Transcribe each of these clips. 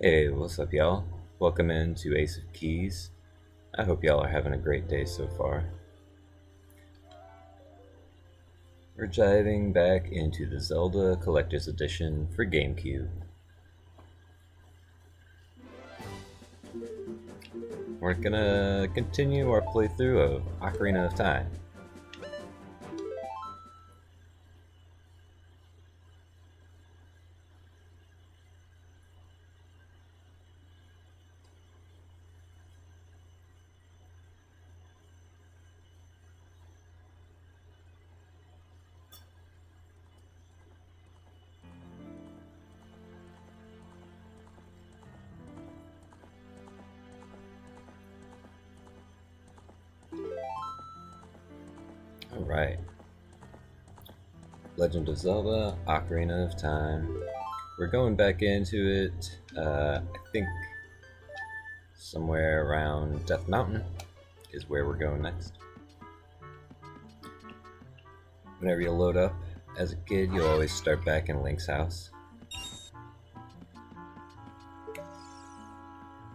Hey, what's up, y'all? Welcome into Ace of Keys. I hope y'all are having a great day so far. We're diving back into the Zelda Collector's Edition for GameCube. We're gonna continue our playthrough of Ocarina of Time. Alright. Legend of Zelda, Ocarina of Time. We're going back into it, I think somewhere around Death Mountain is where we're going next. Whenever you load up as a kid, you'll always start back in Link's house.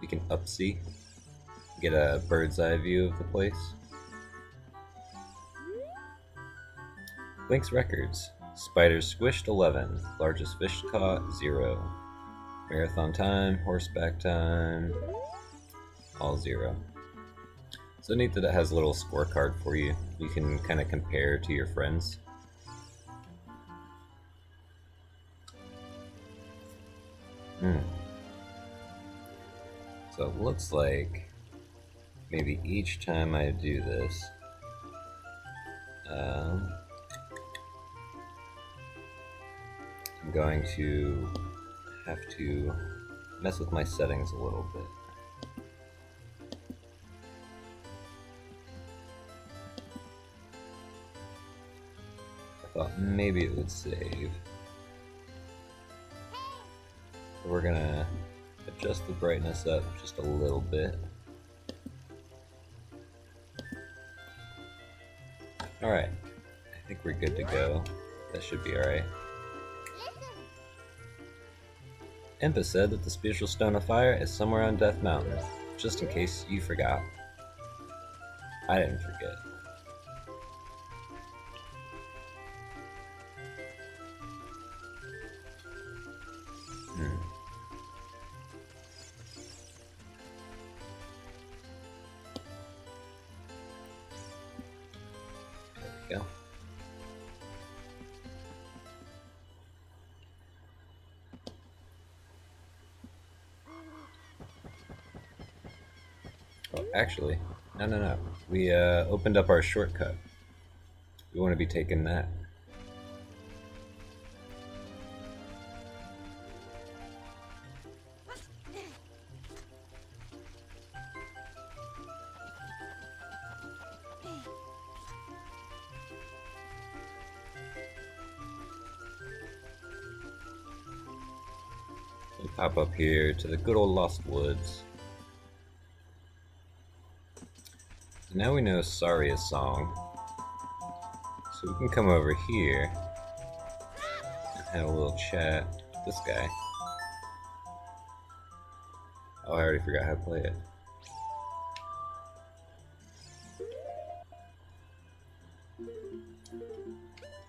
You can up-see, get a bird's eye view of the place. Link's records. Spiders squished 11, largest fish caught 0. Marathon time, horseback time, all 0. So neat that it has a little scorecard for you. You can kind of compare to your friends. So it looks like maybe each time I do this, I'm going to have to mess with my settings a little bit. I thought maybe it would save. We're gonna adjust the brightness up just a little bit. Alright, I think we're good to go. That should be alright. Impa said that the spiritual stone of fire is somewhere on Death Mountain, just in case you forgot. I didn't forget. There we go. Oh, actually, no. We opened up our shortcut. We want to be taking that. We pop up here to the good old Lost Woods. Now we know Saria's song, so we can come over here and have a little chat with this guy. Oh, I already forgot how to play it.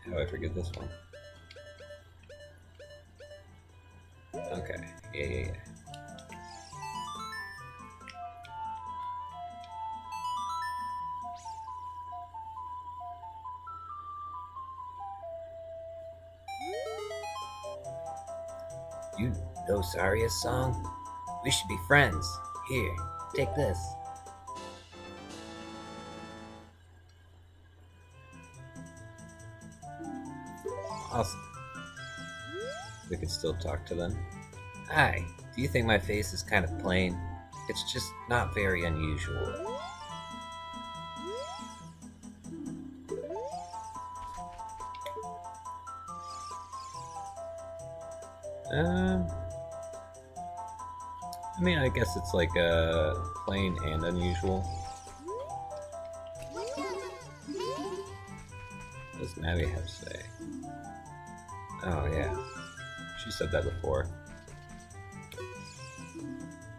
How do I forget this one? Okay, yeah. You know Saria's song? We should be friends. Here, take this. Awesome. We can still talk to them. Hi, do you think my face is kind of plain? It's just not very unusual. I mean, I guess it's like plain and unusual. What does Navi have to say? Oh yeah, she said that before.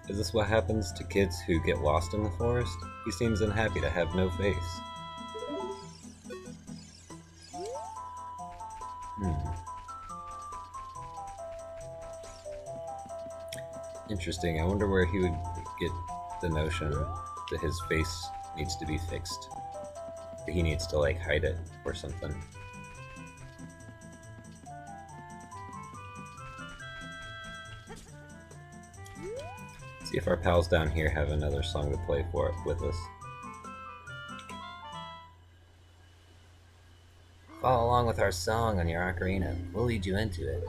Is this what happens to kids who get lost in the forest? He seems unhappy to have no face. Interesting. I wonder where he would get the notion that his face needs to be fixed. That he needs to, like, hide it or something. See if our pals down here have another song to play for it with us. Follow along with our song on your ocarina. We'll lead you into it.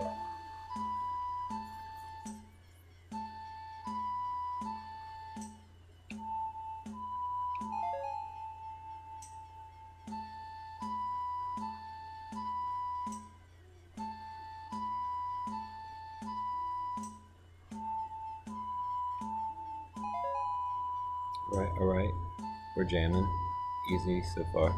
Alright. We're jamming. Easy so far.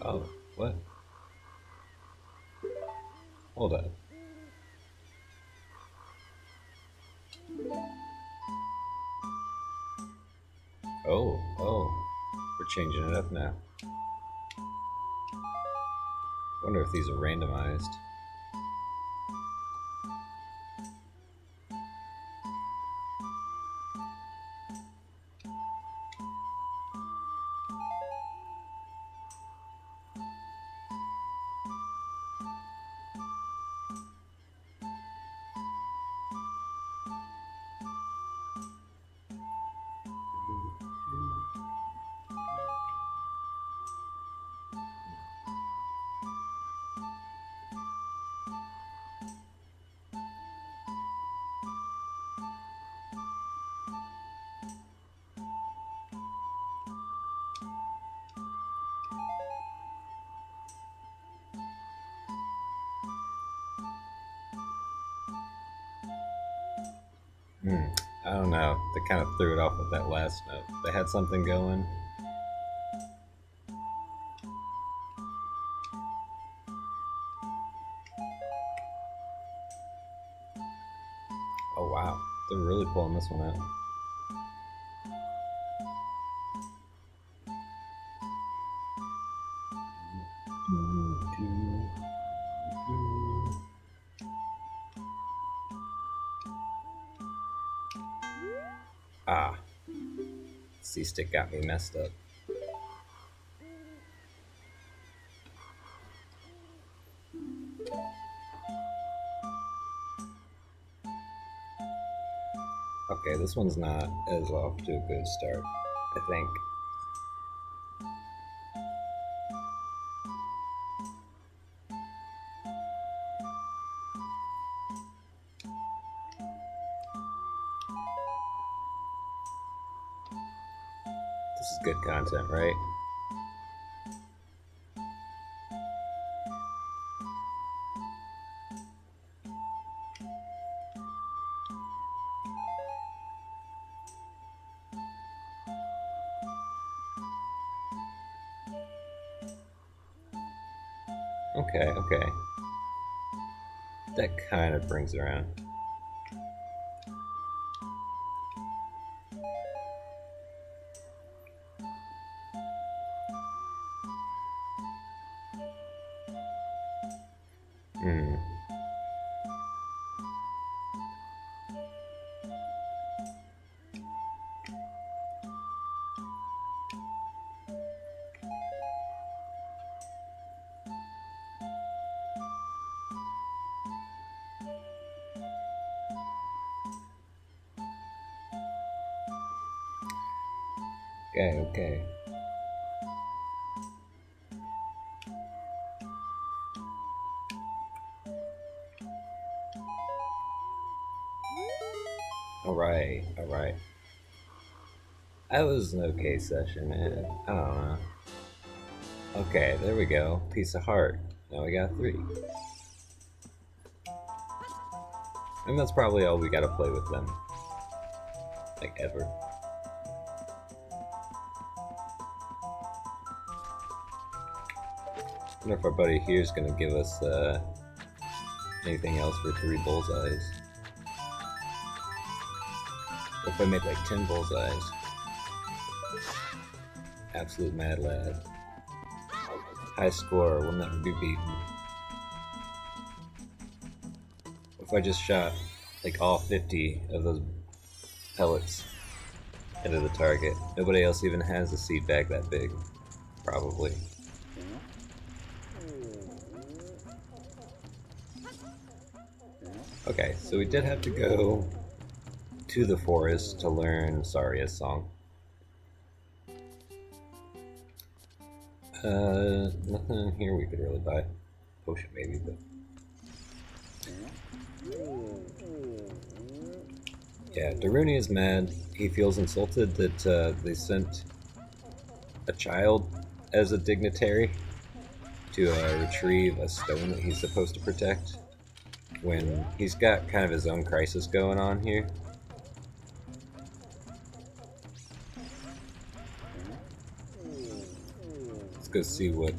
Oh, what? Hold up. Oh. We're changing it up now. Wonder if these are randomized. I don't know. They kind of threw it off with that last note. They had something going. Oh wow, they're really pulling this one out. Ah, C-stick got me messed up. Okay, this one's not as off to a good start, I think. This is good content, right? Okay. That kind of brings it around. Okay. Alright. That was an okay session, man. I don't know. Okay, there we go. Piece of heart. Now we got 3. And that's probably all we gotta play with them. Like, ever. I wonder if our buddy here is gonna give us anything else for 3 bullseyes. What if I make like 10 bullseyes? Absolute mad lad. High score will never be beaten. What if I just shot like all 50 of those pellets into the target? Nobody else even has a seed bag that big. Probably. Okay, so we did have to go to the forest to learn Saria's song. Nothing in here we could really buy. Potion maybe, but... Yeah, Daruni is mad. He feels insulted that they sent a child as a dignitary to retrieve a stone that he's supposed to protect, when he's got kind of his own crisis going on here. Let's go see what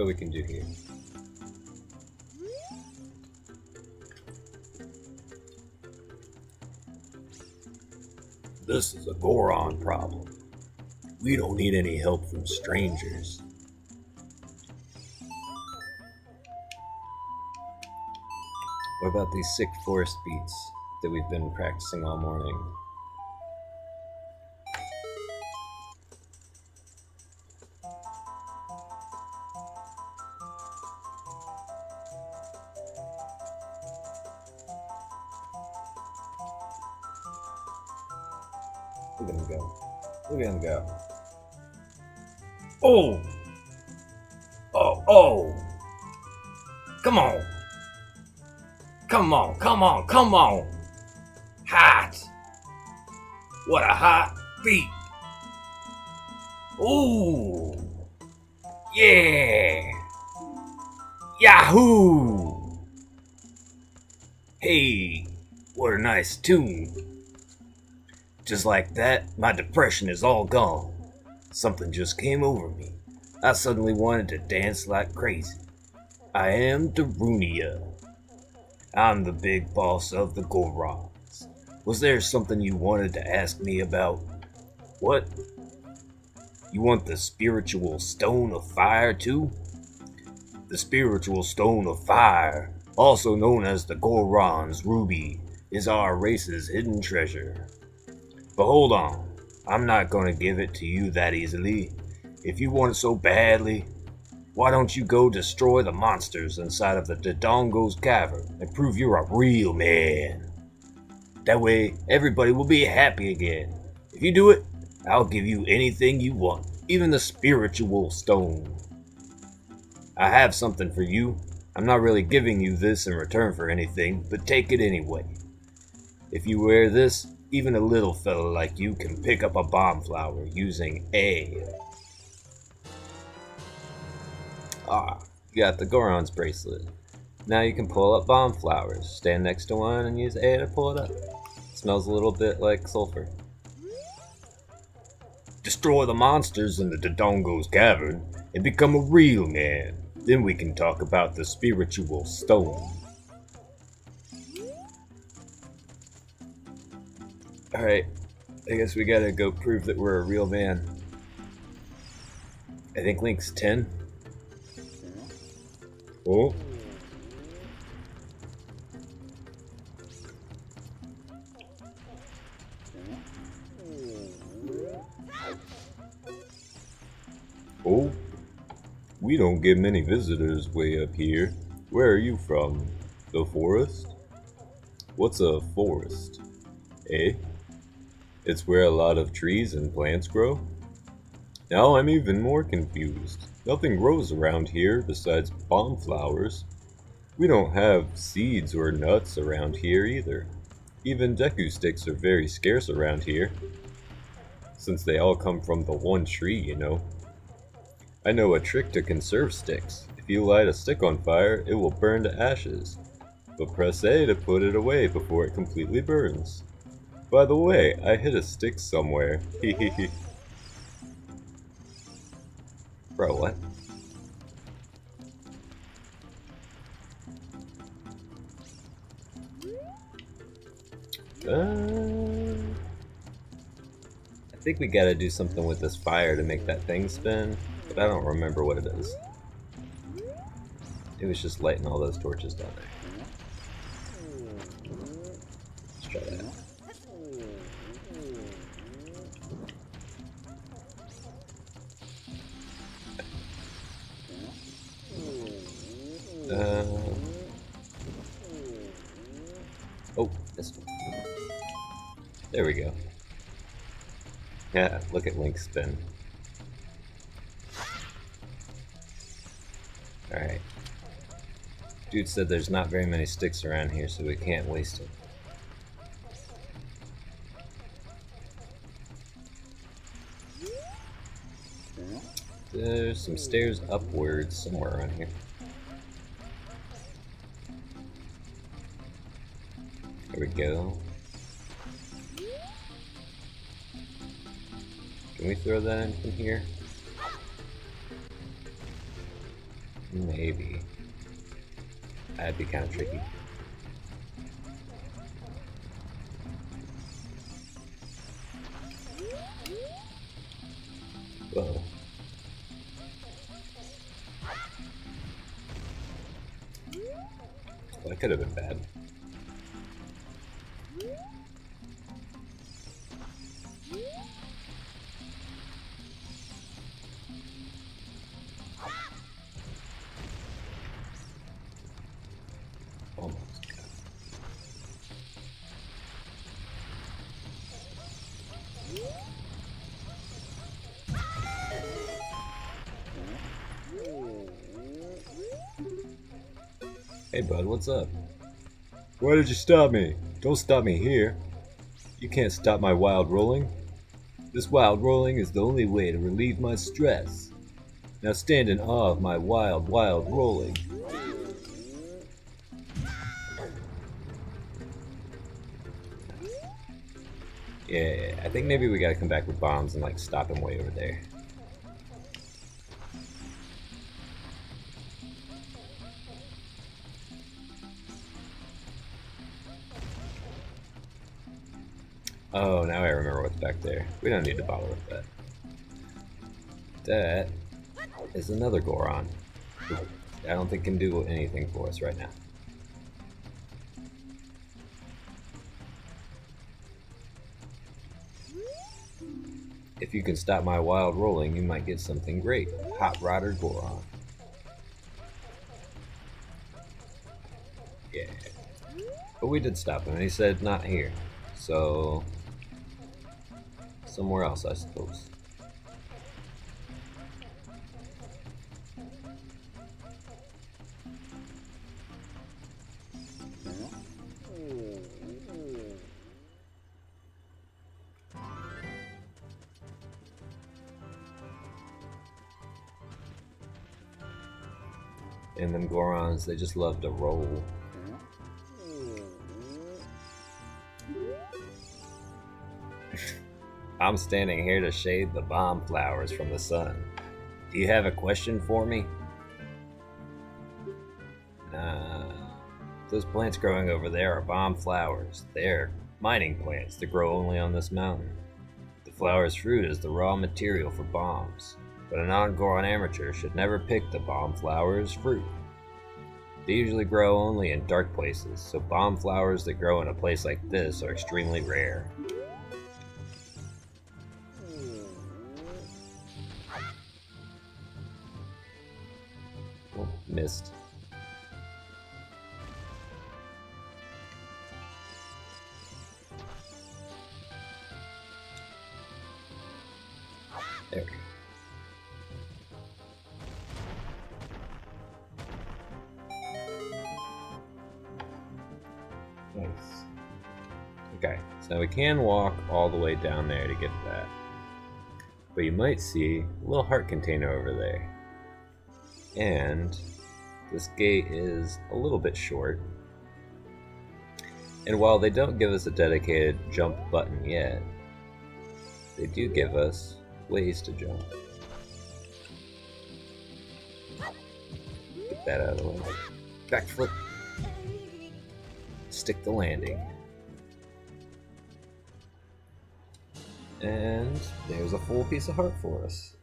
we can do here. This is a Goron problem. We don't need any help from strangers. What about these sick forest beats that we've been practicing all morning? Look at him go. Look at him go. Oh! Oh, oh! Come on! Come on, come on, come on! Hot! What a hot beat! Ooh! Yeah! Yahoo! Hey, what a nice tune. Just like that, my depression is all gone. Something just came over me. I suddenly wanted to dance like crazy. I am Darunia. I'm the big boss of the Gorons. Was there something you wanted to ask me about? What? You want the spiritual stone of fire too? The spiritual stone of fire, also known as the Goron's ruby, is our race's hidden treasure. But hold on, I'm not gonna give it to you that easily. If you want it so badly, why don't you go destroy the monsters inside of the Dodongo's Cavern and prove you're a real man? That way, everybody will be happy again. If you do it, I'll give you anything you want, even the spiritual stone. I have something for you. I'm not really giving you this in return for anything, but take it anyway. If you wear this, even a little fella like you can pick up a bomb flower using A. Ah, you got the Goron's bracelet. Now you can pull up bomb flowers. Stand next to one and use A to pull it up. Smells a little bit like sulfur. Destroy the monsters in the Dodongo's Cavern and become a real man. Then we can talk about the spiritual stone. Alright, I guess we gotta go prove that we're a real man. I think Link's 10. Oh. Oh. We don't get many visitors way up here. Where are you from? The forest? What's a forest? Eh? It's where a lot of trees and plants grow? Now I'm even more confused. Nothing grows around here besides bomb flowers. We don't have seeds or nuts around here either. Even Deku sticks are very scarce around here, since they all come from the one tree, you know. I know a trick to conserve sticks. If you light a stick on fire, it will burn to ashes. But press A to put it away before it completely burns. By the way, I hid a stick somewhere. Hehehe. Bro, what? I think we gotta do something with this fire to make that thing spin, but I don't remember what it is. It was just lighting all those torches down there. Let's try that. Oh, this one. There we go. Yeah, look at Link spin. Alright. Dude said there's not very many sticks around here, so we can't waste it. There's some stairs upwards somewhere around here. There we go. Can we throw that in from here? Maybe. That'd be kind of tricky. Whoa. Well, that could have been bad. Hey bud, what's up? Why did you stop me? Don't stop me here. You can't stop my wild rolling. This wild rolling is the only way to relieve my stress. Now stand in awe of my wild, wild rolling. Yeah, I think maybe we gotta come back with bombs and like stop him way over there. Oh, now I remember what's back there. We don't need to bother with that. That is another Goron. I don't think can do anything for us right now. If you can stop my wild rolling, you might get something great. Hot Rodder Goron. Yeah. But we did stop him, and he said not here. So somewhere else, I suppose. And them Gorons, they just love to roll. I'm standing here to shade the bomb flowers from the sun. Do you have a question for me? Those plants growing over there are bomb flowers. They're mining plants that grow only on this mountain. The flower's fruit is the raw material for bombs, but a non-Goron amateur should never pick the bomb flower's fruit. They usually grow only in dark places, so bomb flowers that grow in a place like this are extremely rare. Oh, missed. There we go. Nice. Okay, so we can walk all the way down there to get to that. But you might see a little heart container over there. And this gate is a little bit short. And while they don't give us a dedicated jump button yet, they do give us ways to jump. Get that out of the way. Backflip. Stick the landing. And there's a full piece of heart for us.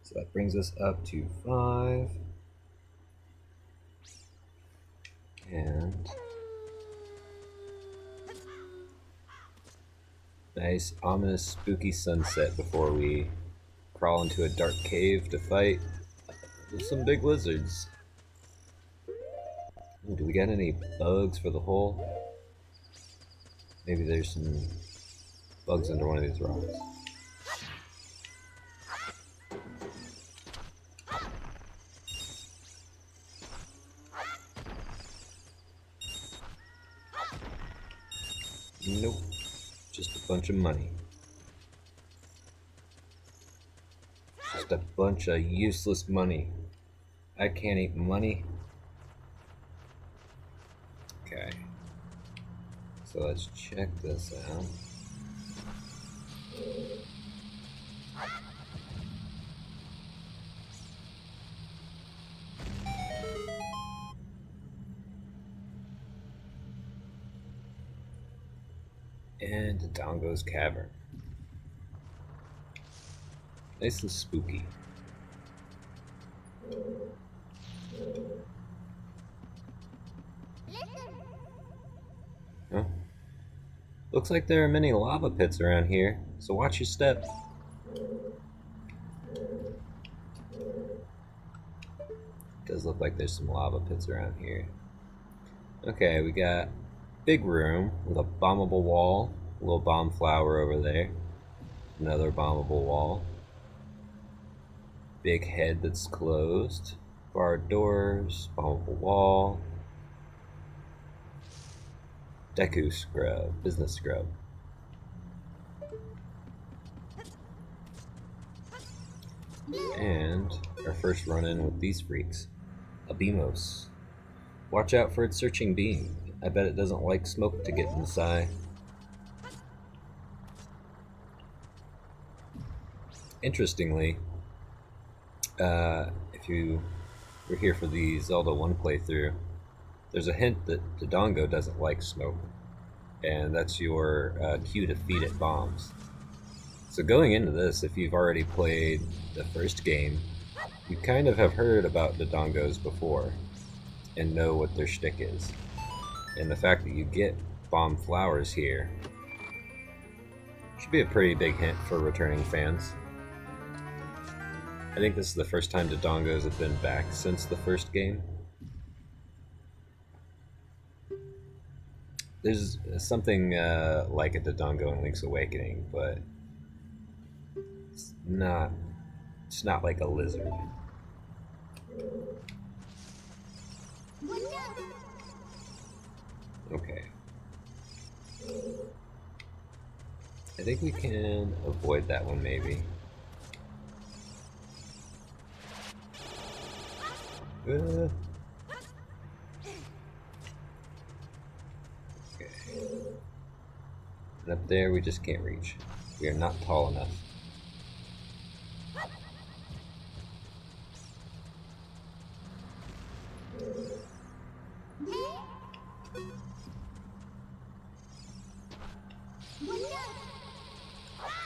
So that brings us up to 5. And nice, ominous, spooky sunset before we crawl into a dark cave to fight some big lizards. Ooh, do we got any bugs for the hole? Maybe there's some bugs under one of these rocks. Nope, just a bunch of money. Just a bunch of useless money. I can't eat money. Okay. So let's check this out. And Dodongo's Cavern. Nice and spooky. Huh? Looks like there are many lava pits around here, so watch your step. Does look like there's some lava pits around here. Okay, we got big room with a bombable wall, a little bomb flower over there, another bombable wall, big head that's closed, barred doors, bombable wall, Deku scrub, business scrub. And our first run-in with these freaks, a Beamos. Watch out for its searching beam. I bet it doesn't like smoke to get in its eye. Interestingly, if you were here for the Zelda 1 playthrough, there's a hint that Dodongo doesn't like smoke, and that's your cue to feed it bombs. So going into this, if you've already played the first game, you kind of have heard about Dodongos before and know what their shtick is. And the fact that you get bomb flowers here should be a pretty big hint for returning fans. I think this is the first time Dodongos have been back since the first game. There's something like a Dodongo in Link's Awakening, but it's not like a lizard. Okay. I think we can avoid that one maybe. Okay. And up there we just can't reach. We are not tall enough.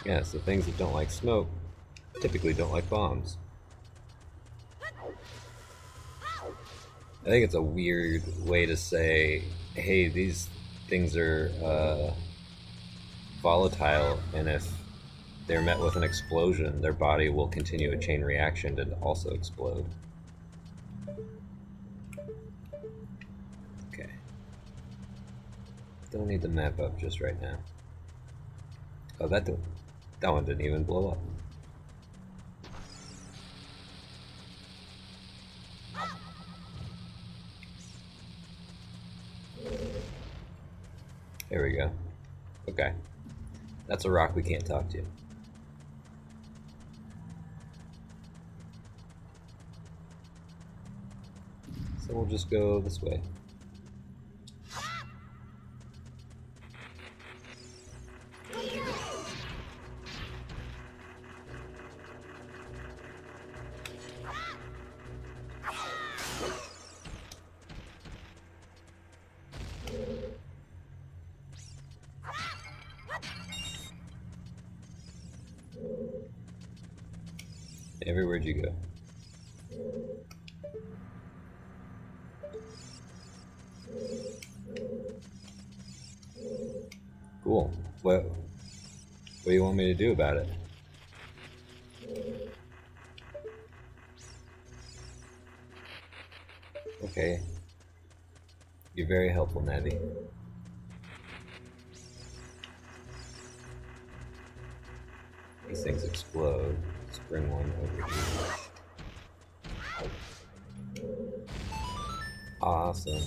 Yeah, so things that don't like smoke typically don't like bombs. I think it's a weird way to say, hey, these things are volatile, and if they're met with an explosion, their body will continue a chain reaction to also explode. Okay. Don't need the map up just right now. Oh, that That one didn't even blow up. There we go. Okay. That's a rock we can't talk to. So we'll just go this way. Everywhere'd you go? Cool. What do you want me to do about it? Okay. You're very helpful, Navi. These things explode. Let's bring one over here. Awesome.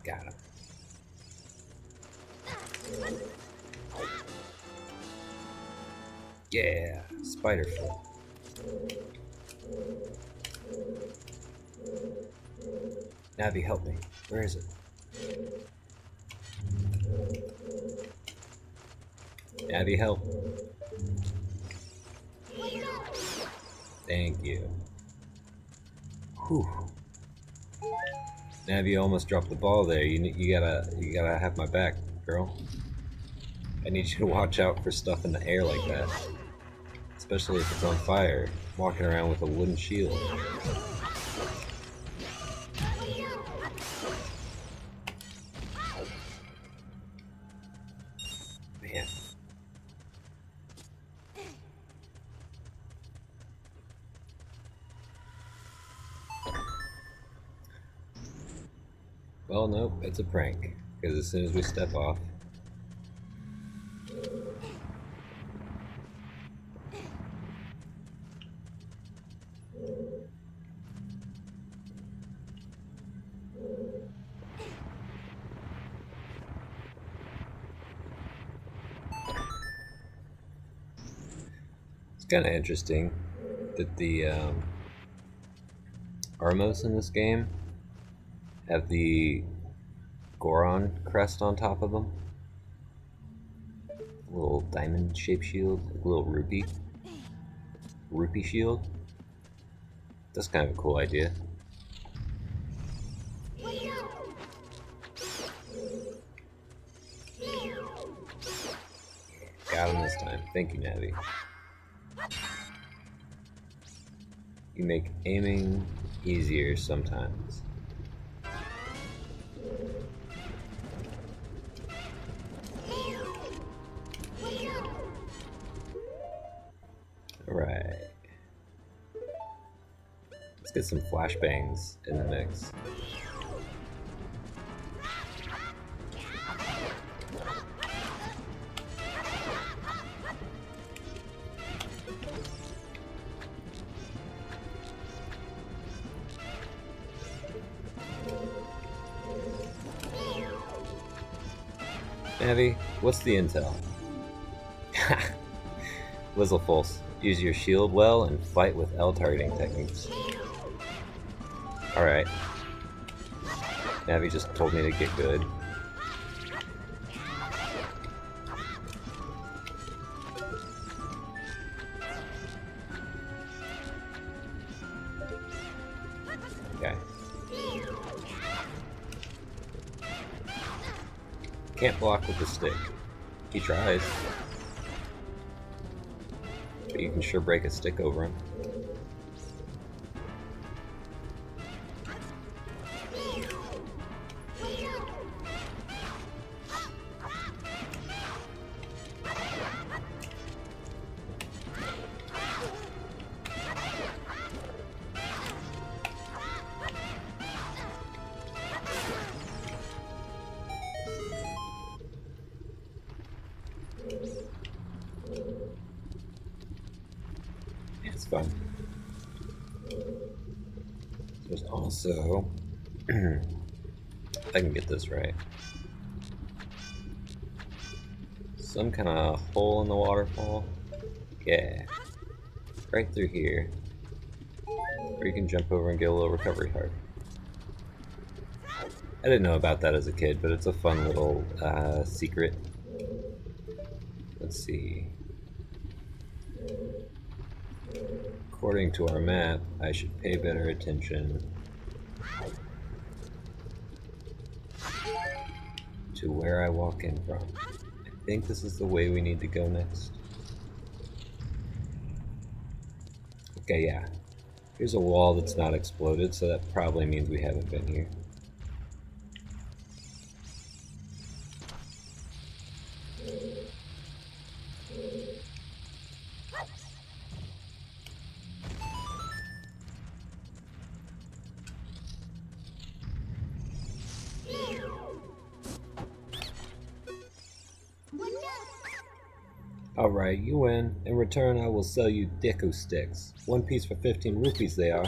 Got him. Yeah, spider foot. Navi, help me. Where is it? Navi, help. Thank you. Whew. Navi almost dropped the ball there. You gotta have my back, girl. I need you to watch out for stuff in the air like that. Especially if it's on fire. I'm walking around with a wooden shield. Man. Well, nope, it's a prank. Because as soon as we step off, it's kind of interesting that the Armos in this game have the Goron crest on top of them. A little diamond shaped shield, a little rupee shield. That's kind of a cool idea. Got him this time. Thank you, Navi. You make aiming easier sometimes. Alright. Let's get some flashbangs in the mix. Navi, what's the intel? Lizzlefuls, use your shield well and fight with L targeting techniques. Alright. Navi just told me to get good. Okay. Can't block with the stick. He tries. But you can sure break a stick over him. It's fun. There's also, I can get this right, some kind of hole in the waterfall. Yeah, right through here, where you can jump over and get a little recovery heart. I didn't know about that as a kid, but it's a fun little secret. Let's see. According to our map, I should pay better attention to where I walk in from. I think this is the way we need to go next. Okay, yeah. Here's a wall that's not exploded, so that probably means we haven't been here. Alright, you win. In return, I will sell you Deku sticks. One piece for 15 rupees they are.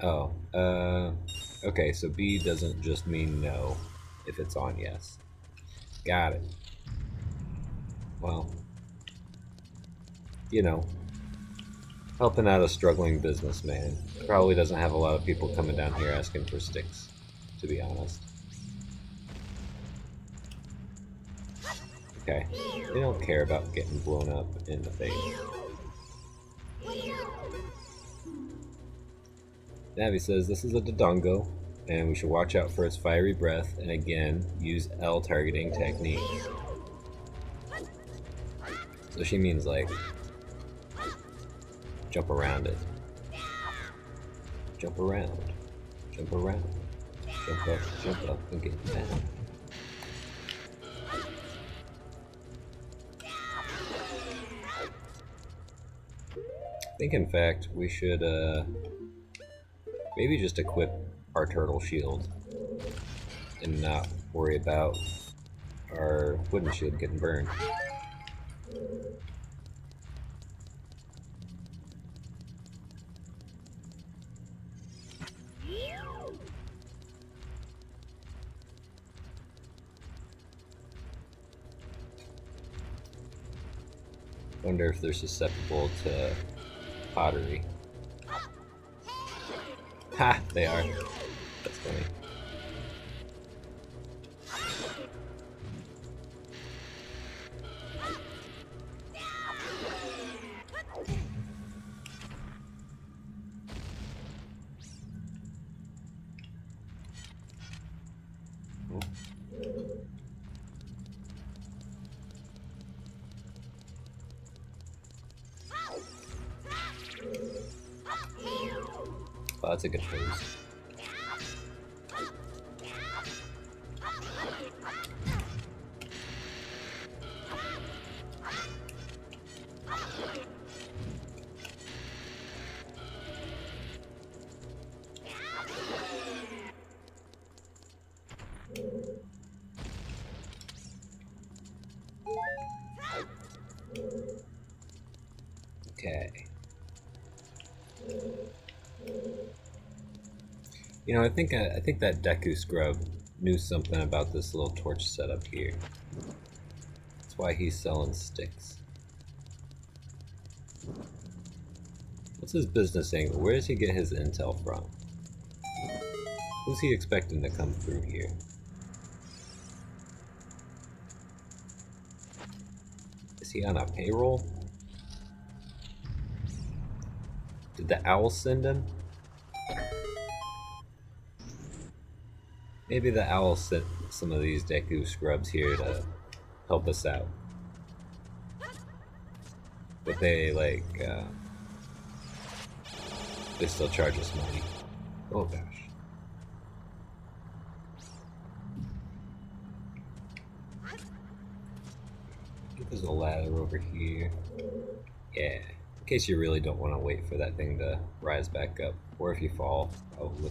Oh, okay, so B doesn't just mean no if it's on yes. Got it. Well, you know, helping out a struggling businessman. Probably doesn't have a lot of people coming down here asking for sticks, to be honest. Okay, they don't care about getting blown up in the face. Navi says this is a Dodongo, and we should watch out for its fiery breath, and again, use L targeting techniques. So she means like, jump around it. Jump around. Jump around. Jump up, and get down. I think, in fact, we should maybe just equip our turtle shield and not worry about our wooden shield getting burned. Wonder if they're susceptible to pottery. Ha! They are. That's funny. Oh, that's a good pose. Okay. You know, I think that Deku scrub knew something about this little torch setup here. That's why he's selling sticks. What's his business angle? Where does he get his intel from? Who's he expecting to come through here? Is he on a payroll? Did the owl send him? Maybe the owl sent some of these Deku scrubs here to help us out. But they, like, they still charge us money. Oh gosh. I think there's a ladder over here. Yeah. In case you really don't want to wait for that thing to rise back up. Or if you fall, probably.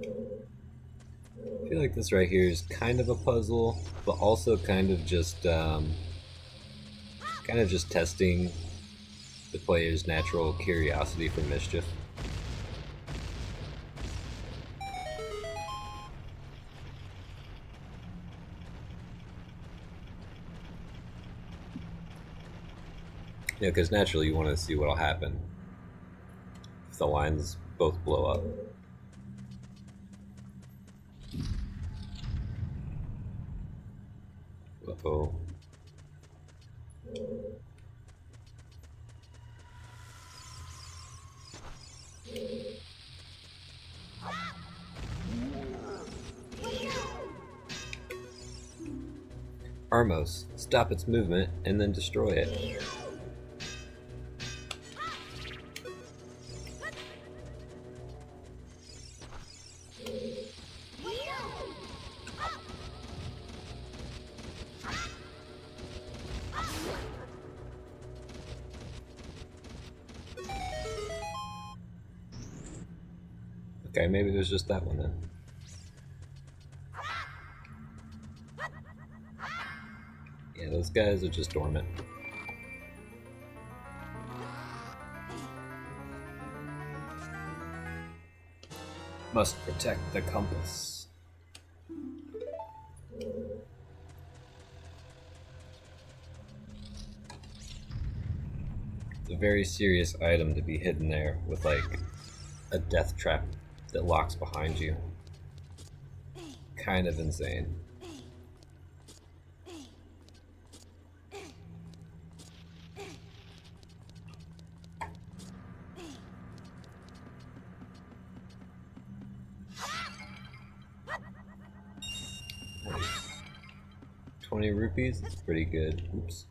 I feel like this right here is kind of a puzzle, but also kind of just testing the player's natural curiosity for mischief. Yeah, because naturally you want to see what'll happen if the lines both blow up. Uh-oh. Armos, stop its movement and then destroy it. Okay, maybe it was just that one then. Yeah, those guys are just dormant. Must protect the compass. It's a very serious item to be hidden there with like a death trap that locks behind you. Kind of insane. Nice. 20 rupees? That's pretty good. Oops.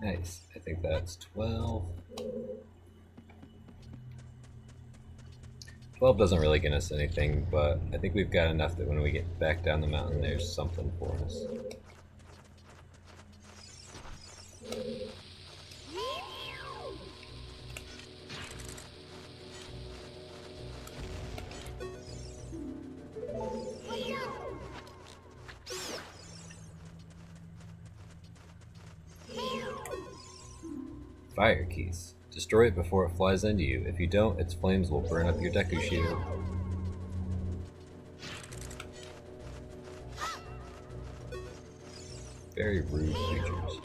Nice. I think that's 12. 12 doesn't really get us anything, but I think we've got enough that when we get back down the mountain, there's something for us. Fire keys. Destroy it before it flies into you. If you don't, its flames will burn up your Deku shield. Very rude creatures.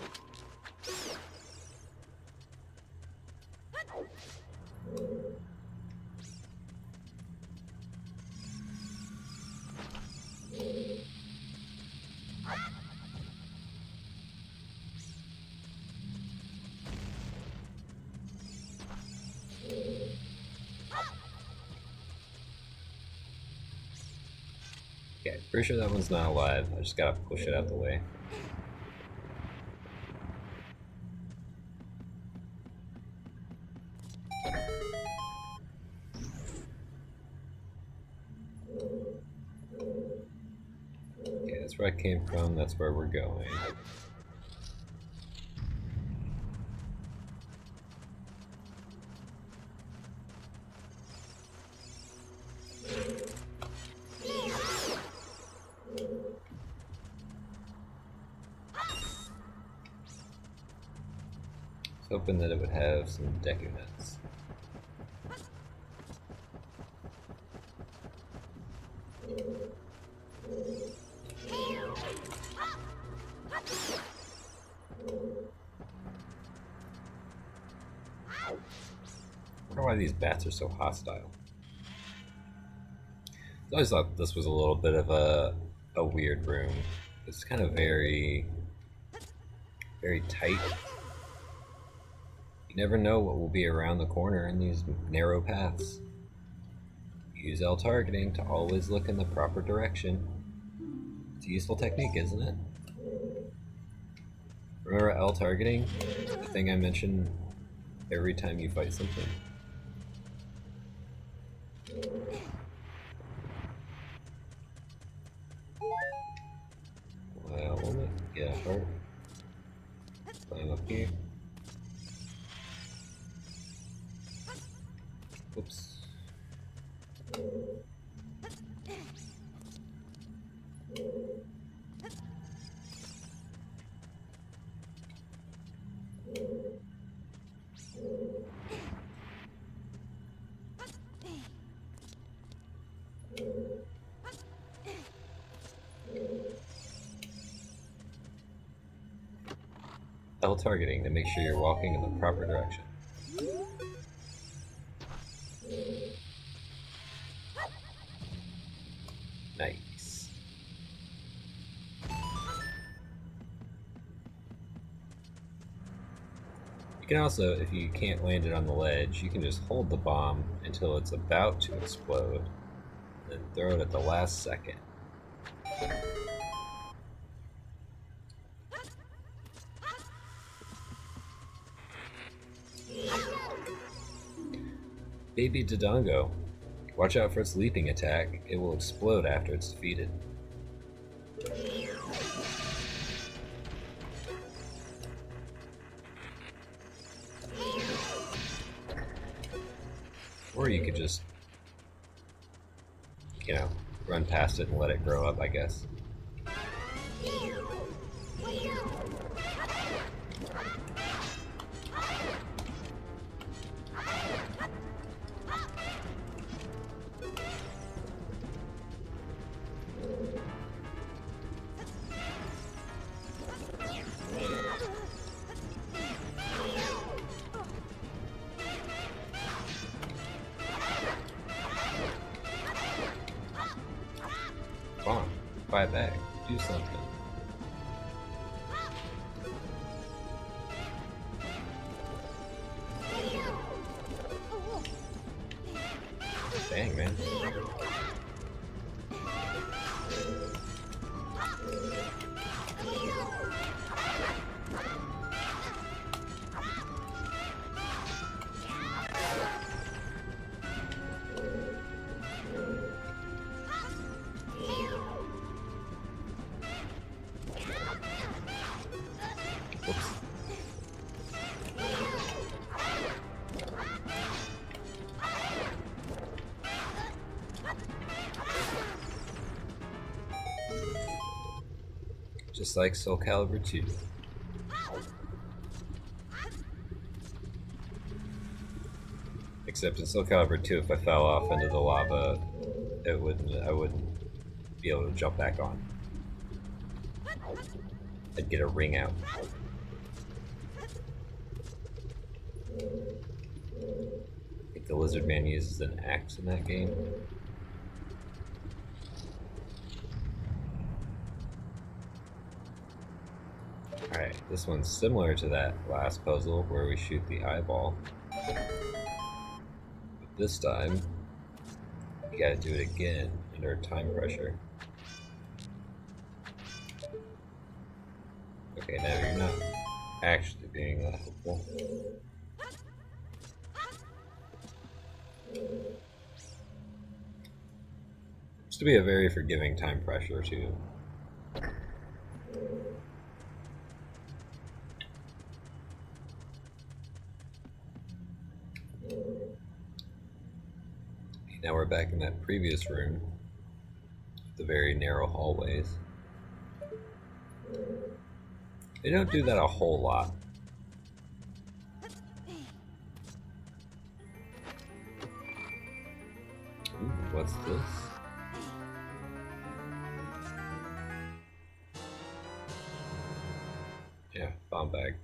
Okay, pretty sure that one's not alive. I just gotta push it out the way. Okay, that's where I came from, that's where we're going. Hoping that it would have some Deku nuts. I don't know why these bats are so hostile. I always thought this was a little bit of a weird room. It's kind of very tight. You never know what will be around the corner in these narrow paths. Use L targeting to always look in the proper direction. It's a useful technique, isn't it? Remember L targeting? The thing I mention every time you fight something. Well, will it? Yeah, heart. Climb up here. Oops. L targeting to make sure you're walking in the proper direction. Nice. You can also, if you can't land it on the ledge, you can just hold the bomb until it's about to explode, then throw it at the last second. Baby Dodongo. Watch out for its leaping attack. It will explode after it's defeated. Or you could just, you know, run past it and let it grow up, I guess. Come on, fight back. Do something. Dang, man. Whoops. Just like Soul Calibur 2. Except in Soul Calibur 2, if I fell off into the lava, I wouldn't be able to jump back on. I'd get a ring out. I think the lizard man uses an axe in that game. Alright, this one's similar to that last puzzle where we shoot the eyeball. But this time, you gotta do it again under time pressure. Okay, now you're not actually being helpful. It's to be a very forgiving time pressure too. Now we're back in that previous room, the very narrow hallways. They don't do that a whole lot. Ooh, what's this? Yeah, bomb bag.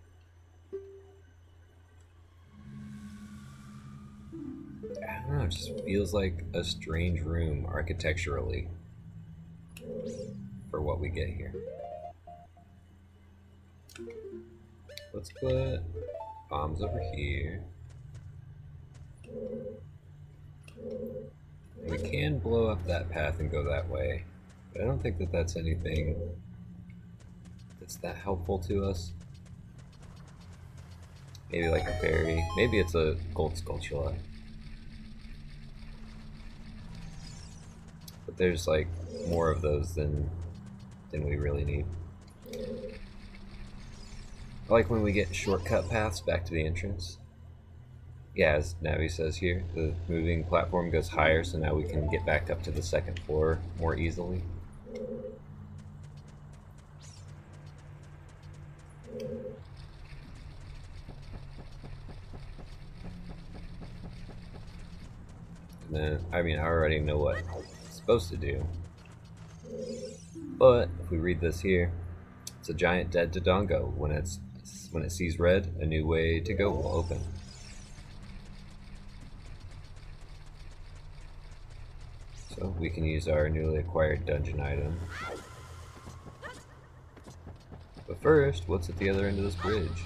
I don't know, it just feels like a strange room architecturally for what we get here. Let's put bombs over here. We can blow up that path and go that way, but I don't think that that's anything that's that helpful to us. Maybe like a fairy. Maybe it's a gold sculptula. But there's like more of those than we really need. I like when we get shortcut paths back to the entrance. Yeah, as Navi says here, the moving platform goes higher, so now we can get back up to the second floor more easily. And then, I mean, I already know what it's supposed to do. But if we read this here, it's a giant dead Dodongo. When it sees red, a new way to go will open. So we can use our newly acquired dungeon item. But first, what's at the other end of this bridge?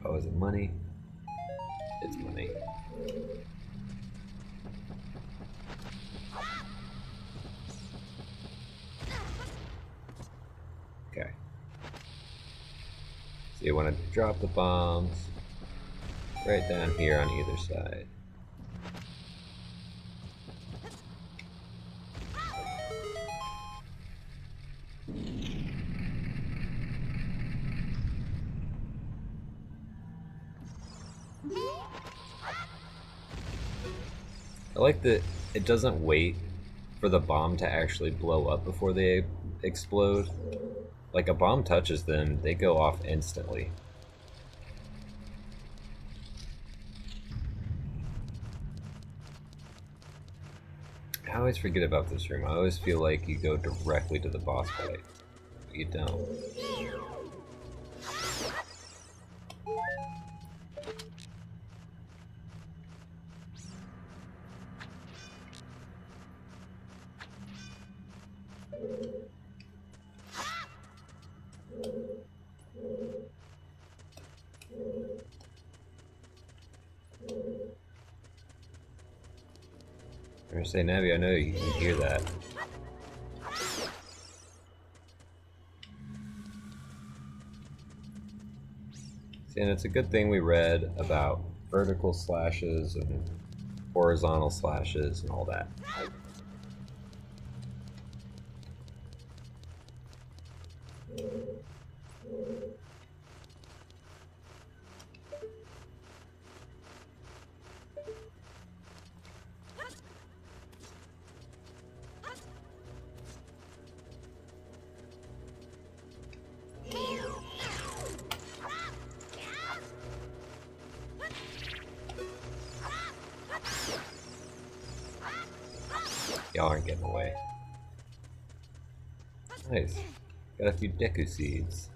Oh, is it money? It's money. Okay. So you want to drop the bombs right down here on either side. I like that it doesn't wait for the bomb to actually blow up before they explode. Like, a bomb touches them, they go off instantly. I always forget about this room. I always feel like you go directly to the boss fight, but you don't. I say, Navi, I know you can hear that. See, and it's a good thing we read about vertical slashes and horizontal slashes and all that. Y'all aren't getting away. Nice. Got a few Deku seeds.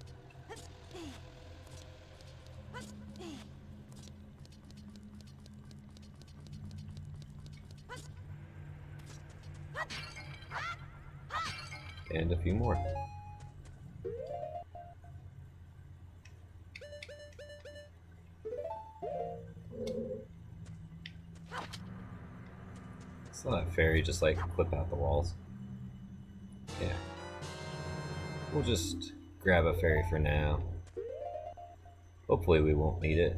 And a few more. Let's let that fairy just like clip out the walls. Yeah. We'll just grab a fairy for now. Hopefully we won't need it.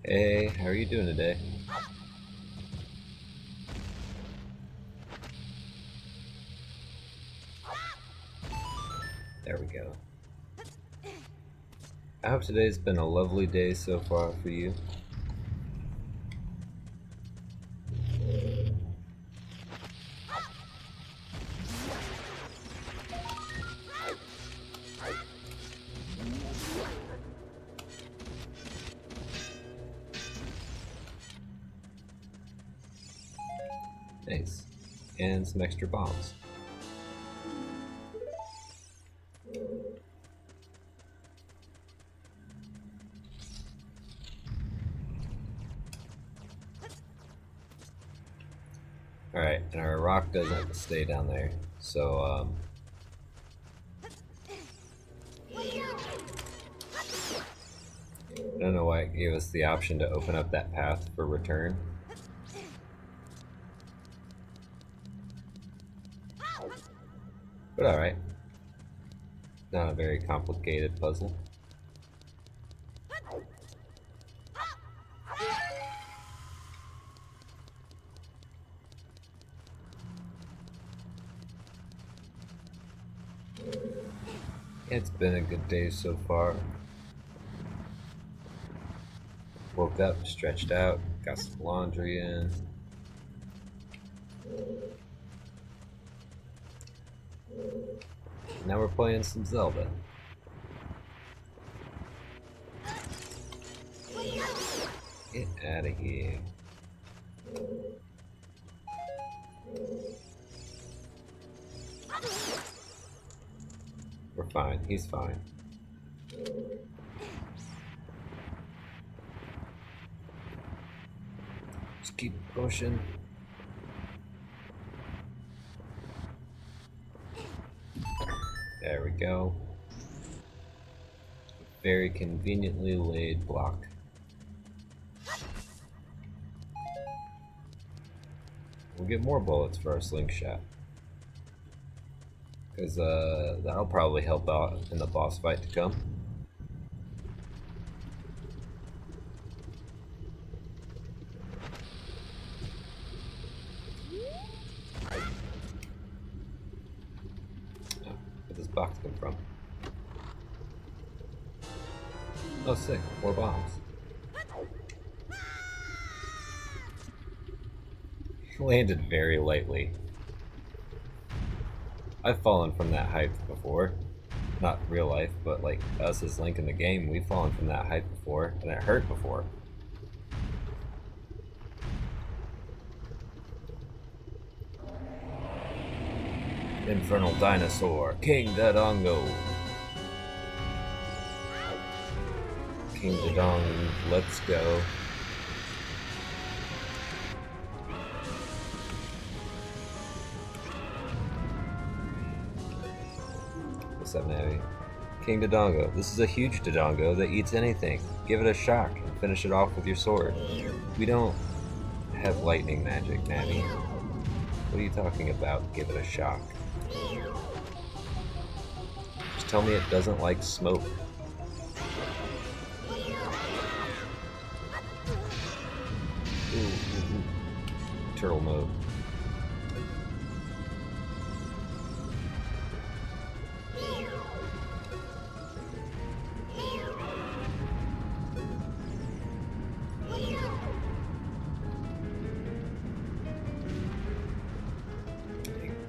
Hey, how are you doing today? There we go. I hope today's been a lovely day so far for you. Nice. And some extra bombs. Alright, and our rock doesn't have to stay down there, so I don't know why it gave us the option to open up that path for return. But alright. Not a very complicated puzzle. It's been a good day so far. Woke up, stretched out, got some laundry in. Now we're playing some Zelda. Get out of here. We're fine, he's fine. Just keep pushing. There we go. Very conveniently laid block. We'll get more bullets for our slingshot. Because that'll probably help out in the boss fight to come. Where'd this box come from? Oh, sick. More bombs. Landed very lightly. I've fallen from that height before. Not real life, but like us as Link in the game, we've fallen from that height before, and it hurt before. Infernal Dinosaur, King Dodongo. King Dodongo, let's go. What's up, Navi? King Dodongo. This is a huge Dodongo that eats anything. Give it a shock and finish it off with your sword. We don't have lightning magic, Navi. What are you talking about? Give it a shock. Just tell me it doesn't like smoke. Ooh. Turtle mode.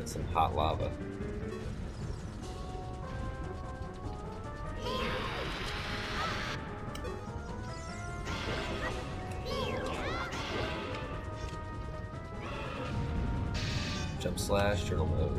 Some hot lava. Jump slash, turtle mode.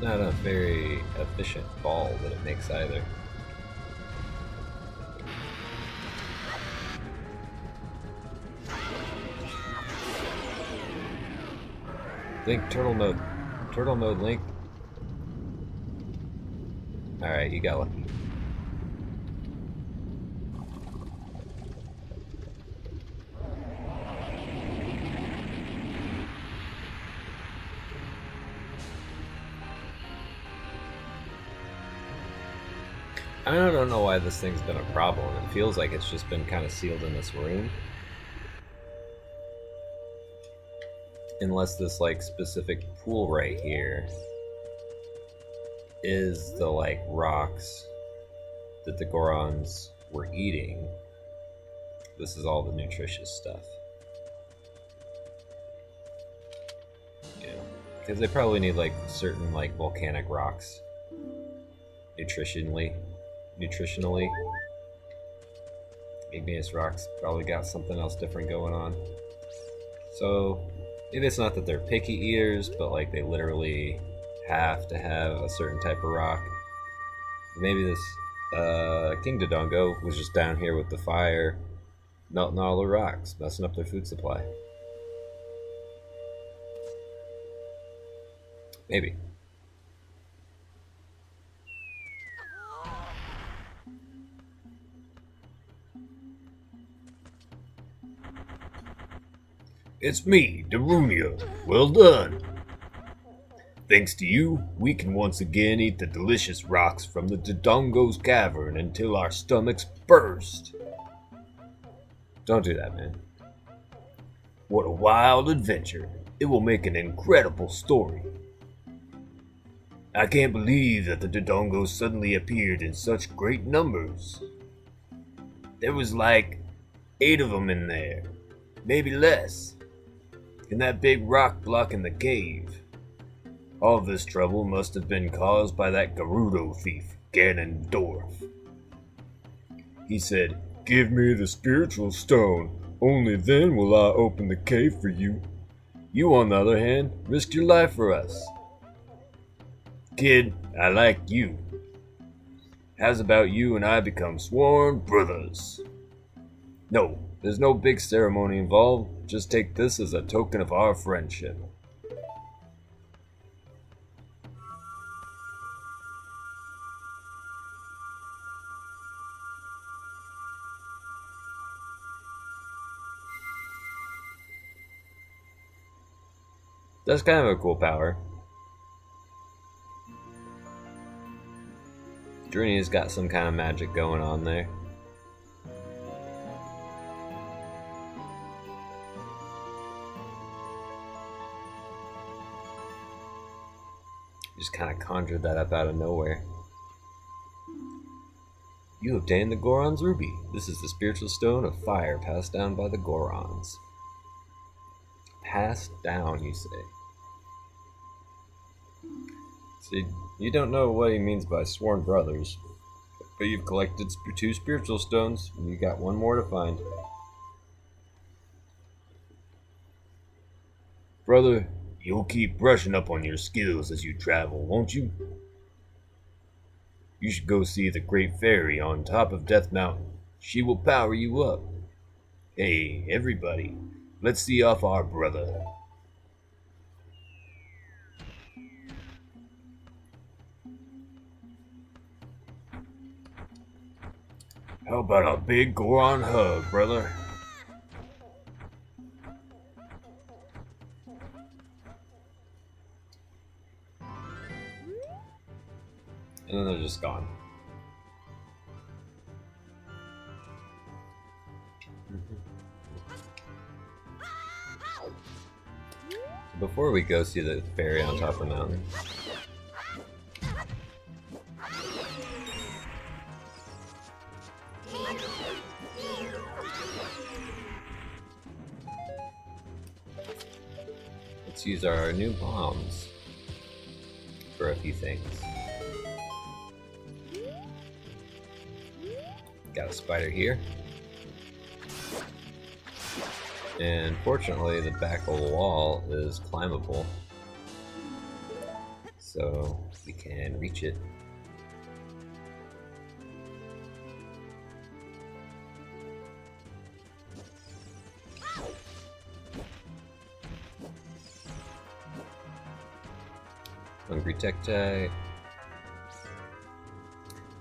Not a very efficient ball that it makes either. Link, turtle mode. Turtle mode, Link. Alright, you got lucky. I don't know why this thing's been a problem. It feels like it's just been kind of sealed in this room. Unless this like specific pool right here is the like rocks that the Gorons were eating. This is all the nutritious stuff. You know, because they probably need like certain like volcanic rocks. Nutritionally. Igneous rocks probably got something else different going on. So maybe it's not that they're picky eaters, but like they literally have to have a certain type of rock. Maybe this King Dodongo was just down here with the fire, melting all the rocks, messing up their food supply. Maybe. It's me, Darunia. Well done. Thanks to you, we can once again eat the delicious rocks from the Dodongo's Cavern until our stomachs burst. Don't do that, man. What a wild adventure. It will make an incredible story. I can't believe that the Dodongos suddenly appeared in such great numbers. There was like 8 of them in there, maybe less. In that big rock blocking the cave. All this trouble must have been caused by that Gerudo thief, Ganondorf. He said, "Give me the spiritual stone, only then will I open the cave for you. You, on the other hand, risked your life for us. Kid, I like you. How's about you and I become sworn brothers?" No, there's no big ceremony involved. Just take this as a token of our friendship. That's kind of a cool power. Drinia's got some kind of magic going on there. Just kind of conjured that up out of nowhere. You obtained the Goron's Ruby. This is the spiritual stone of fire passed down by the Gorons. Passed down, you say? See, you don't know what he means by sworn brothers, but you've collected 2 spiritual stones, and you got 1 more to find. Brother, you'll keep brushing up on your skills as you travel, won't you? You should go see the Great Fairy on top of Death Mountain. She will power you up. Hey, everybody, let's see off our brother. How about a big Goron hug, brother? And then they're just gone. So before we go see the fairy on top of the mountain, let's use our new bombs for a few things. Got a spider here. And fortunately, the back of the wall is climbable, so we can reach it. Hungry Tectite.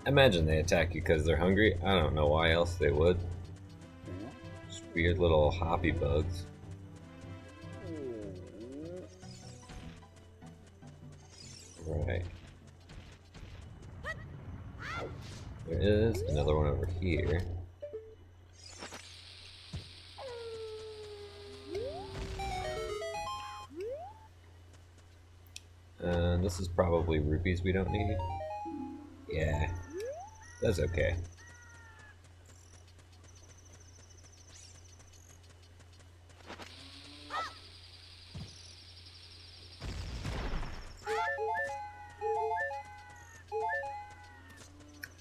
I imagine they attack you because they're hungry. I don't know why else they would. Just weird little hoppy bugs. Right. There is another one over here. And this is probably rupees we don't need. Yeah. That's okay.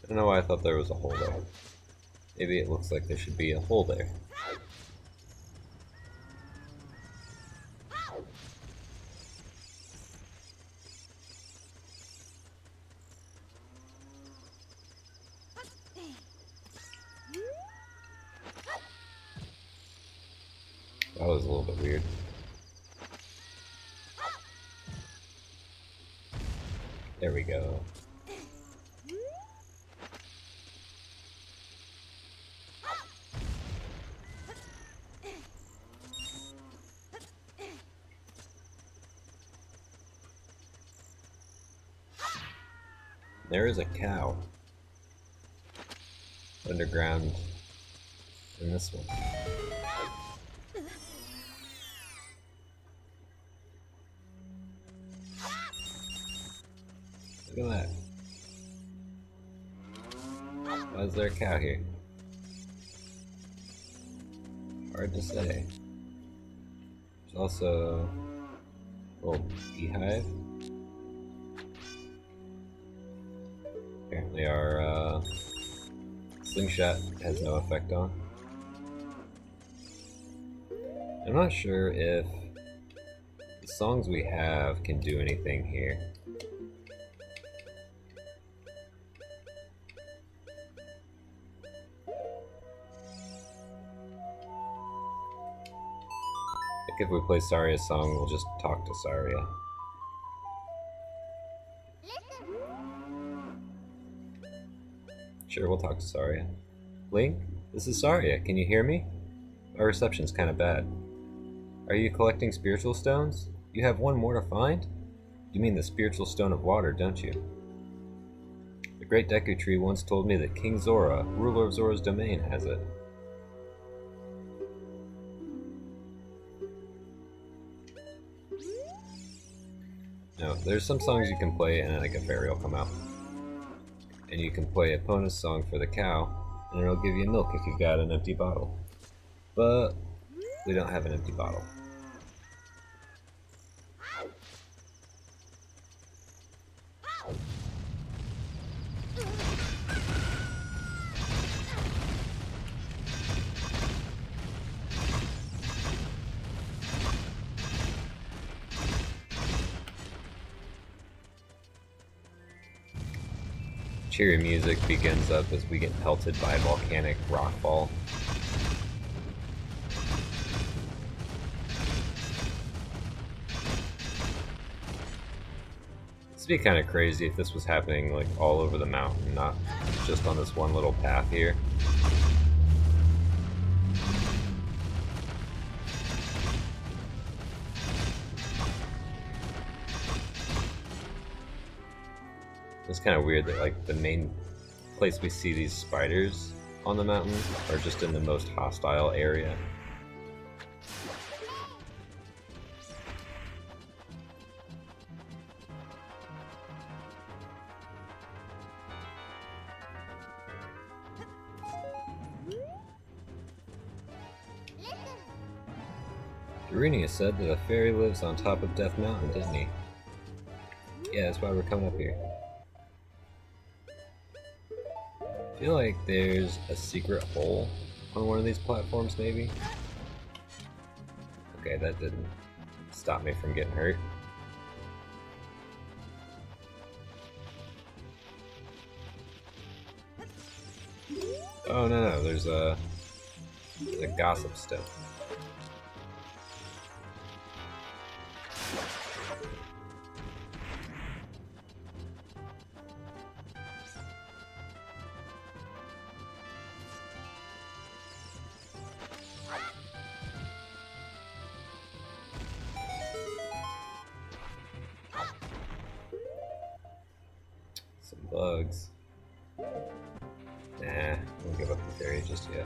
I don't know why I thought there was a hole there. Maybe it looks like there should be a hole there. That was a little bit weird. There we go. There is a cow underground in this one. Look at that. Why is there a cow here? Hard to say. There's also a little beehive. Apparently our slingshot has no effect on. I'm not sure if the songs we have can do anything here. I think if we play Saria's song, we'll just talk to Saria. Sure, we'll talk to Saria. Link, this is Saria. Can you hear me? My reception's kind of bad. Are you collecting spiritual stones? You have one more to find? You mean the spiritual stone of water, don't you? The Great Deku Tree once told me that King Zora, ruler of Zora's domain, has it. No, there's some songs you can play and like a fairy will come out. And you can play Epona's song for the cow, and it'll give you milk if you've got an empty bottle. But we don't have an empty bottle. Cheery music begins up as we get pelted by a volcanic rockfall. This would be kind of crazy if this was happening like all over the mountain, not just on this one little path here. It's kind of weird that like the main place we see these spiders on the mountain are just in the most hostile area. Darenia said that a fairy lives on top of Death Mountain, didn't he? Yeah, that's why we're coming up here. I feel like there's a secret hole on one of these platforms, maybe? Okay, that didn't stop me from getting hurt. Oh, no, there's a gossip stone. Bugs. Nah, I won't give up the fairy just yet.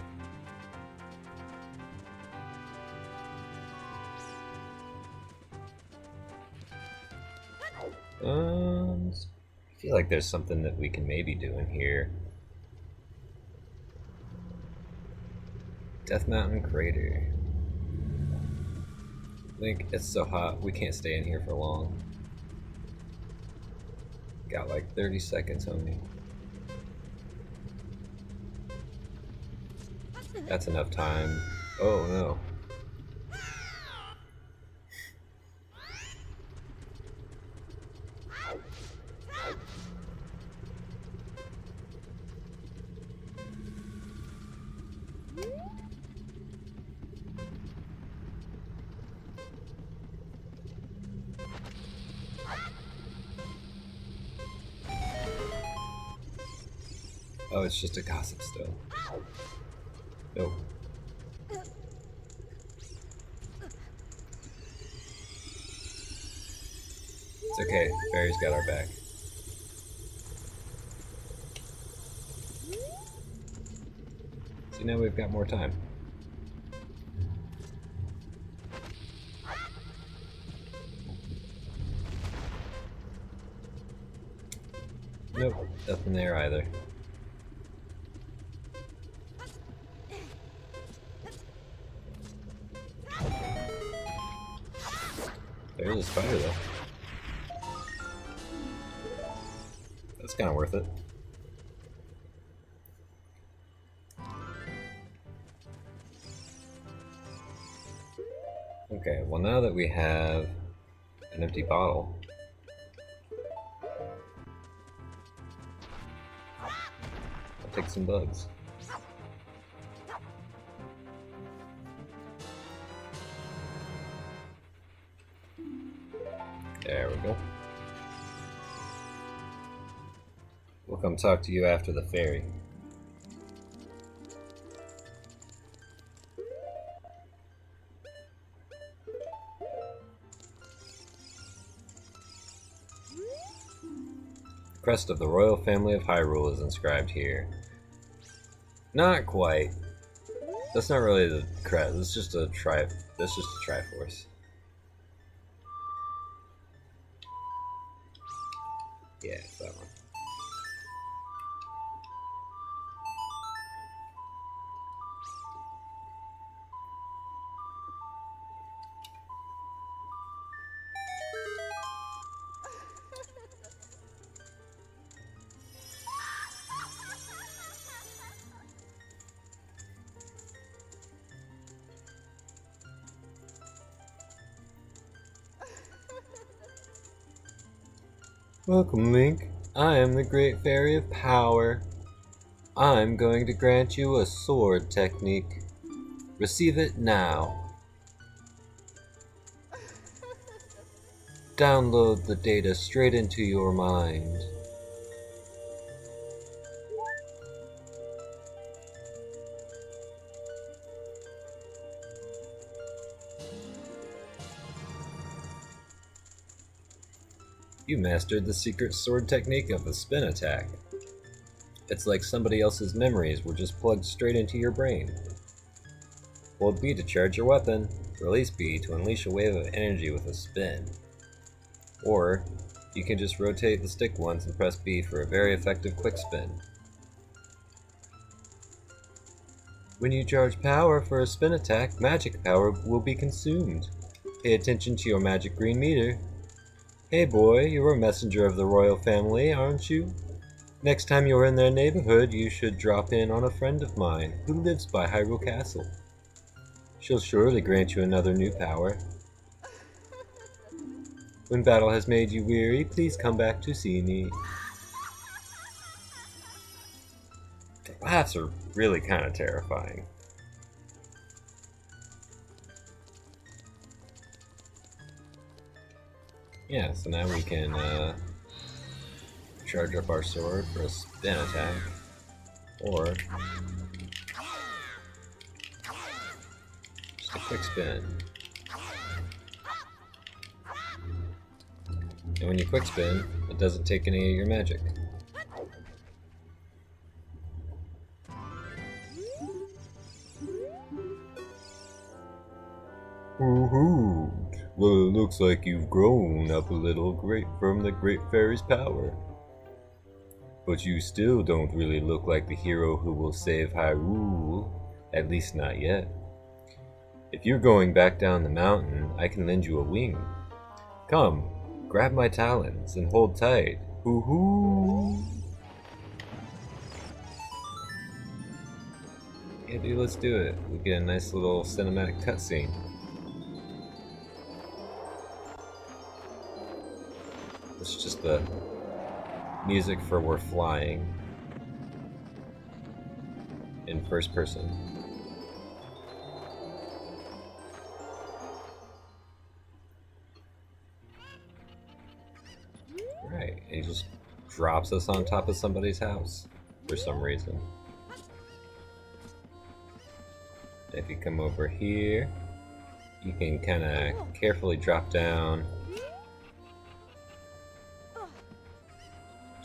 I feel like there's something that we can maybe do in here. Death Mountain Crater. Link, it's so hot, we can't stay in here for long. Got like 30 seconds on me. That's enough time. Oh no. Oh, it's just a gossip still. Nope. It's okay. Fairy's got our back. See, now we've got more time. Nope, nothing there either. There's a spider though. That's kind of worth it. Okay, well now that we have an empty bottle, I'll take some bugs. There we go. We'll come talk to you after the ferry. The crest of the royal family of Hyrule is inscribed here. Not quite. That's not really the crest. That's just a Triforce. Yeah, it's that one. Welcome, Link. I am the Great Fairy of Power. I'm going to grant you a sword technique. Receive it now. Download the data straight into your mind. You mastered the secret sword technique of the spin attack. It's like somebody else's memories were just plugged straight into your brain. Hold B to charge your weapon. Release B to unleash a wave of energy with a spin. Or, you can just rotate the stick once and press B for a very effective quick spin. When you charge power for a spin attack, magic power will be consumed. Pay attention to your magic green meter. Hey boy, you're a messenger of the royal family, aren't you? Next time you're in their neighborhood, you should drop in on a friend of mine who lives by Hyrule Castle. She'll surely grant you another new power. When battle has made you weary, please come back to see me. The laughs are really kind of terrifying. Yeah, so now we can charge up our sword for a spin attack, or just a quick spin. And when you quick spin, it doesn't take any of your magic. Woohoo! Well, it looks like you've grown up a little from the Great Fairy's power. But you still don't really look like the hero who will save Hyrule, at least not yet. If you're going back down the mountain, I can lend you a wing. Come, grab my talons and hold tight. Woohoo! Yeah, dude, let's do it. We get a nice little cinematic cutscene. It's just the music for we're flying in first person. Right, and he just drops us on top of somebody's house for some reason. If you come over here, you can kind of carefully drop down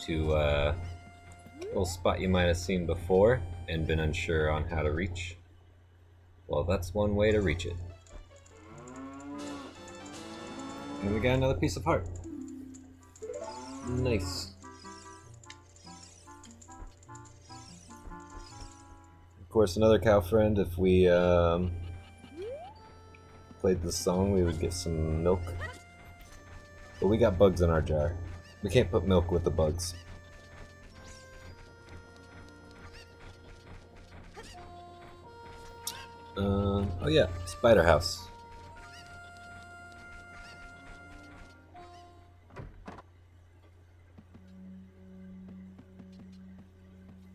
to a little spot you might have seen before and been unsure on how to reach. Well, that's one way to reach it. And we got another piece of heart. Nice. Of course, another cow friend, if we played this song, we would get some milk. But we got bugs in our jar. We can't put milk with the bugs. Oh yeah, spider house.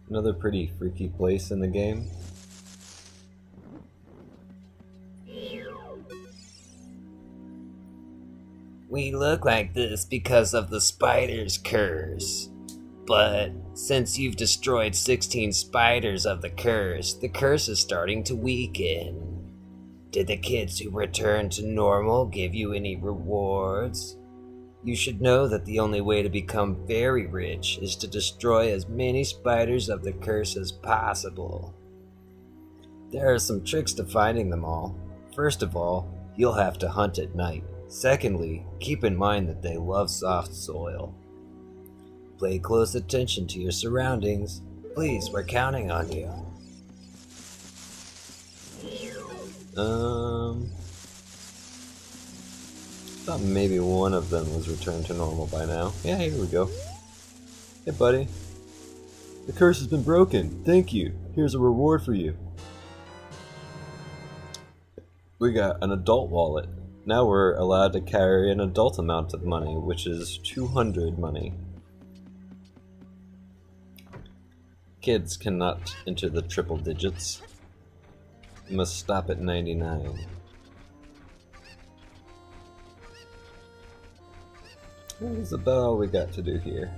Another pretty freaky place in the game. We look like this because of the spider's curse. But since you've destroyed 16 spiders of the curse is starting to weaken. Did the kids who returned to normal give you any rewards? You should know that the only way to become very rich is to destroy as many spiders of the curse as possible. There are some tricks to finding them all. First of all, you'll have to hunt at night. Secondly, keep in mind that they love soft soil. Pay close attention to your surroundings. Please, we're counting on you. Thought maybe one of them was returned to normal by now. Yeah, here we go. Hey, buddy. The curse has been broken. Thank you. Here's a reward for you. We got an adult wallet. Now we're allowed to carry an adult amount of money, which is 200 money. Kids cannot enter the triple digits. You must stop at 99. That's about all we got to do here.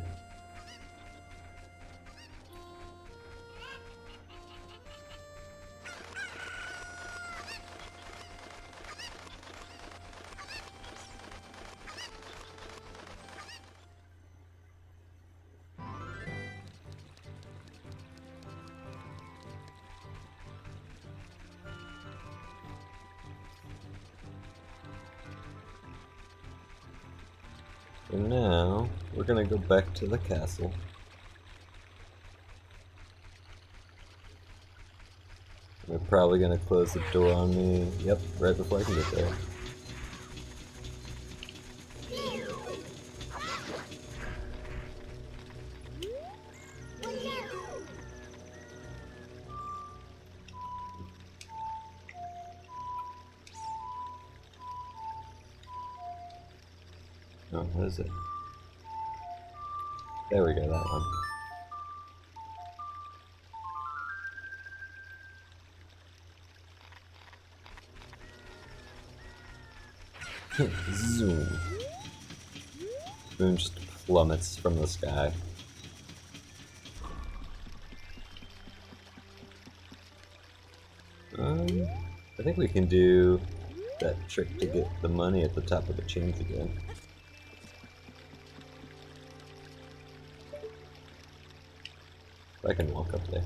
So now, we're gonna go back to the castle. They're probably gonna close the door on me. Yep, right before I can get there. Oh, what is it? There we go, that one. Zoom. Boom just plummets from the sky. I think we can do that trick to get the money at the top of the chains again. I can walk up there.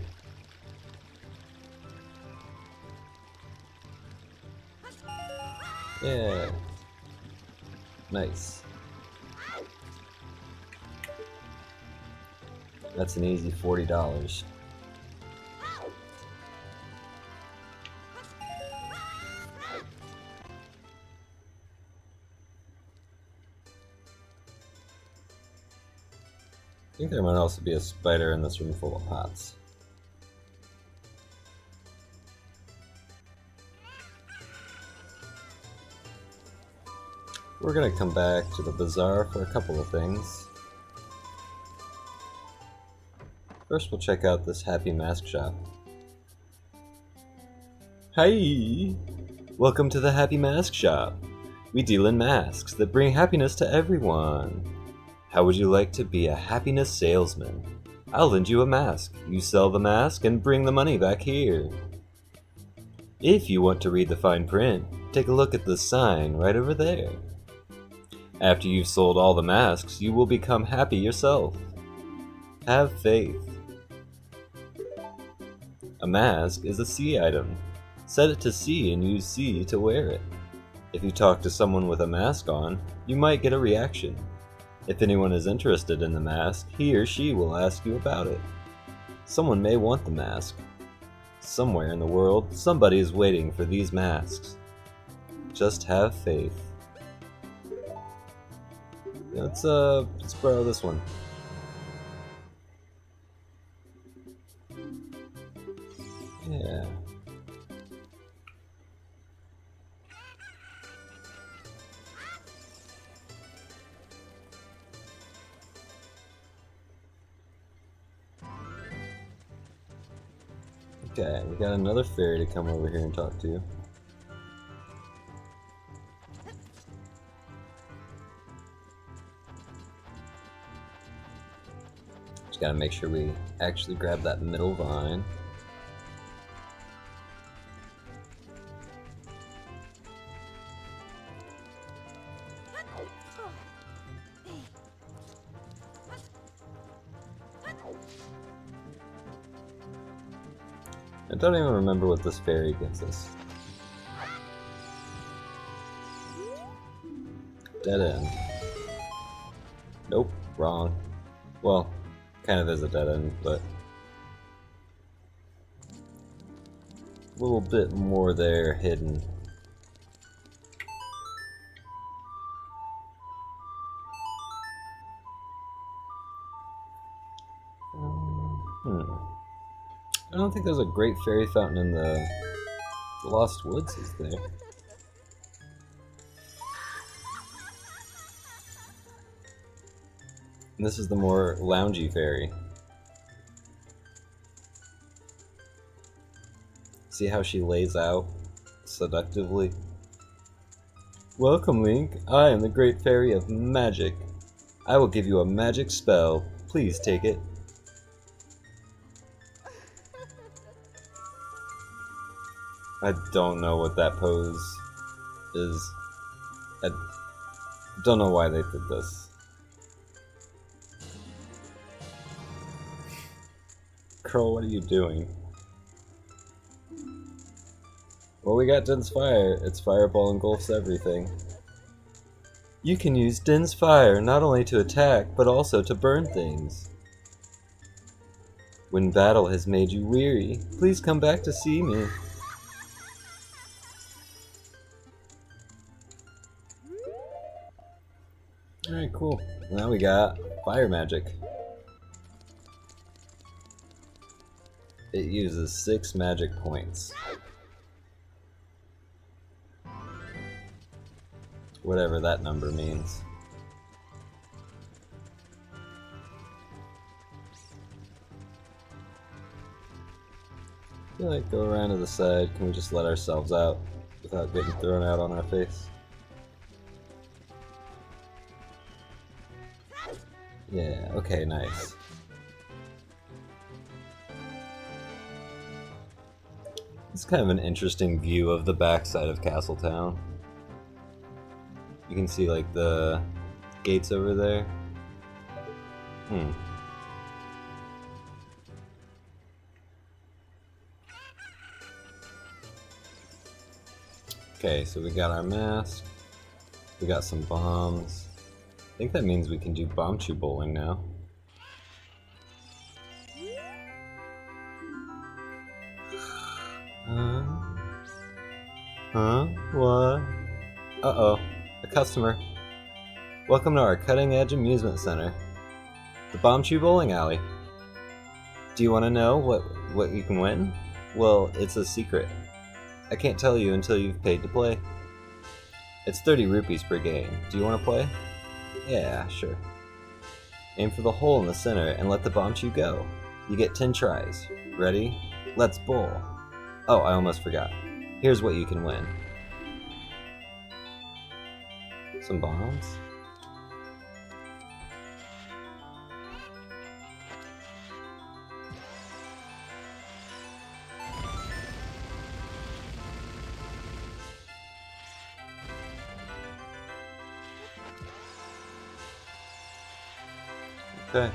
Yeah. Nice. That's an easy $40. I think there might also be a spider in this room full of pots. We're gonna come back to the bazaar for a couple of things. First, we'll check out this Happy Mask Shop. Hi! Welcome to the Happy Mask Shop. We deal in masks that bring happiness to everyone. How would you like to be a happiness salesman? I'll lend you a mask. You sell the mask and bring the money back here. If you want to read the fine print, take a look at the sign right over there. After you've sold all the masks, you will become happy yourself. Have faith. A mask is a C item. Set it to C and use C to wear it. If you talk to someone with a mask on, you might get a reaction. If anyone is interested in the mask, he or she will ask you about it. Someone may want the mask. Somewhere in the world, somebody is waiting for these masks. Just have faith. Let's borrow this one. Yeah. Okay, we got another fairy to come over here and talk to. Just gotta make sure we actually grab that middle vine. I don't even remember what this fairy gives us. Dead end. Nope, wrong. Well, kind of is a dead end, but a little bit more there hidden. I don't think there's a great fairy fountain in the Lost Woods, is there? And this is the more loungy fairy. See how she lays out seductively? Welcome, Link. I am the great fairy of magic. I will give you a magic spell. Please take it. I don't know what that pose is. I don't know why they did this. Girl, what are you doing? Well, we got Din's Fire. Its fireball engulfs everything. You can use Din's Fire not only to attack, but also to burn things. When battle has made you weary, please come back to see me. Alright, cool. Now we got fire magic. It uses 6 magic points. Whatever that number means. I feel like go around to the side. Can we just let ourselves out without getting thrown out on our face? Yeah, okay, nice. It's kind of an interesting view of the backside of Castletown. You can see like the gates over there. Okay, so we got our mask. We got some bombs. I think that means we can do bomb chew bowling now. Huh? What? Uh-oh. A customer. Welcome to our cutting-edge amusement center. The Bomb Chew Bowling Alley. Do you want to know what you can win? Well, it's a secret. I can't tell you until you've paid to play. It's 30 rupees per game. Do you want to play? Yeah, sure. Aim for the hole in the center and let the bombchu go. You get 10 tries. Ready? Let's bowl. Oh, I almost forgot. Here's what you can win. Some bombs? Okay.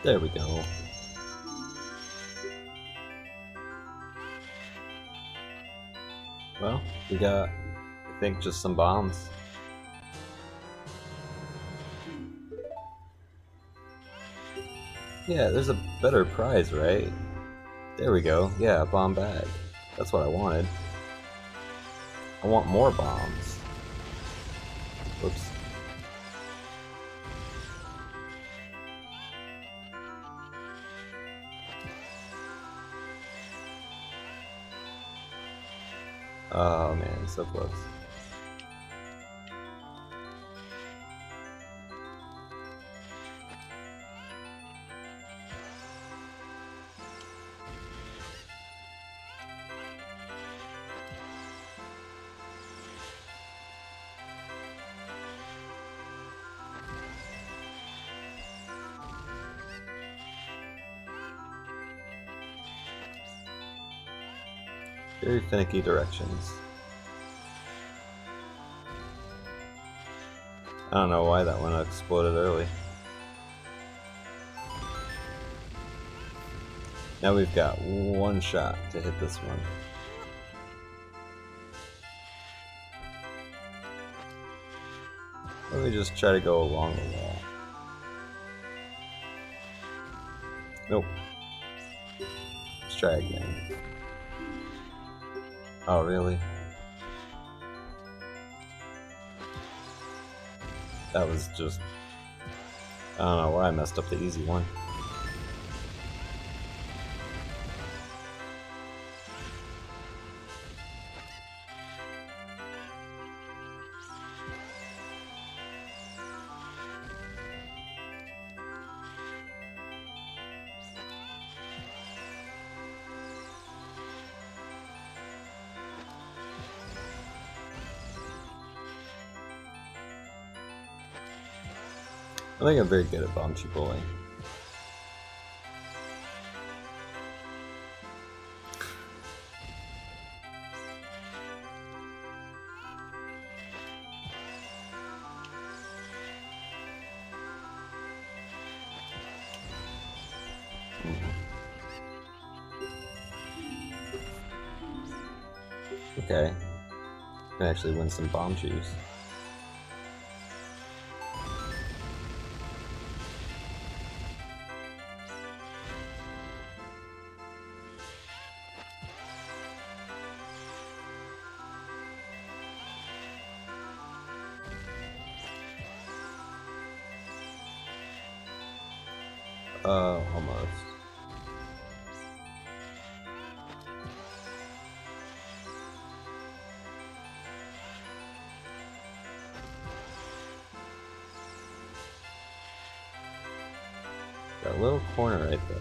There we go. Well, we got, I think, just some bombs. Yeah, there's a better prize, right? There we go. Yeah, a bomb bag. That's what I wanted. I want more bombs. Whoops. Oh man, so close. Very finicky directions. I don't know why that one exploded early. Now we've got one shot to hit this one. Let me just try to go along the wall. Nope. Let's try again. Oh, really? That was just... I don't know why I messed up the easy one. I think I'm very good at bombchu bowling. Okay. I can actually win some bombchus. Almost. That little corner right there.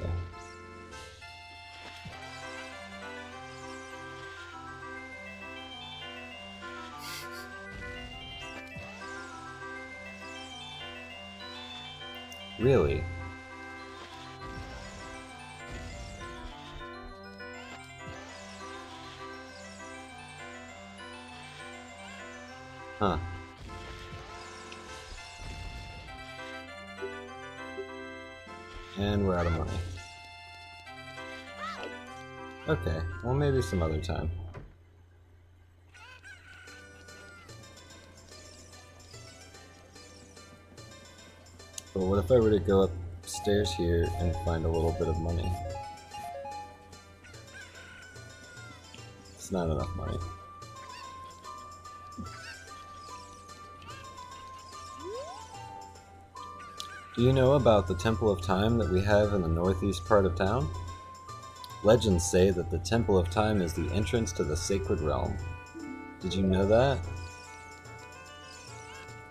Really? Huh. And we're out of money. Okay, well maybe some other time. But what if I were to go upstairs here and find a little bit of money? It's not enough money. Do you know about the Temple of Time that we have in the northeast part of town? Legends say that the Temple of Time is the entrance to the sacred realm. Did you know that?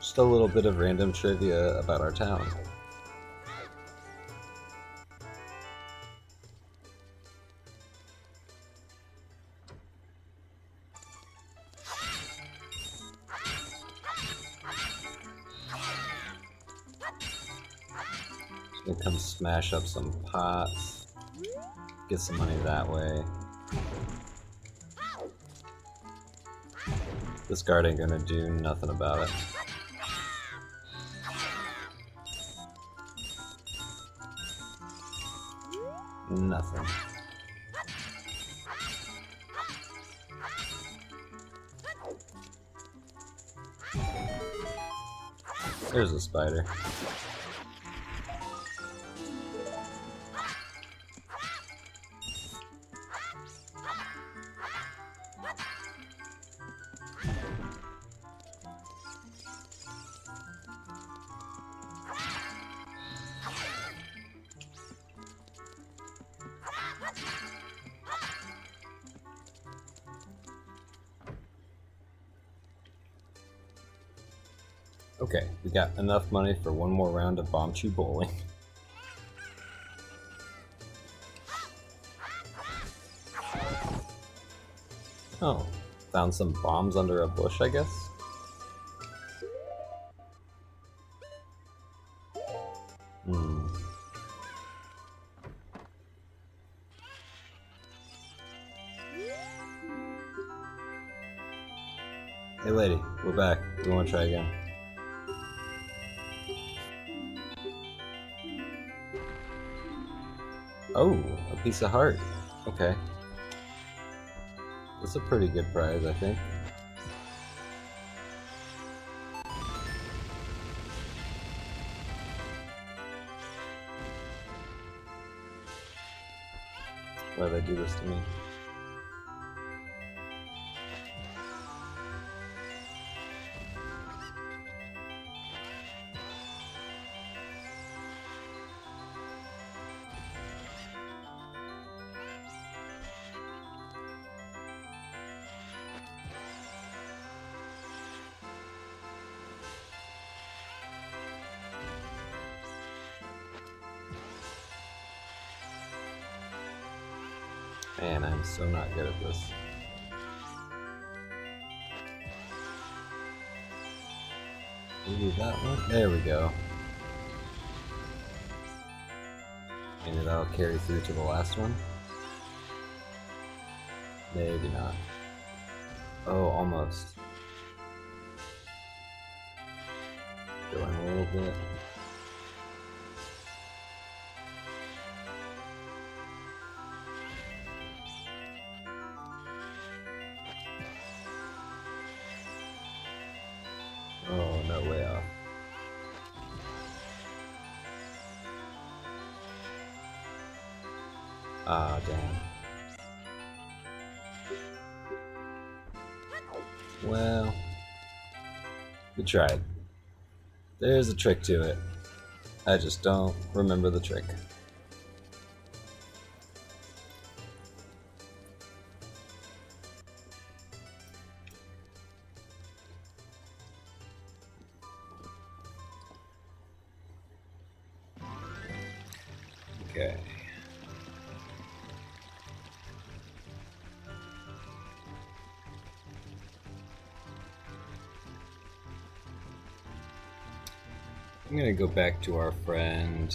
Just a little bit of random trivia about our town. Just gonna come smash up some pots. Get some money that way. This guard ain't gonna do nothing about it. Nothing. There's a spider. Okay, we got enough money for one more round of bomb chew bowling. Oh, found some bombs under a bush, I guess? Hmm. Hey lady, we're back. We want to try again. Oh, a piece of heart. Okay. That's a pretty good prize, I think. Why'd they do this to me? Man, I'm so not good at this. Maybe that one? There we go. Maybe that'll carry through to the last one? Maybe not. Oh, almost. Going a little bit. Oh, no, way off. Ah, damn. Well, we tried. There's a trick to it. I just don't remember the trick. Okay. I'm gonna go back to our friend,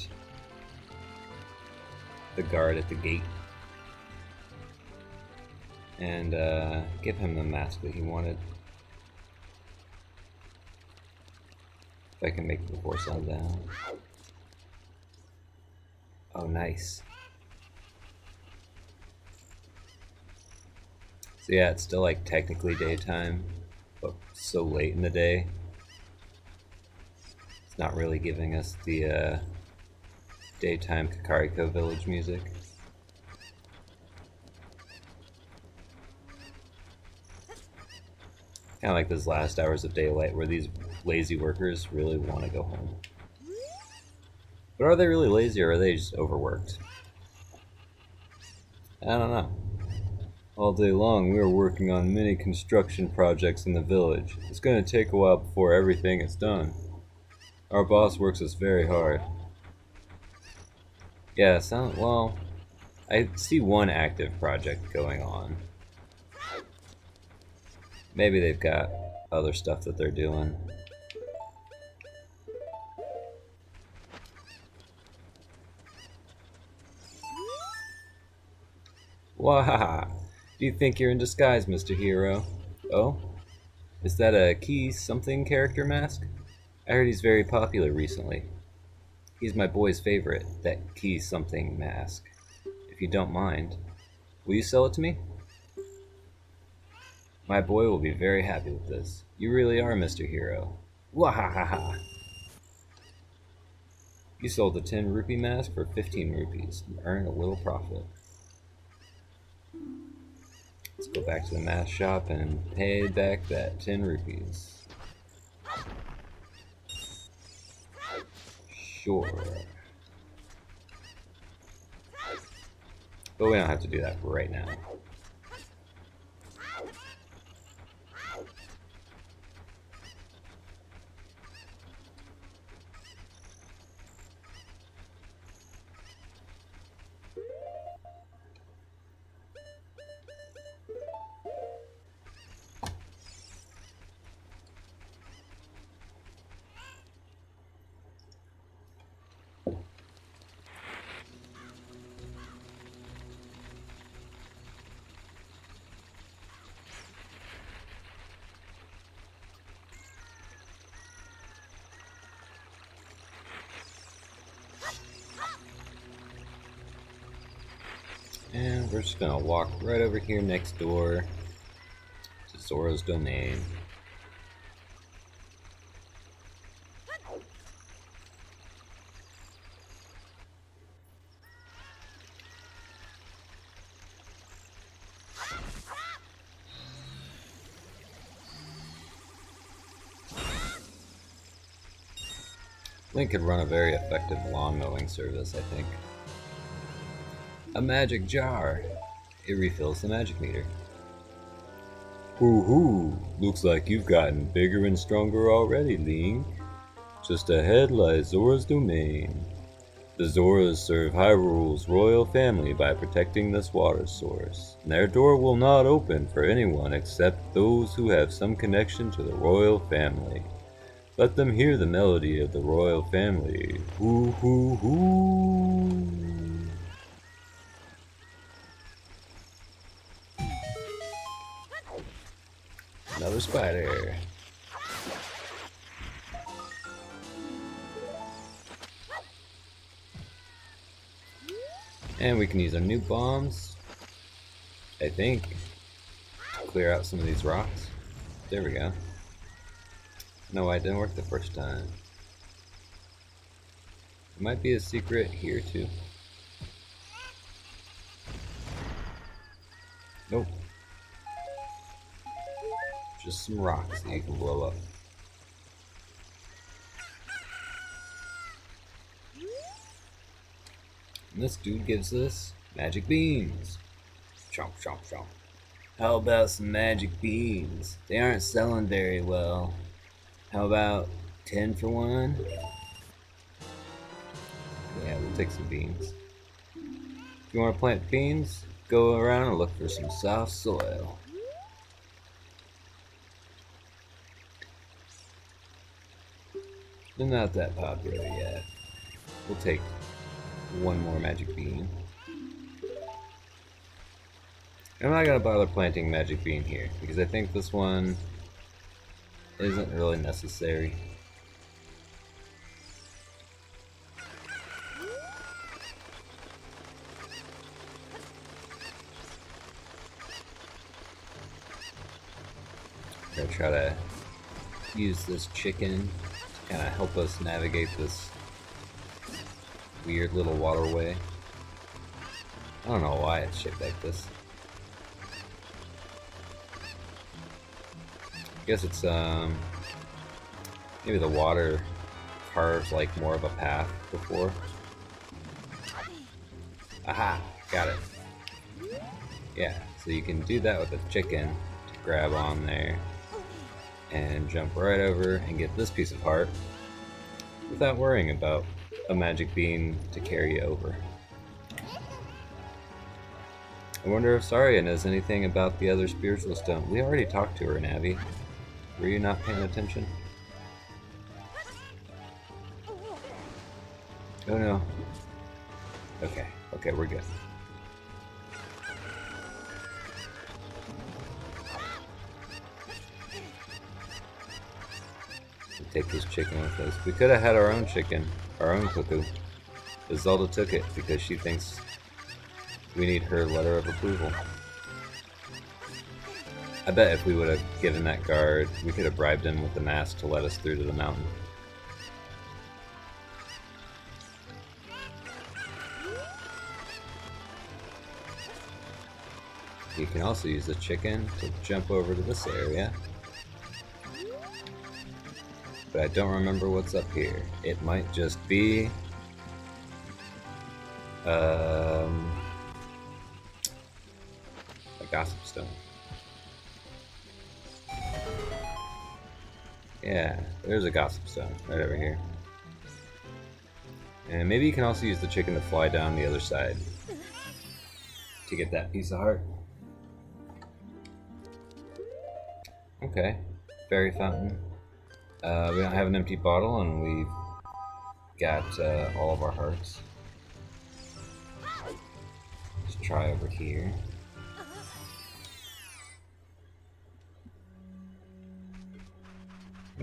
the guard at the gate, and give him the mask that he wanted. If I can make it before sundown. Oh, nice. So yeah, it's still like technically daytime, but so late in the day. It's not really giving us the daytime Kakariko village music. Kind of like those last hours of daylight where these lazy workers really want to go home. But are they really lazy, or are they just overworked? I don't know. All day long we are working on many construction projects in the village. It's going to take a while before everything is done. Our boss works us very hard. Yeah, well, I see one active project going on. Maybe they've got other stuff that they're doing. Wah! Do you think you're in disguise, Mr. Hero? Oh? Is that a Key something character mask? I heard he's very popular recently. He's my boy's favorite, that Key something mask. If you don't mind, will you sell it to me? My boy will be very happy with this. You really are Mr. Hero. Wahahaha! You sold the 10 rupee mask for 15 rupees and earned a little profit. Let's go back to the mask shop and pay back that 10 rupees. Sure. But we don't have to do that right now. And we're just gonna walk right over here next door to Zora's domain. Link could run a very effective lawn mowing service, I think. A magic jar. It refills the magic meter. Woohoo! Looks like you've gotten bigger and stronger already, Link. Just ahead lies Zora's domain. The Zoras serve Hyrule's royal family by protecting this water source. And their door will not open for anyone except those who have some connection to the royal family. Let them hear the melody of the royal family. Hoo hoo hoo! Another spider. And we can use our new bombs, I think, to clear out some of these rocks. There we go. No, it didn't work the first time. There might be a secret here too. Nope. Just some rocks that you can blow up. And this dude gives us magic beans. Chomp, chomp, chomp. How about some magic beans? They aren't selling very well. How about 10 for one? Yeah, we'll take some beans. If you want to plant beans, go around and look for some soft soil. They're not that popular yet. We'll take one more magic bean. I'm not gonna bother planting magic bean here because I think this one isn't really necessary. I'm gonna try to use this chicken to kind of help us navigate this weird little waterway. I don't know why it's shaped like this. I guess it's maybe the water carves like more of a path before. Aha, got it. Yeah, so you can do that with a chicken to grab on there and jump right over and get this piece of heart without worrying about a magic bean to carry you over. I wonder if Saria knows anything about the other spiritual stone. We already talked to her, Navi. Were you not paying attention? Oh no. Okay, we're good. Take this chicken with us. We could have had our own chicken, our own cuckoo. But Zelda took it because she thinks we need her letter of approval. I bet if we would have given that guard, we could have bribed him with the mask to let us through to the mountain. You can also use the chicken to jump over to this area. But I don't remember what's up here. It might just be a gossip stone. Yeah, there's a gossip stone right over here. And maybe you can also use the chicken to fly down the other side to get that piece of heart. Okay, fairy fountain. We don't have an empty bottle, and we've got all of our hearts. Let's try over here.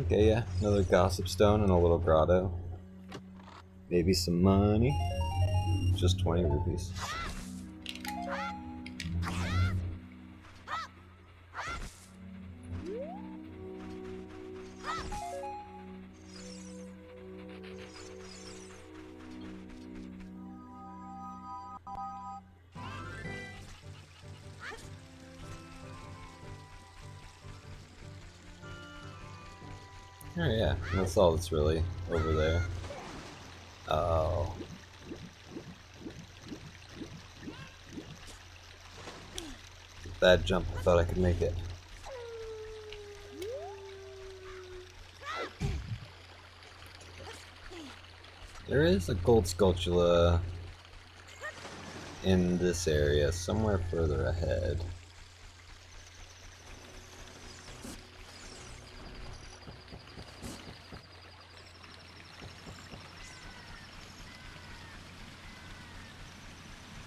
Okay, yeah, another gossip stone and a little grotto. Maybe some money. Just 20 rupees. Oh yeah, that's all that's really over there. Oh. Bad jump, I thought I could make it. There is a gold sculptula in this area, somewhere further ahead.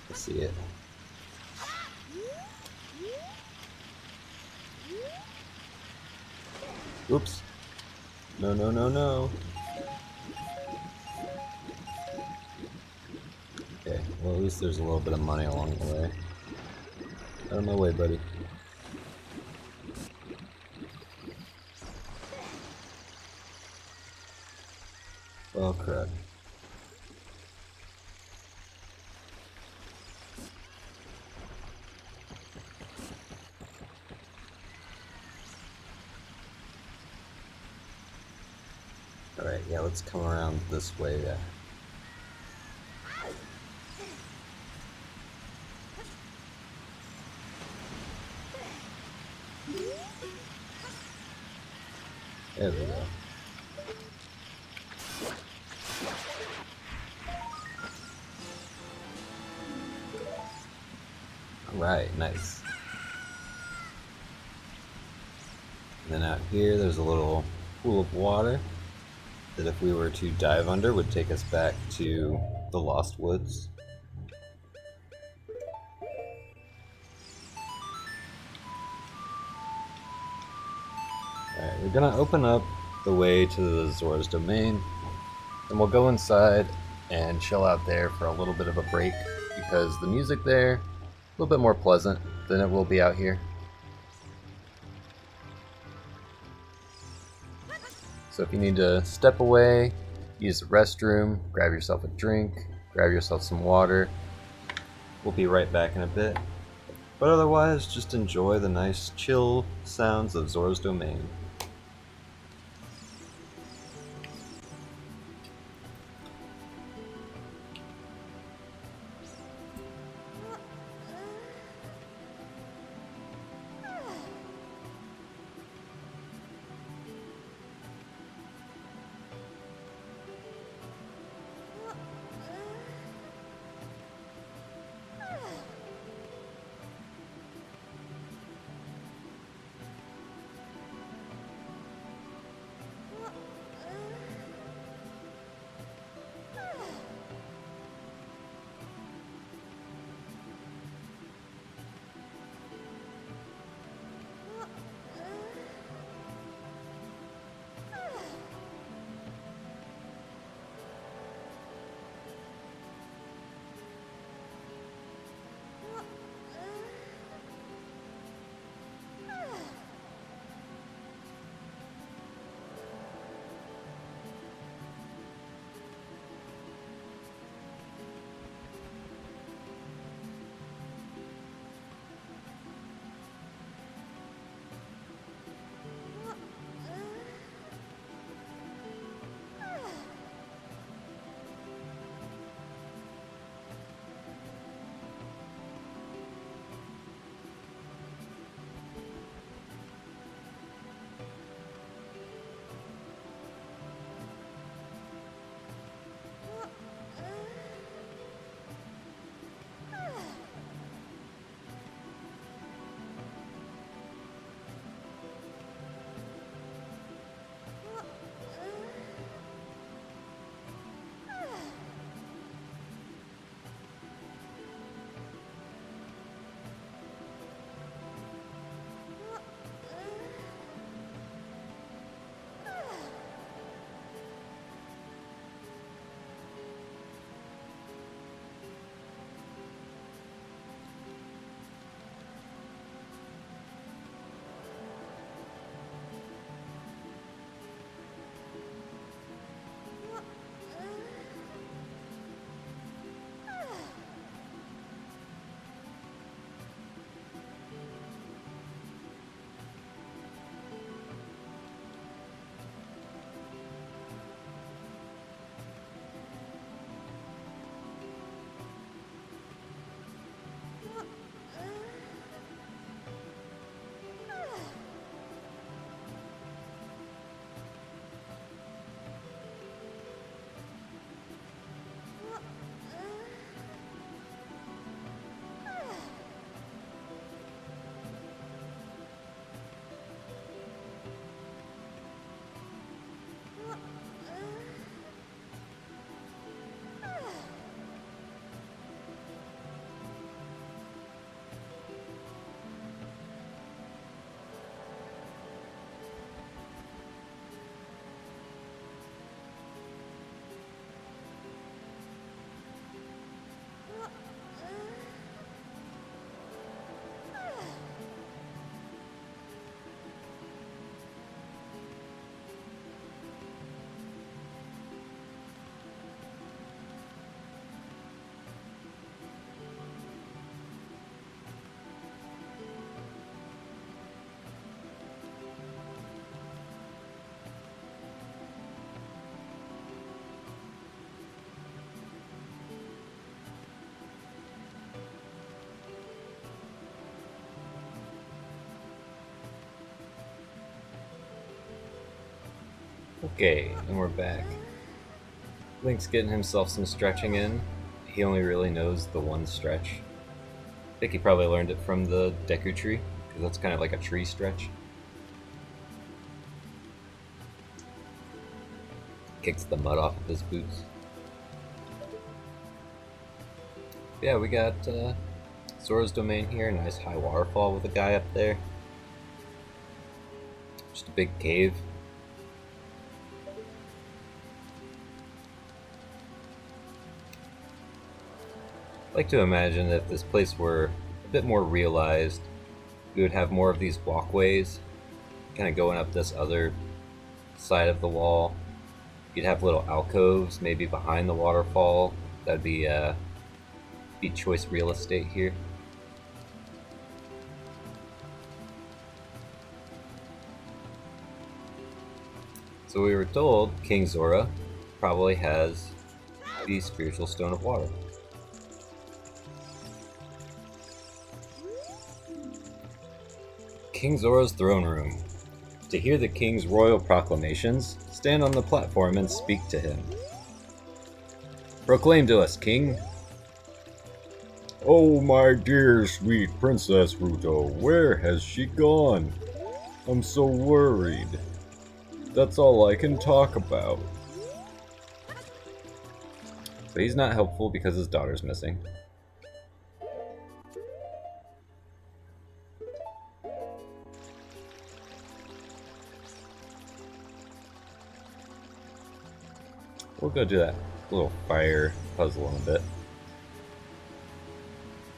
I see it. Oops. No, no, no, no. Okay, well at least there's a little bit of money along the way. Out of my way, buddy. Oh crap. Alright, yeah, let's come around this way. There we go. Alright, nice. And then out here there's a little pool of water that if we were to dive under would take us back to the Lost Woods. Alright, we're gonna open up the way to the Zora's Domain, and we'll go inside and chill out there for a little bit of a break, because the music there, a little bit more pleasant than it will be out here. So if you need to step away, use the restroom, grab yourself a drink, grab yourself some water. We'll be right back in a bit. But otherwise, just enjoy the nice chill sounds of Zora's Domain. Okay, and we're back. Link's getting himself some stretching in. He only really knows the one stretch. I think he probably learned it from the Deku Tree, because that's kind of like a tree stretch. Kicks the mud off of his boots. Yeah, we got Zora's Domain here, nice high waterfall with a guy up there. Just a big cave. I like to imagine that if this place were a bit more realized, we would have more of these walkways kind of going up this other side of the wall. You'd have little alcoves maybe behind the waterfall. That'd be choice real estate here. So we were told King Zora probably has the spiritual stone of water. King Zora's throne room. To hear the king's royal proclamations, stand on the platform and speak to him. Proclaim to us, king. Oh, my dear sweet Princess Ruto, where has she gone? I'm so worried. That's all I can talk about. So he's not helpful because his daughter's missing. We'll go do that little fire puzzle in a bit.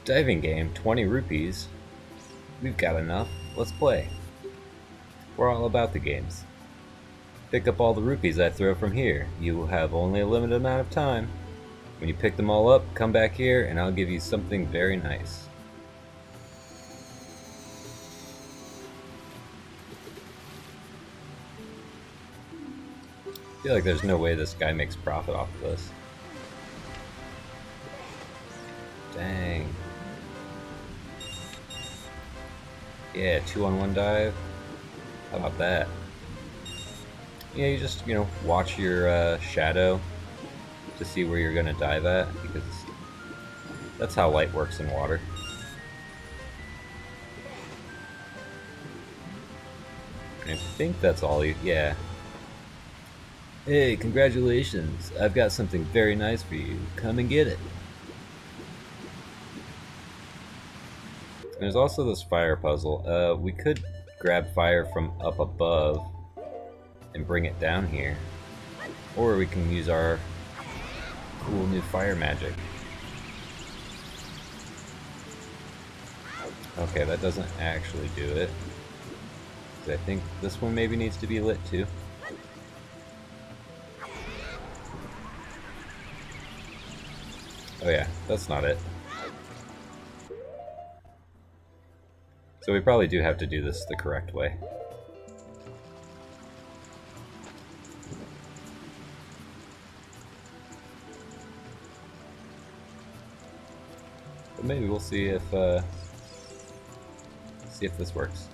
Diving game, 20 rupees. We've got enough. Let's play. We're all about the games. Pick up all the rupees I throw from here. You will have only a limited amount of time. When you pick them all up, come back here and I'll give you something very nice. I feel like there's no way this guy makes profit off of this. Dang. Yeah, 2-on-1 dive. How about that? Yeah, you just, watch your shadow to see where you're gonna dive at, because that's how light works in water. And I think that's all you, yeah. Hey, congratulations. I've got something very nice for you. Come and get it. There's also this fire puzzle. We could grab fire from up above and bring it down here. Or we can use our cool new fire magic. Okay, that doesn't actually do it. I think this one maybe needs to be lit too. Oh yeah, that's not it. So we probably do have to do this the correct way. But maybe we'll see if this works.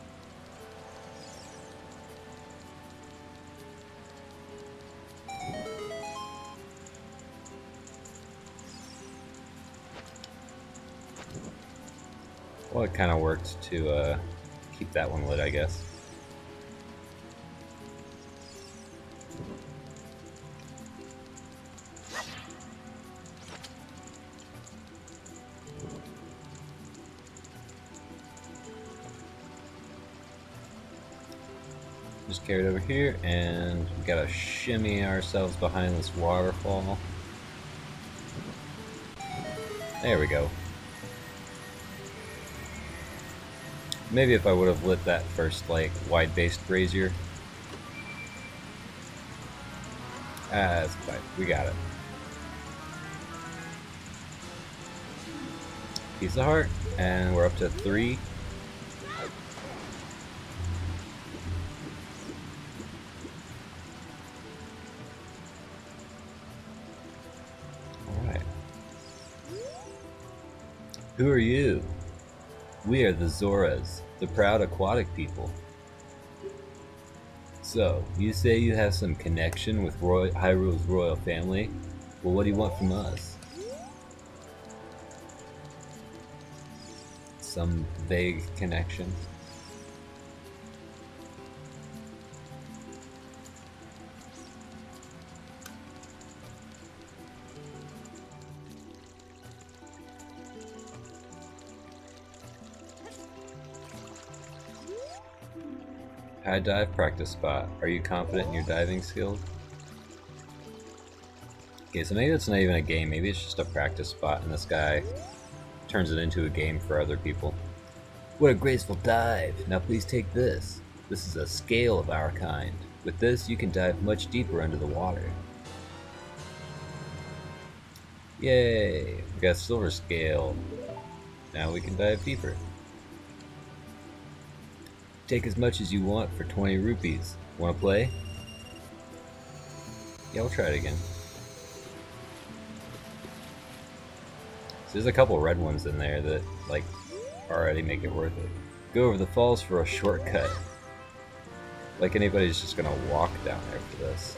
Well, it kind of worked to keep that one lit, I guess. Just carry it over here, and we gotta shimmy ourselves behind this waterfall. There we go. Maybe if I would have lit that first, wide-based brazier. That's fine. We got it. Piece of heart, and we're up to 3. Alright. Who are you? We are the Zoras, the proud aquatic people. So, you say you have some connection with Hyrule's royal family? Well, what do you want from us? Some vague connection? High dive practice spot. Are you confident in your diving skills? Okay, so maybe it's not even a game. Maybe it's just a practice spot, and this guy turns it into a game for other people. What a graceful dive. Now please take this. This is a scale of our kind. With this, you can dive much deeper under the water. Yay! We got silver scale. Now we can dive deeper. Take as much as you want for 20 rupees. Wanna play? Yeah, we'll try it again. So there's a couple red ones in there that, like, already make it worth it. Go over the falls for a shortcut. Like anybody's just gonna walk down there for this.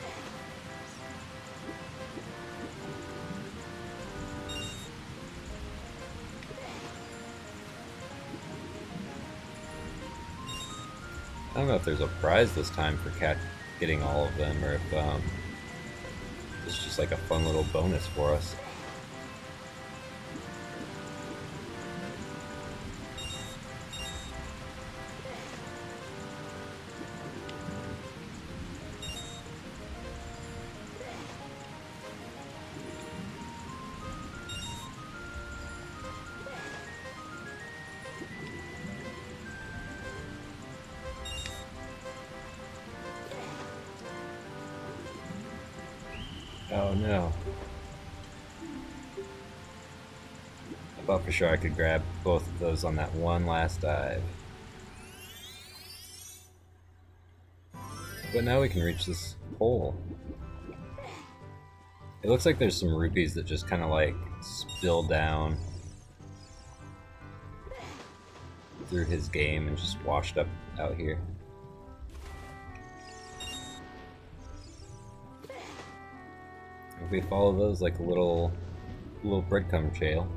I don't know if there's a prize this time for getting all of them, or if it's just like a fun little bonus for us. Oh no. I thought for sure I could grab both of those on that one last dive. But now we can reach this hole. It looks like there's some rupees that just kind of like spill down through his game and just washed up out here. If we follow those like a little breadcrumb trail.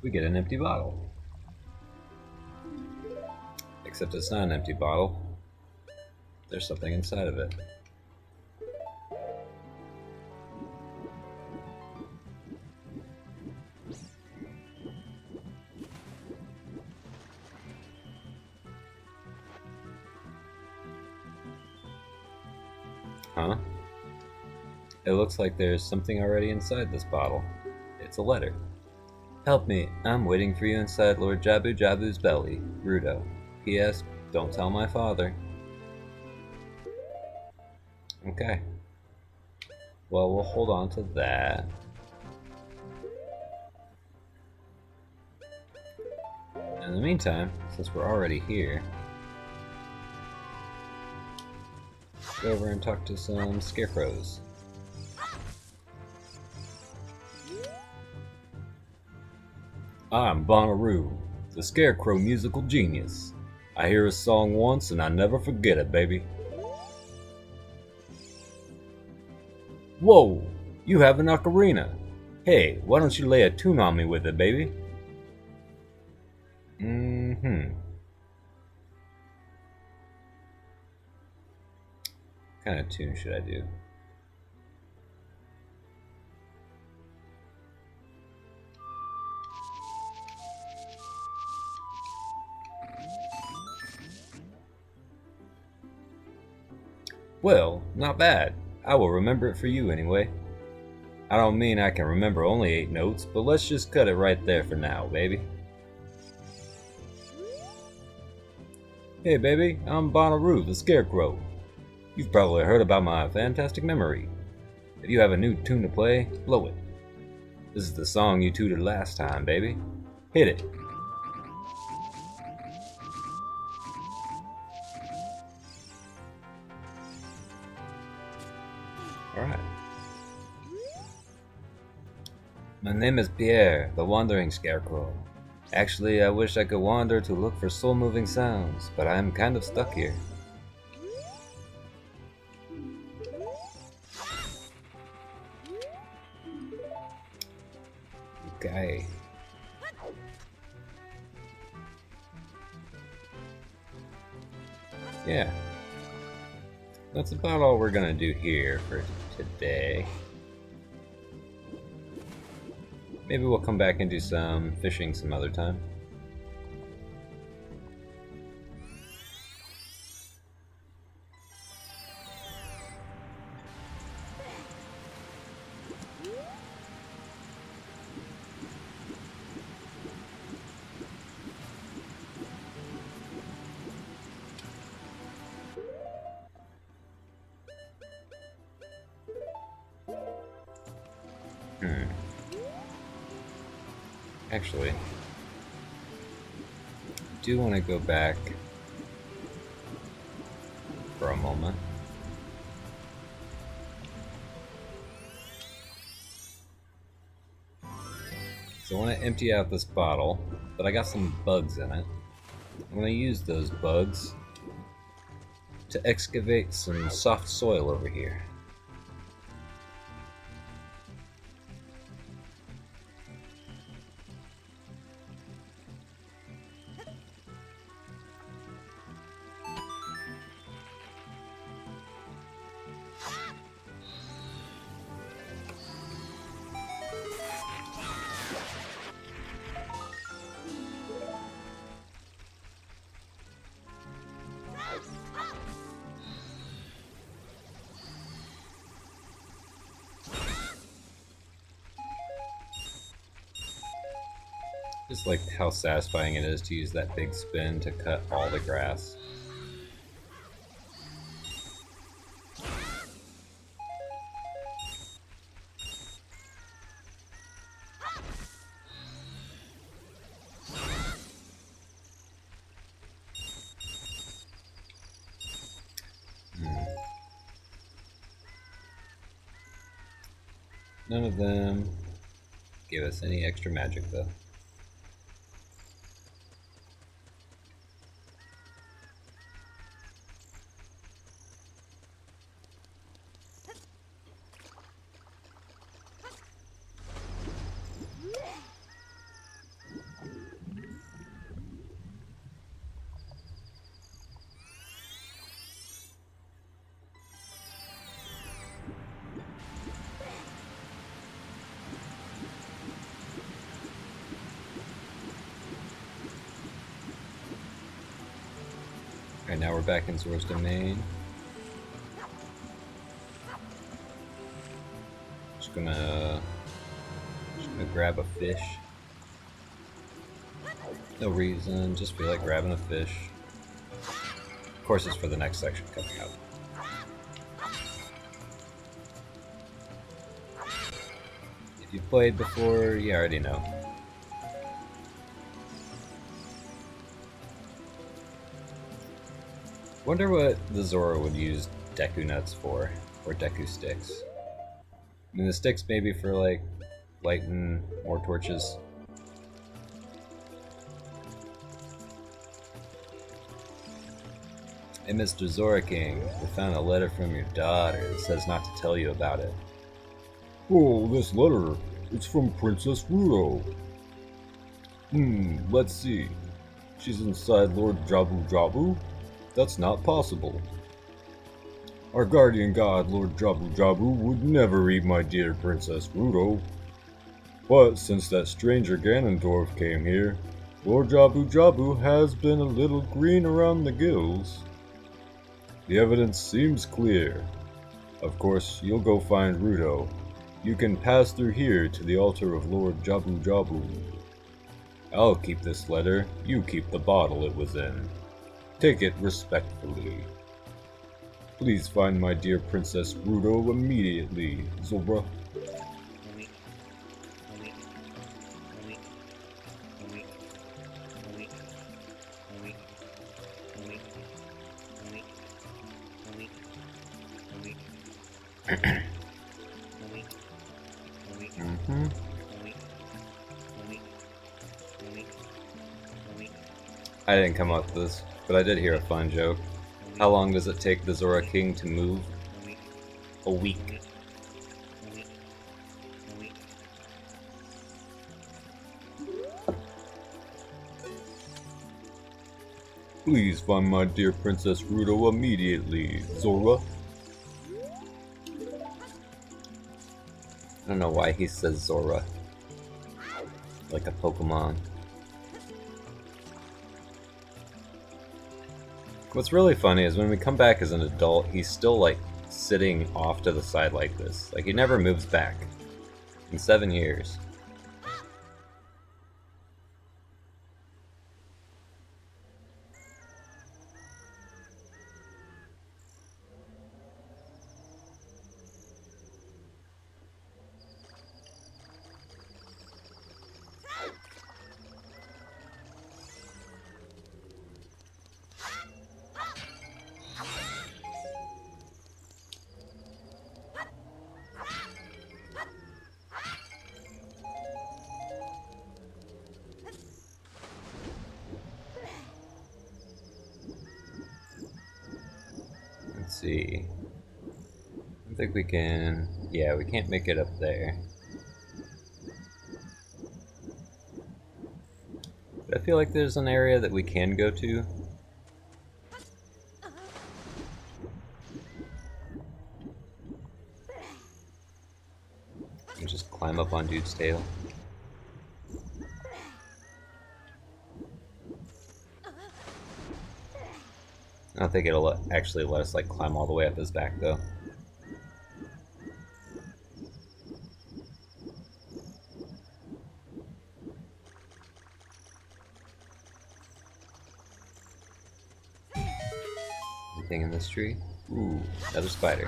We get an empty bottle. Except it's not an empty bottle. There's something inside of it. Huh? It looks like there's something already inside this bottle. It's a letter. Help me, I'm waiting for you inside Lord Jabu Jabu's belly, Ruto. P.S. Don't tell my father. Okay. Well, we'll hold on to that. In the meantime, since we're already here, go over and talk to some scarecrows. I'm Bonnaroo, the scarecrow musical genius. I hear a song once and I never forget it, baby. Whoa, you have an ocarina. Hey, why don't you lay a tune on me with it, baby? What kind of tune should I do? Well, not bad. I will remember it for you anyway. I don't mean I can remember only 8 notes, but let's just cut it right there for now, baby. Hey baby, I'm Bonnaroo, the Scarecrow. You've probably heard about my fantastic memory. If you have a new tune to play, blow it. This is the song you tooted last time, baby. Hit it. Alright. My name is Pierre, the Wandering Scarecrow. Actually, I wish I could wander to look for soul-moving sounds, but I am kind of stuck here. Okay. Yeah. That's about all we're gonna do here for today. Maybe we'll come back and do some fishing some other time. Hmm. Actually, I do want to go back for a moment. So I want to empty out this bottle, but I got some bugs in it. I'm going to use those bugs to excavate some soft soil over here. Just like how satisfying it is to use that big spin to cut all the grass. None of them give us any extra magic though. Alright, now we're back in Zora's Domain. Just gonna grab a fish. No reason, just feel like grabbing a fish. Of course, it's for the next section coming up. If you've played before, you already know. Wonder what the Zora would use Deku Nuts for, or Deku Sticks. I mean, the sticks maybe for, like, lighting more torches. Hey, Mr. Zora King, we found a letter from your daughter that says not to tell you about it. Oh, this letter. It's from Princess Ruto. Let's see. She's inside Lord Jabu Jabu? That's not possible. Our guardian god, Lord Jabu Jabu, would never eat my dear Princess Ruto. But since that stranger Ganondorf came here, Lord Jabu Jabu has been a little green around the gills. The evidence seems clear. Of course, you'll go find Ruto. You can pass through here to the altar of Lord Jabu Jabu. I'll keep this letter, you keep the bottle it was in. Take it respectfully. Please find my dear Princess Ruto immediately, Zora. I didn't come up with this, but I did hear a fun joke. How long does it take the Zora King to move? A week. Please find my dear Princess Ruto immediately, Zora. I don't know why he says Zora. Like a Pokemon. What's really funny is when we come back as an adult, he's still like sitting off to the side like this. Like he never moves back. In 7 years. see. I don't think we can... Yeah, we can't make it up there. But I feel like there's an area that we can go to. And just climb up on dude's tail. I don't think it'll actually let us like climb all the way up his back though. Anything in this tree? Ooh, another spider.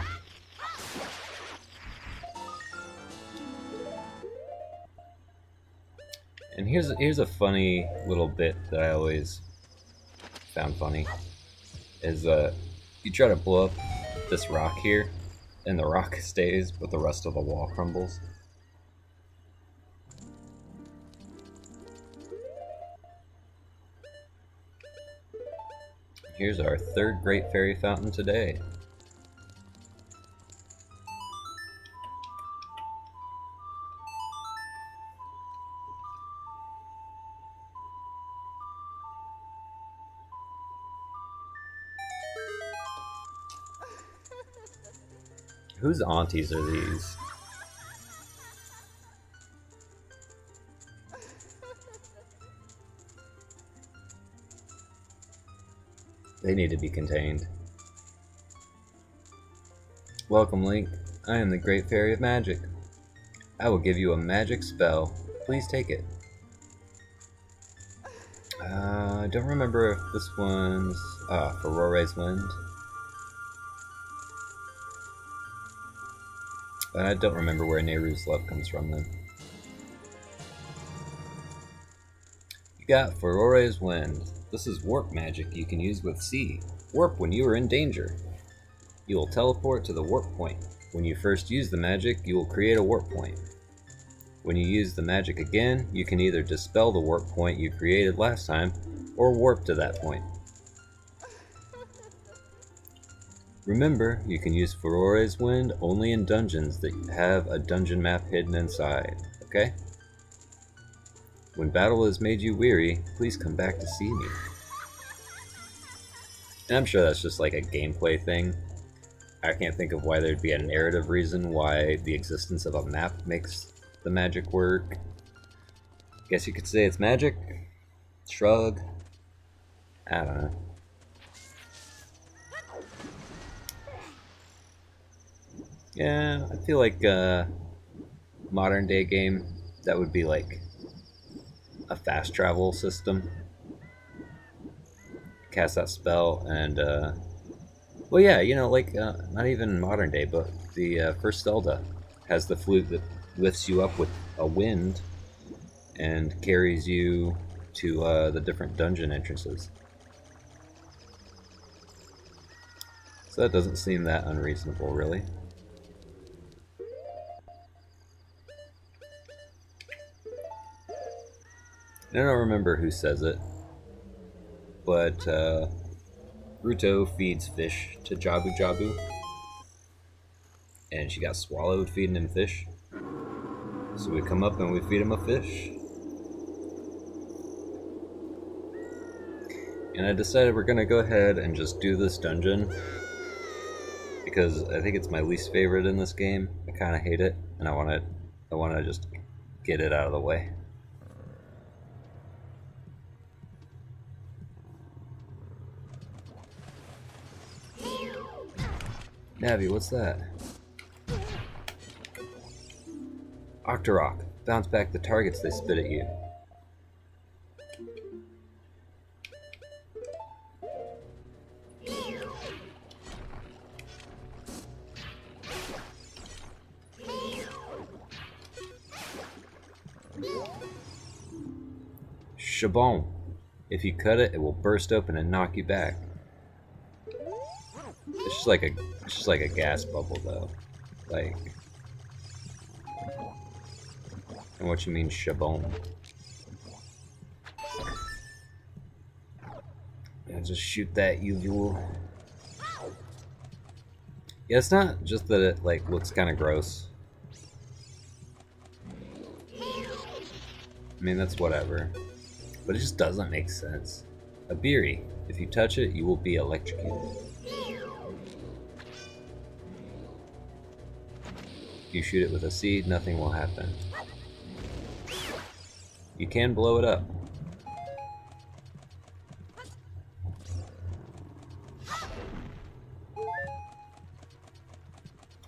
And here's a funny little bit that I always found funny. Is you try to blow up this rock here, and the rock stays, but the rest of the wall crumbles. Here's our third Great Fairy Fountain today. Whose aunties are these? They need to be contained. Welcome, Link. I am the Great Fairy of Magic. I will give you a magic spell. Please take it. I don't remember if this one's... Aurora's Wind. I don't remember where Nehru's love comes from then. You got Aurora's Wind. This is warp magic you can use with C. Warp when you are in danger. You will teleport to the warp point. When you first use the magic, you will create a warp point. When you use the magic again, you can either dispel the warp point you created last time, or warp to that point. Remember, you can use Aurora's Wind only in dungeons that have a dungeon map hidden inside, okay? When battle has made you weary, please come back to see me. And I'm sure that's just like a gameplay thing. I can't think of why there'd be a narrative reason why the existence of a map makes the magic work. Guess you could say it's magic? Shrug? I don't know. Yeah, I feel like a modern day game, that would be like a fast travel system. Cast that spell and, well yeah, you know, like, not even modern day, but the first Zelda has the flute that lifts you up with a wind and carries you to the different dungeon entrances. So that doesn't seem that unreasonable, really. I don't remember who says it, but Ruto feeds fish to Jabu Jabu, and she got swallowed feeding him fish. So we come up and we feed him a fish. And I decided we're gonna go ahead and just do this dungeon, because I think it's my least favorite in this game. I kind of hate it, and I want to just get it out of the way. Navi, what's that? Octorok, bounce back the targets they spit at you. Shabon, if you cut it, it will burst open and knock you back. It's just like a gas bubble, though. Like, and what you mean, Shabon? Yeah, just shoot that uvule. Yeah, it's not just that it like looks kind of gross. I mean, that's whatever. But it just doesn't make sense. A beery. If you touch it, you will be electrocuted. If you shoot it with a seed, nothing will happen. You can blow it up.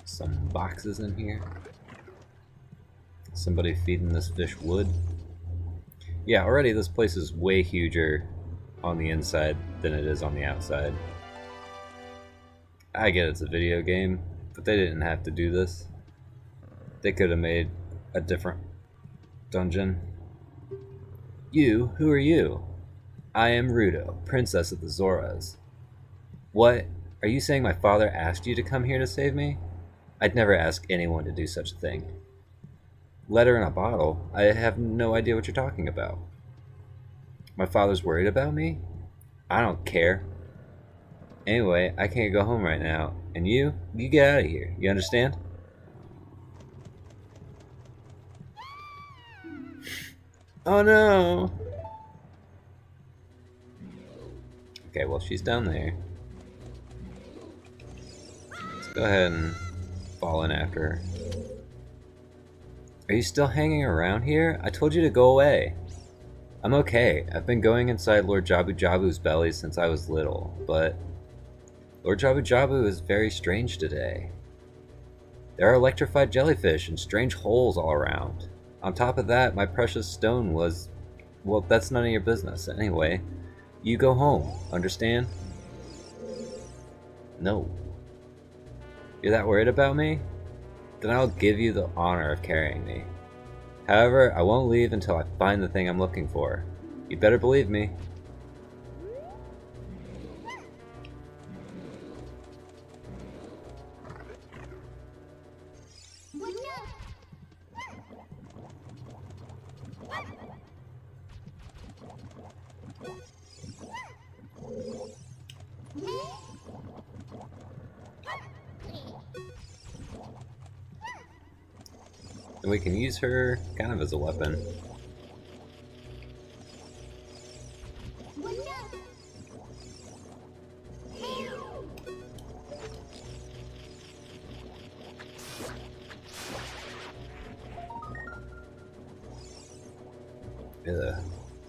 Some boxes in here. Somebody feeding this fish wood. Yeah, already this place is way huger on the inside than it is on the outside. I get it's a video game, but they didn't have to do this. They could have made a different dungeon. You, who are you? I am Rudo, Princess of the Zoras. What? Are you saying my father asked you to come here to save me? I'd never ask anyone to do such a thing. Letter in a bottle? I have no idea what you're talking about. My father's worried about me? I don't care. Anyway, I can't go home right now. And you get out of here. You understand? Oh no! Okay, well, she's down there. Let's go ahead and fall in after her. Are you still hanging around here? I told you to go away. I'm okay. I've been going inside Lord Jabu Jabu's belly since I was little, but Lord Jabu Jabu is very strange today. There are electrified jellyfish and strange holes all around. On top of that, my precious stone was... Well, that's none of your business. Anyway, you go home, understand? No. You're that worried about me? Then I'll give you the honor of carrying me. However, I won't leave until I find the thing I'm looking for. You better believe me. And we can use her kind of as a weapon.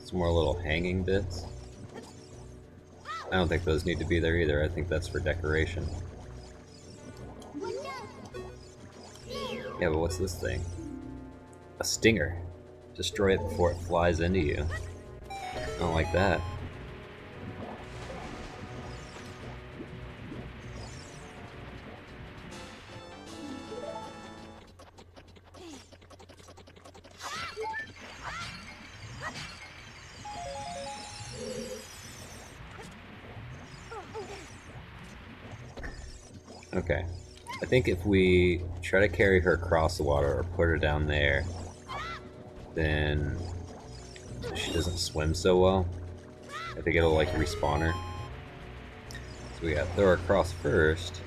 Some more little hanging bits. I don't think those need to be there either. I think that's for decoration. Yeah, but what's this thing? A stinger. Destroy it before it flies into you. I don't like that. Okay. I think if we try to carry her across the water or put her down there, then she doesn't swim so well. I think it'll like respawn her. So we gotta throw her across first,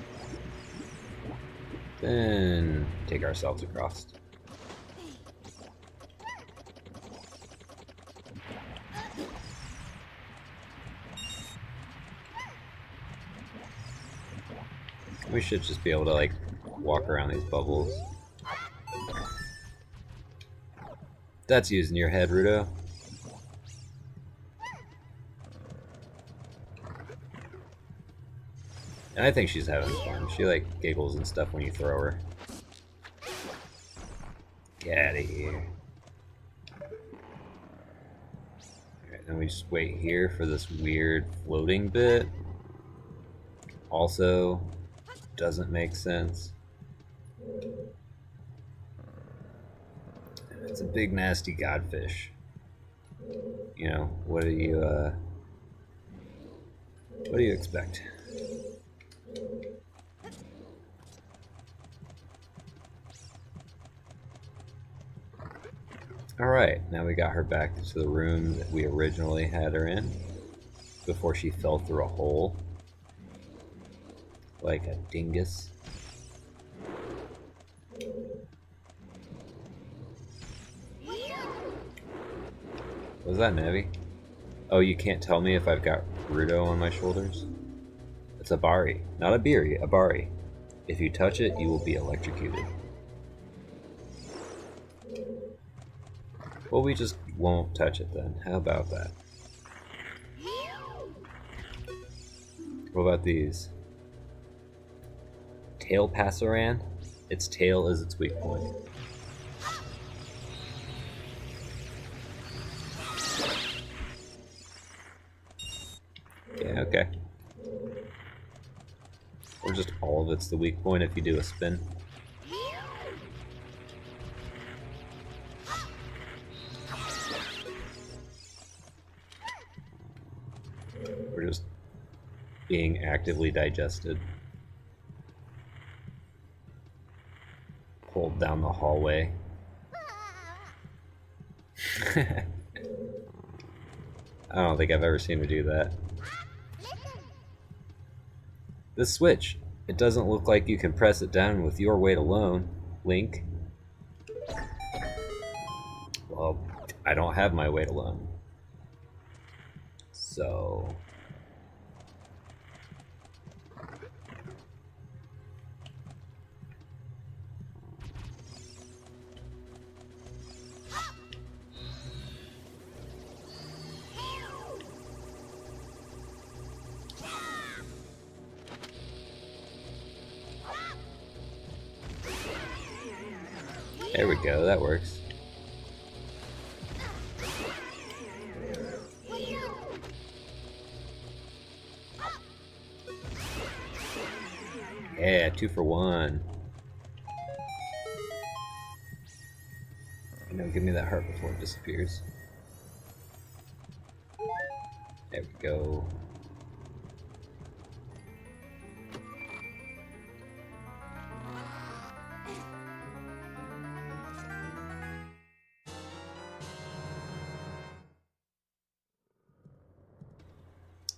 then take ourselves across. We should just be able to like walk around these bubbles. That's using your head, Rudo. And I think she's having fun. She like giggles and stuff when you throw her. Get out of here. Alright, then we just wait here for this weird floating bit. Also, doesn't make sense. It's a big nasty godfish. You know, what do you expect? Alright, now we got her back to the room that we originally had her in before she fell through a hole like a dingus. Was that Navi? Oh, you can't tell me if I've got Rudo on my shoulders? It's a Bari, not a Beery, a Bari. If you touch it, you will be electrocuted. Well, we just won't touch it then. How about that? What about these? Tail Passaran? Its tail is its weak point. Yeah, okay. Or just all of it's the weak point if you do a spin. We're just being actively digested. Pulled down the hallway. I don't think I've ever seen her do that. This switch. It doesn't look like you can press it down with your weight alone, Link. Well, I don't have my weight alone. So... There we go, that works. Yeah, 2 for 1. You know, give me that heart before it disappears. There we go.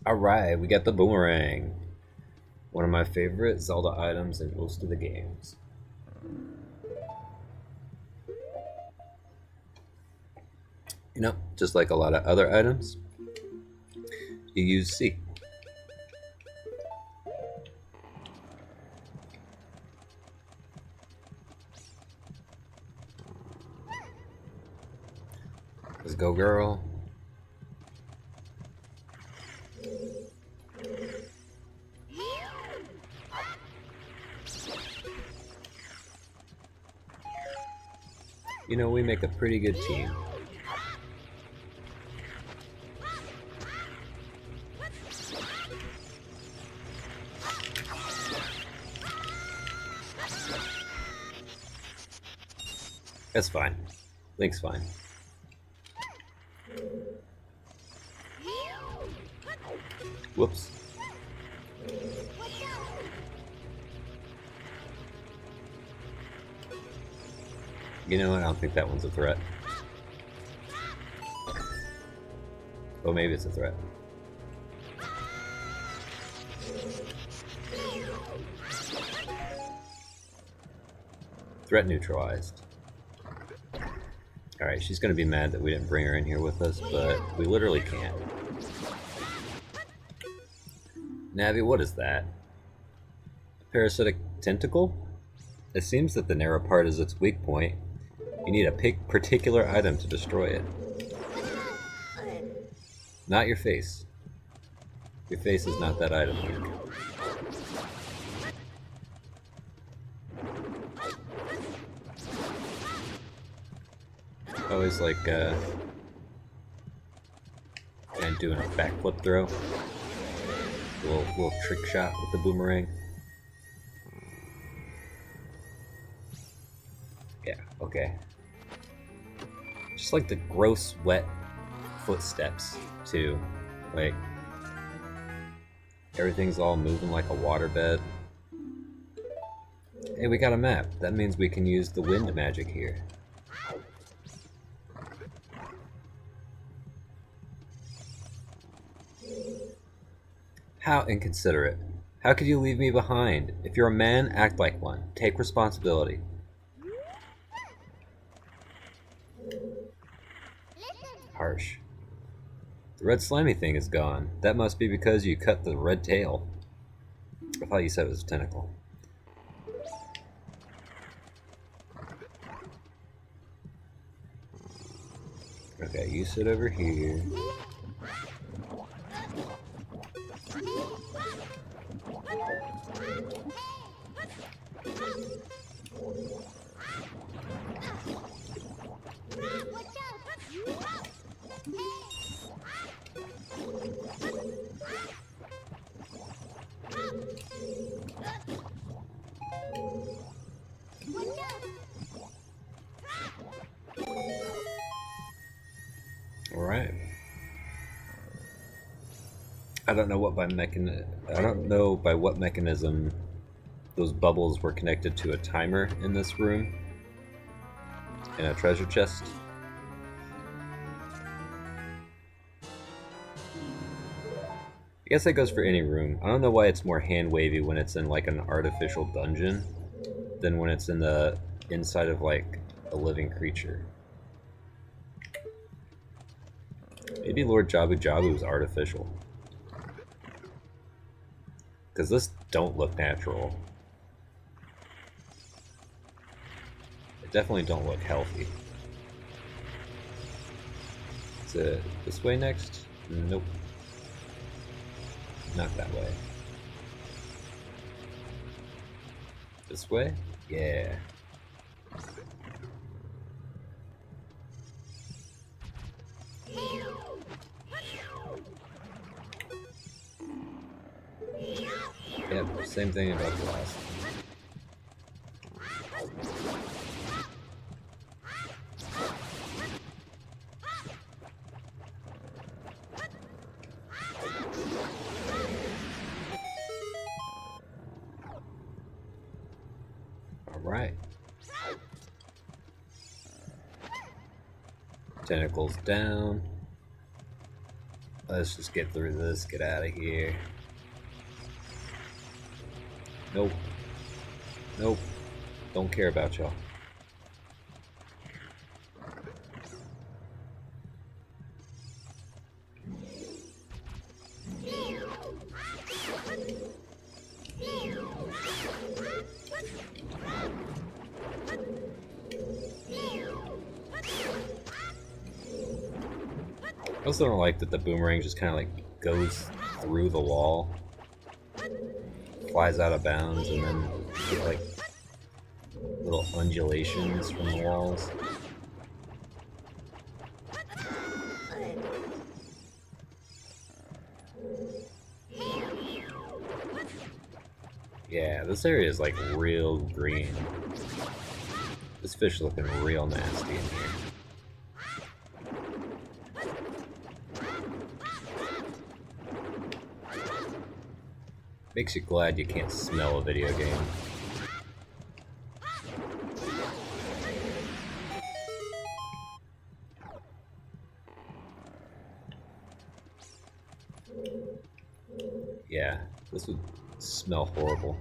Alright, we got the boomerang. One of my favorite Zelda items in most of the games. You know, just like a lot of other items, you use C. Let's go, girl. You know, we make a pretty good team. That's fine. Link's fine. Whoops. You know what? I don't think that one's a threat. Oh, maybe it's a threat. Threat neutralized. Alright, she's gonna be mad that we didn't bring her in here with us, but we literally can't. Navi, what is that? A parasitic tentacle? It seems that the narrow part is its weak point. You need a particular item to destroy it. Not your face. Your face is not that item. Always like and doing a backflip throw. Little trick shot with the boomerang. Yeah, okay. Just like the gross, wet footsteps, too. Like, everything's all moving like a waterbed. Hey, we got a map. That means we can use the wind magic here. How inconsiderate. How could you leave me behind? If you're a man, act like one. Take responsibility. Harsh. The red slimy thing is gone. That must be because you cut the red tail. I thought you said it was a tentacle. Okay, you sit over here. Alright. I don't know by what mechanism those bubbles were connected to a timer in this room. In a treasure chest. I guess that goes for any room. I don't know why it's more hand-wavy when it's in like an artificial dungeon than when it's in the inside of like a living creature. Maybe Lord Jabu Jabu is artificial. Because this don't look natural. They definitely don't look healthy. Is it this way next? Nope. Not that way. This way? Yeah. Yep, same thing about the last one. Alright. Tentacles down. Let's just get through this, get out of here. Nope. Nope. Don't care about y'all. I also don't like that the boomerang just kind of like goes through the wall. Flies out of bounds and then you get like little undulations from the walls. Yeah, this area is like real green. This fish is looking real nasty in here. Makes you glad you can't smell a video game. Yeah, this would smell horrible.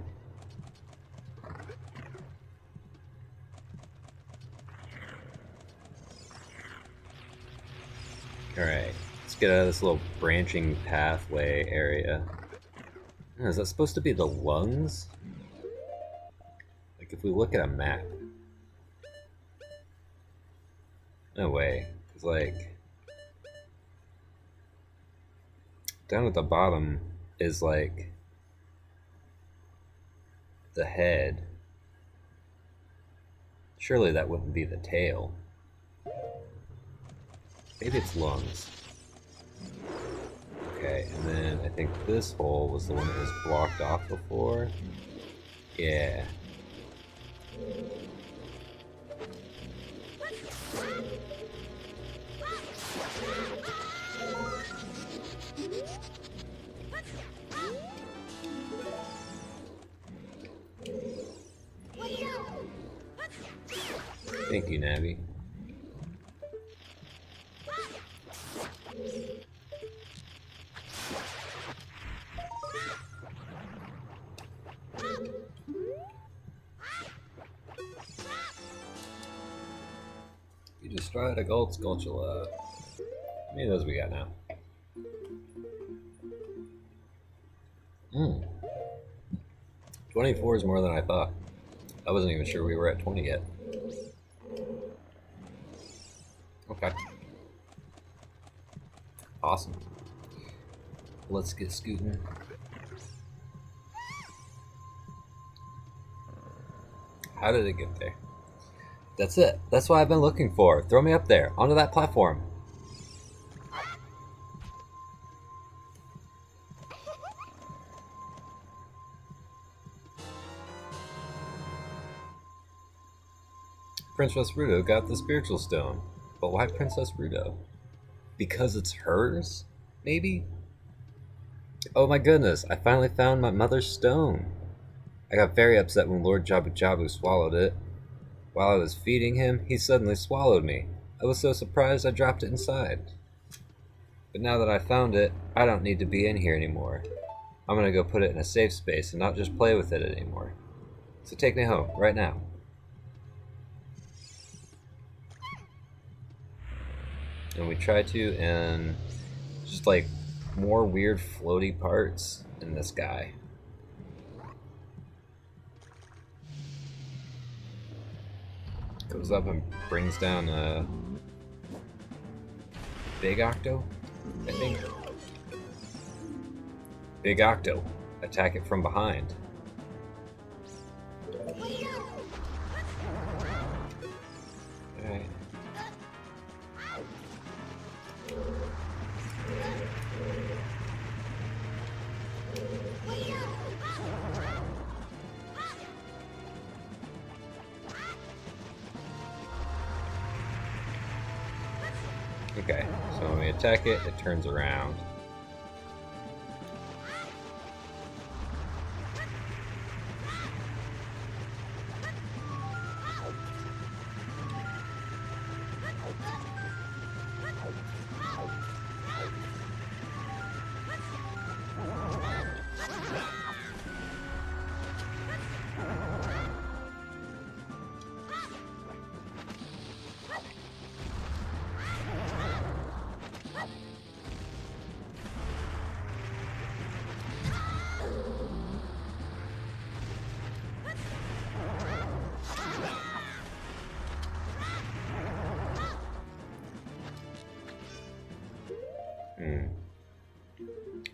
Alright, let's get out of this little branching pathway area. Is that supposed to be the lungs? Like if we look at a map. No way. It's like down at the bottom is like the head. Surely that wouldn't be the tail. Maybe it's lungs. Okay, and then I think this hole was the one that was blocked off before. Yeah. Thank you, Navi. You destroyed a gold sculpture. How many of those we got now? Hmm. 24 is more than I thought. I wasn't even sure we were at 20 yet. Okay. Awesome. Let's get scooting. How did it get there? That's it. That's what I've been looking for. Throw me up there, onto that platform. Princess Ruto got the spiritual stone. But why Princess Ruto? Because it's hers? Maybe? Oh my goodness, I finally found my mother's stone. I got very upset when Lord Jabu Jabu swallowed it. While I was feeding him, he suddenly swallowed me. I was so surprised I dropped it inside. But now that I found it, I don't need to be in here anymore. I'm gonna go put it in a safe space and not just play with it anymore. So take me home, right now. And we try to, and just like more weird floaty parts in this guy. Goes up and brings down a Big Octo, I think. Big Octo. Attack it from behind. Alright. Okay, so when we attack it, it turns around.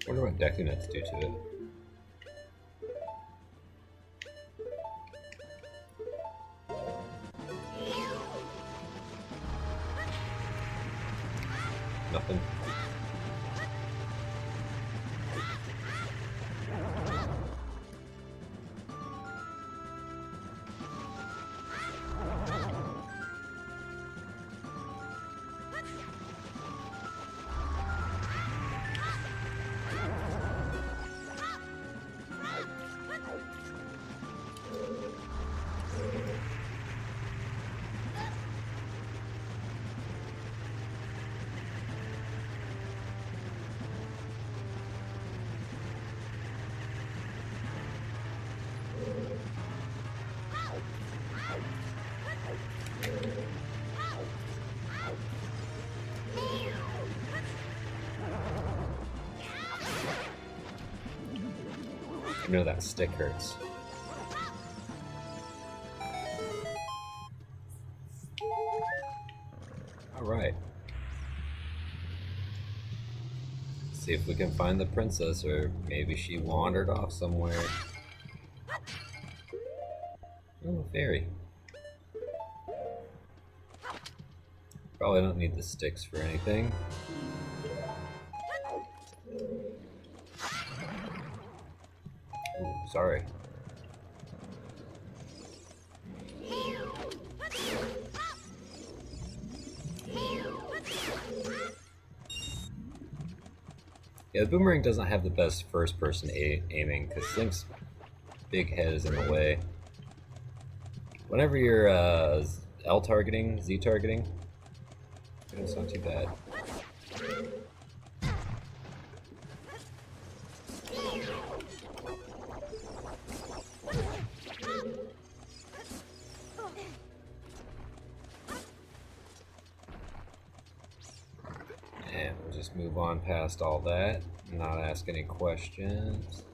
Wonder what Decunets do to it. Nothing. You know that stick hurts. Alright. See if we can find the princess, or maybe she wandered off somewhere. Oh, a fairy. Probably don't need the sticks for anything. Ooh, sorry. Yeah, the boomerang doesn't have the best first-person aiming because Link's big head is in the way. Whenever you're L targeting, Z targeting, it's not too bad. And we'll just move on past all that, not ask any questions.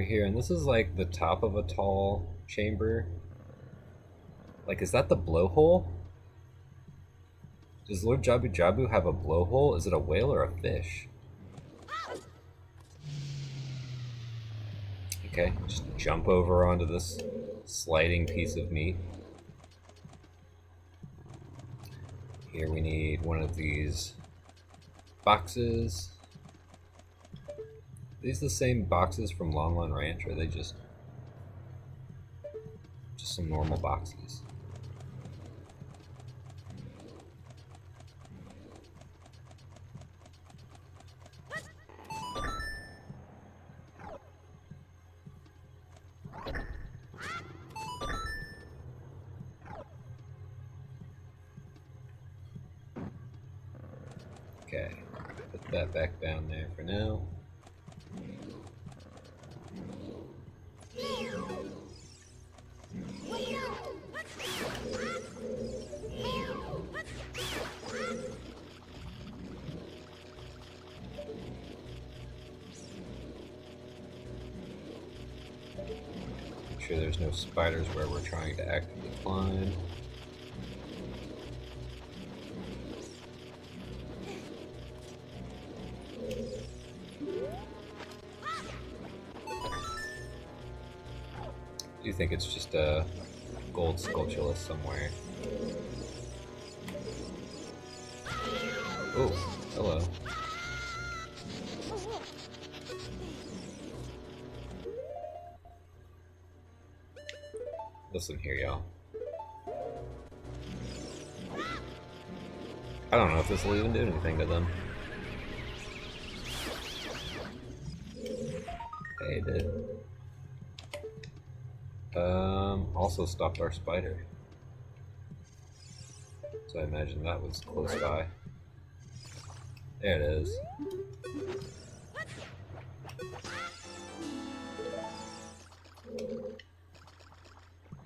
over here, and this is like the top of a tall chamber. Like, is that the blowhole? Does Lord Jabu Jabu have a blowhole? Is it a whale or a fish? Okay, just jump over onto this sliding piece of meat. Here we need one of these boxes. Are these the same boxes from Lon Lon Ranch, or are they just some normal boxes? Okay, put that back down there for now. Make sure there's no spiders where we're trying to actively climb. I do think it's just a gold sculptureless somewhere. Oh, hello. Listen here, y'all. I don't know if this will even do anything to them. Hey, it did. Also stopped our spider. So I imagine that was close by. There it is.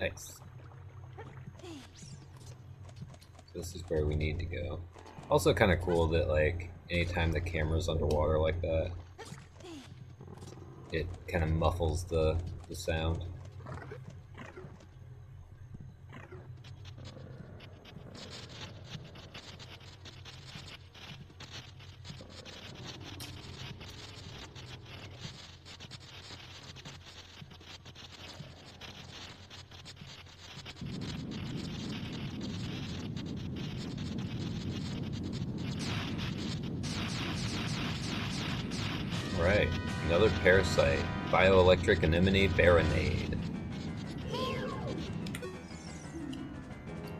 Nice. So this is where we need to go. Also kind of cool that, like, anytime the camera's underwater like that, it kind of muffles the sound. Alright, another parasite. Bioelectric anemone baronade.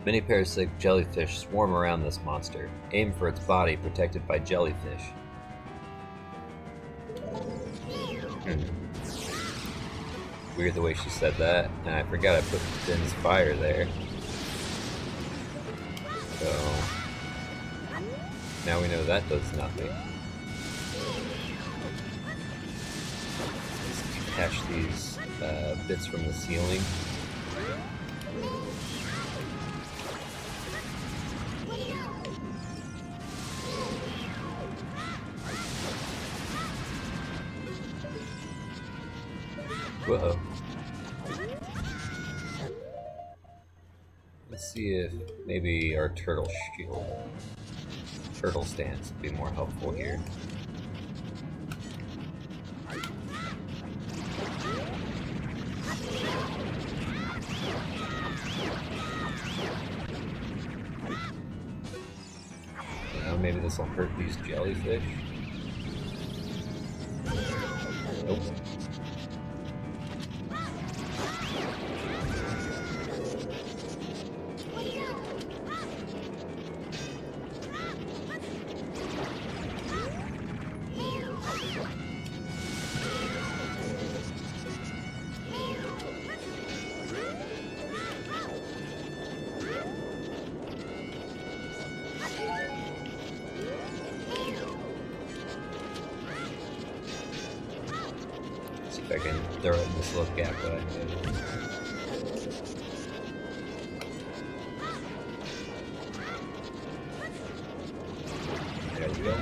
Many parasitic jellyfish swarm around this monster. Aim for its body protected by jellyfish. Weird the way she said that, and I forgot I put Finn's fire there. So now we know that does nothing. Catch these bits from the ceiling. Whoa. Let's see if maybe our turtle stance would be more helpful here. Maybe this will hurt these jellyfish. Nope. If I can throw it in this little gap that I made. There we go.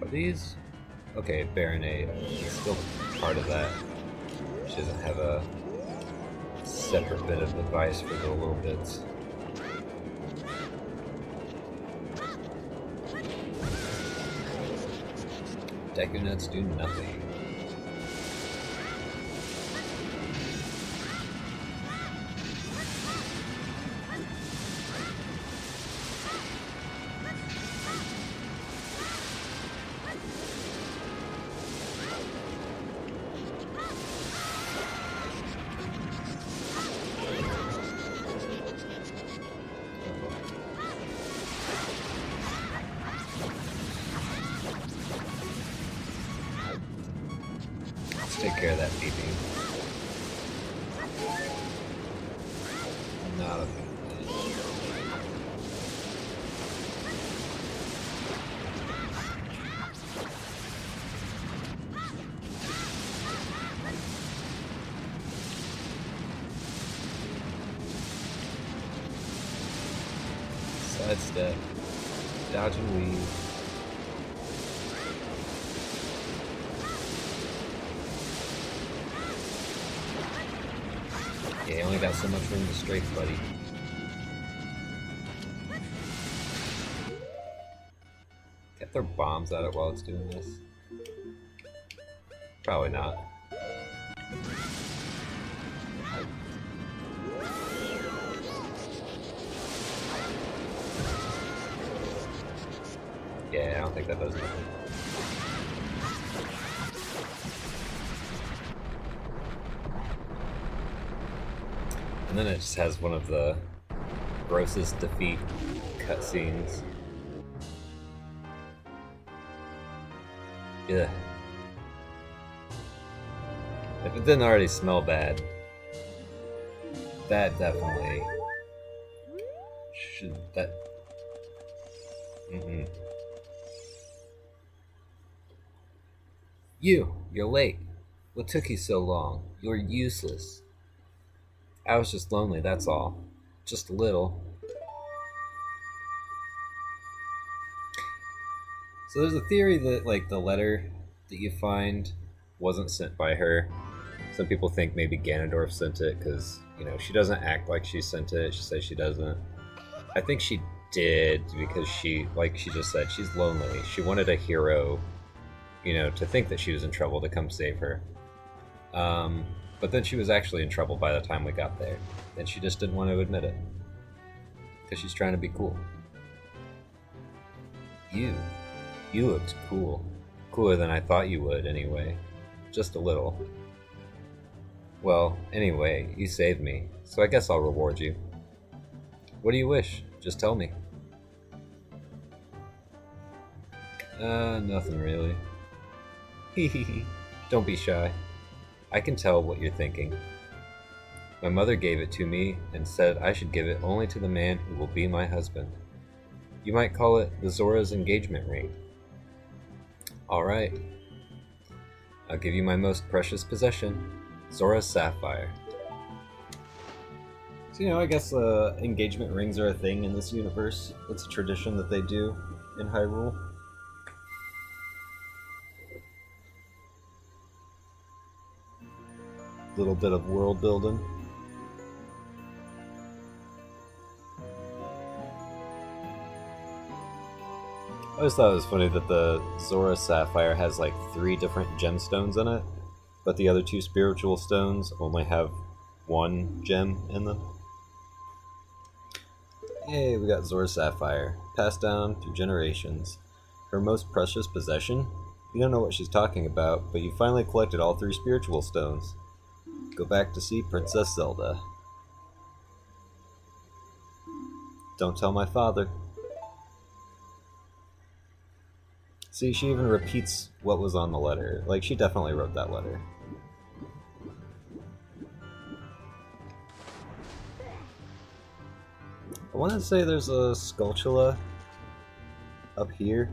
Are these? Okay, Baronade is still part of that. She doesn't have a separate bit of advice for the little bits. Deku nuts do nothing. Let's take care of that beeping. Not a big deal. Sidestep. Dodge and weave. Yeah, you only got so much room to strafe, buddy. Can't throw bombs at it while it's doing this? Probably not. Yeah, I don't think that does anything. And then it just has one of the grossest defeat cutscenes. Yeah. If it didn't already smell bad, that definitely should. That. Mm-mm. You're late. What took you so long? You're useless. I was just lonely, that's all. Just a little. So there's a theory that, like, the letter that you find wasn't sent by her. Some people think maybe Ganondorf sent it because, you know, she doesn't act like she sent it. She says she doesn't. I think she did because she, like she just said, she's lonely. She wanted a hero, you know, to think that she was in trouble to come save her. But then she was actually in trouble by the time we got there. And she just didn't want to admit it. Because she's trying to be cool. You looked cool. Cooler than I thought you would, anyway. Just a little. Well, anyway, you saved me, so I guess I'll reward you. What do you wish? Just tell me. Nothing really. Hehehe. Don't be shy. I can tell what you're thinking. My mother gave it to me and said I should give it only to the man who will be my husband. You might call it the Zora's engagement ring. Alright. I'll give you my most precious possession, Zora's sapphire. So, you know, I guess engagement rings are a thing in this universe. It's a tradition that they do in Hyrule. Little bit of world building. I always thought it was funny that the Zora Sapphire has like 3 different gemstones in it, but the other 2 spiritual stones only have 1 gem in them. Yay, we got Zora Sapphire, passed down through generations. Her most precious possession? You don't know what she's talking about, but you finally collected all 3 spiritual stones. Go back to see Princess Zelda. Don't tell my father. See, she even repeats what was on the letter. Like, she definitely wrote that letter. I want to say there's a Skulltula up here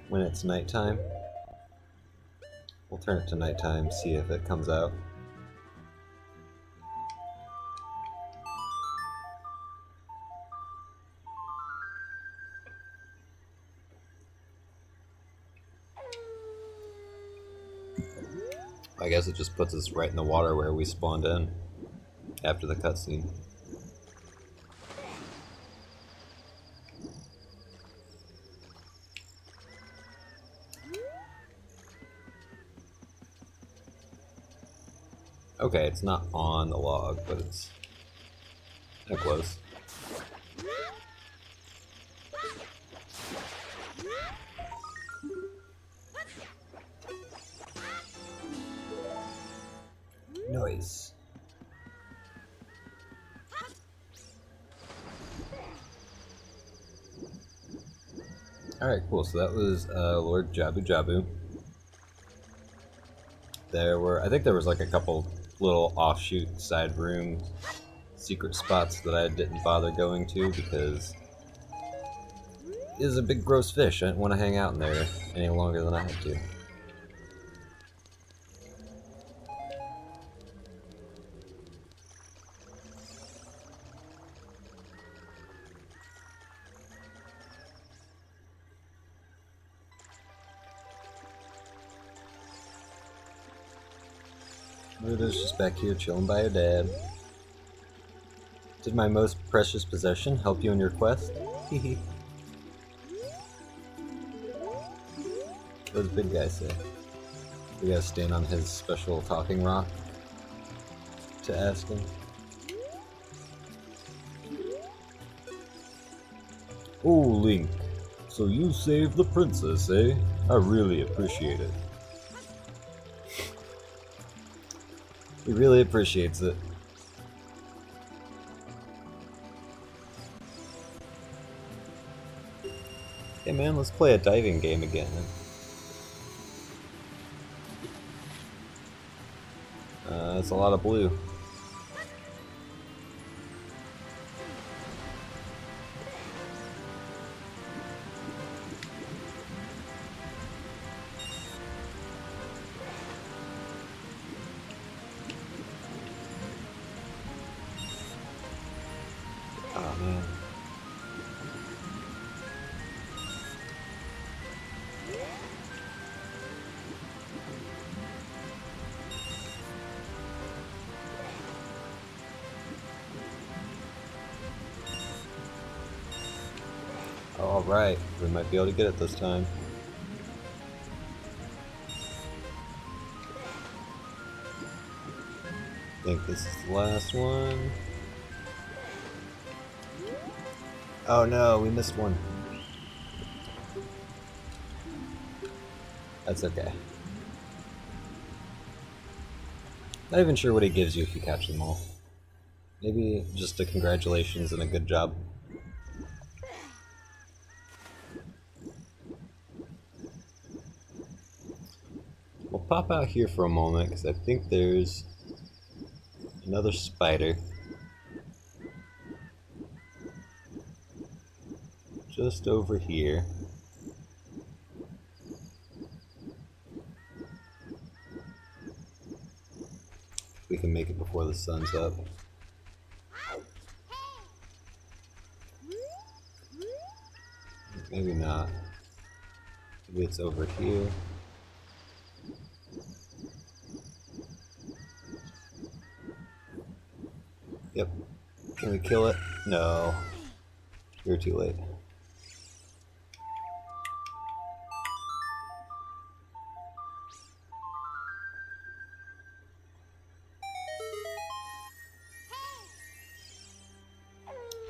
when it's nighttime. We'll turn it to nighttime, see if it comes out. I guess it just puts us right in the water where we spawned in after the cutscene. Okay, it's not on the log, but it's kinda close. Nice. Alright, cool. So that was Lord Jabu Jabu. I think there was like a couple little offshoot side room secret spots that I didn't bother going to because it is a big gross fish. I didn't want to hang out in there any longer than I had to. Ludo's just back here chilling by her dad. Did my most precious possession help you in your quest? Hehe. What does big guy say? We gotta stand on his special talking rock to ask him. Oh, Link. So you saved the princess, eh? I really appreciate it. He really appreciates it. Hey man, let's play a diving game again. It's a lot of blue. Oh man. Alright, we might be able to get it this time. I think this is the last one. Oh no, we missed one. That's okay. Not even sure what he gives you if you catch them all. Maybe just a congratulations and a good job. We'll pop out here for a moment because I think there's another spider just over here. We can make it before the sun's up. Maybe not. Maybe it's over here. Yep. Can we kill it? No. You're too late.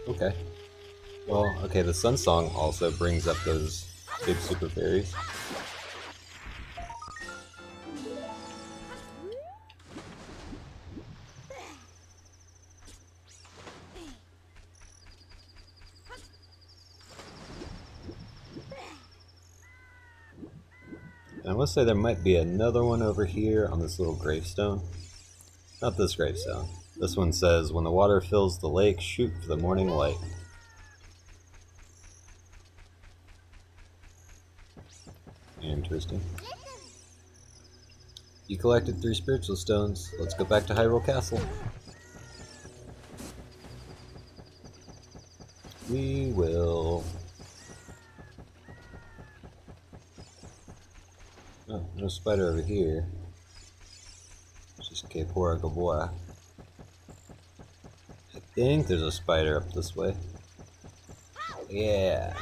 Okay. Well, okay, the Sun Song also brings up those big super fairies. And I must say there might be another one over here on this little gravestone. Not this gravestone. This one says, when the water fills the lake, shoot for the morning light. Interesting. You collected 3 spiritual stones. Let's go back to Hyrule Castle. We will. Oh, no spider over here. Okay, poor Gaboa. I think there's a spider up this way. Yeah.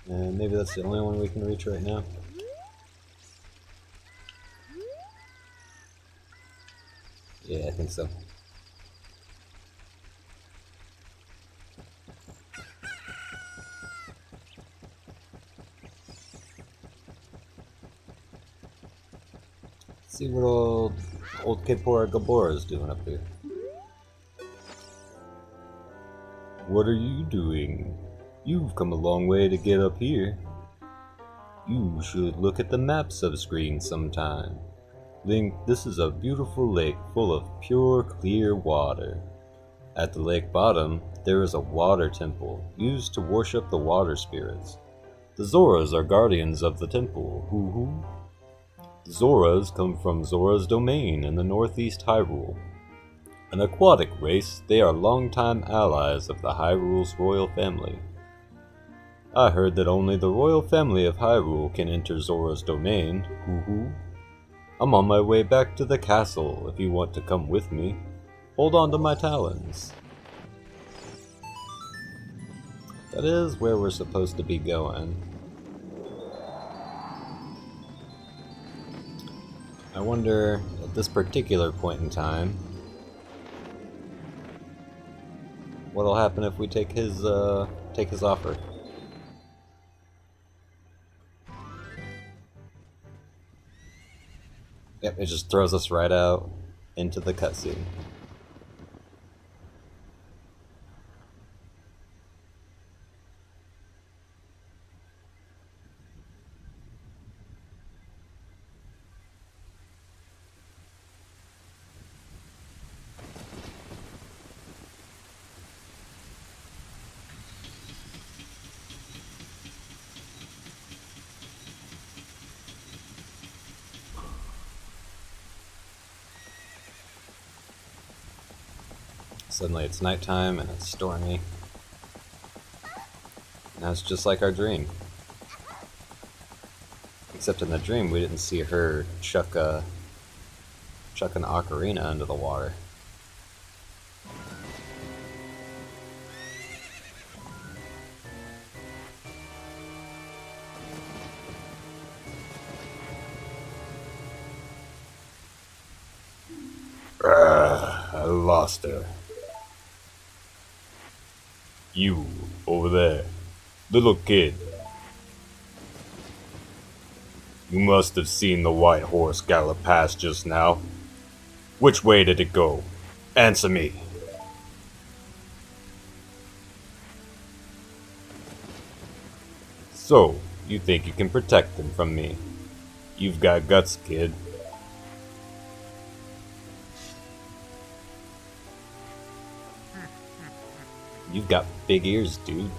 And maybe that's the only one we can reach right now. Yeah, I think so. Let's see what old Kapora Gabora is doing up here. What are you doing? You've come a long way to get up here. You should look at the map subscreen sometime. Link, this is a beautiful lake full of pure, clear water. At the lake bottom, there is a water temple used to worship the water spirits. The Zoras are guardians of the temple. Hoo-hoo. Zoras come from Zora's domain in the northeast Hyrule. An aquatic race, they are longtime allies of the Hyrule's royal family. I heard that only the royal family of Hyrule can enter Zora's domain. Hoo-hoo. I'm on my way back to the castle if you want to come with me. Hold on to my talons. That is where we're supposed to be going. I wonder, at this particular point in time, what'll happen if we take his offer. Yep, it just throws us right out into the cutscene. Suddenly it's nighttime and it's stormy. Now it's just like our dream. Except in the dream we didn't see her chuck an ocarina into the water. I lost her. You, over there, little kid. You must have seen the white horse gallop past just now. Which way did it go? Answer me. So, you think you can protect them from me? You've got guts, kid. You've got big ears, dude.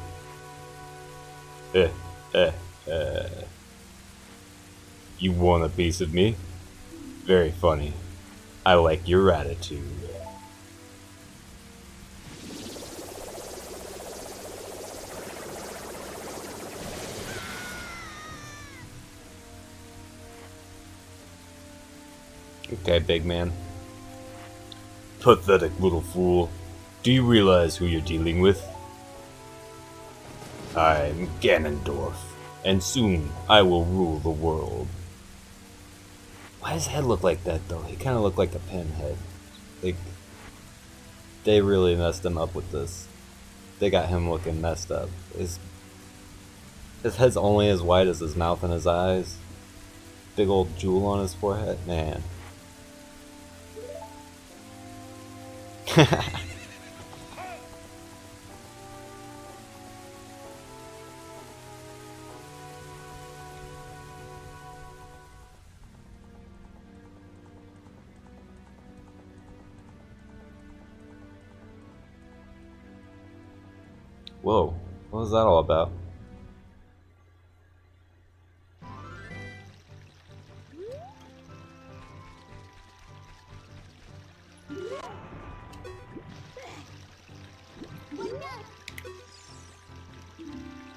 You want a piece of me? Very funny. I like your attitude. Okay, big man. Pathetic little fool. Do you realize who you're dealing with? I'm Ganondorf, and soon I will rule the world. Why does his head look like that, though? He kind of looked like a pinhead. Like, they really messed him up with this. They got him looking messed up. His head's only as wide as his mouth and his eyes. Big old jewel on his forehead. Man. Whoa, what was that all about?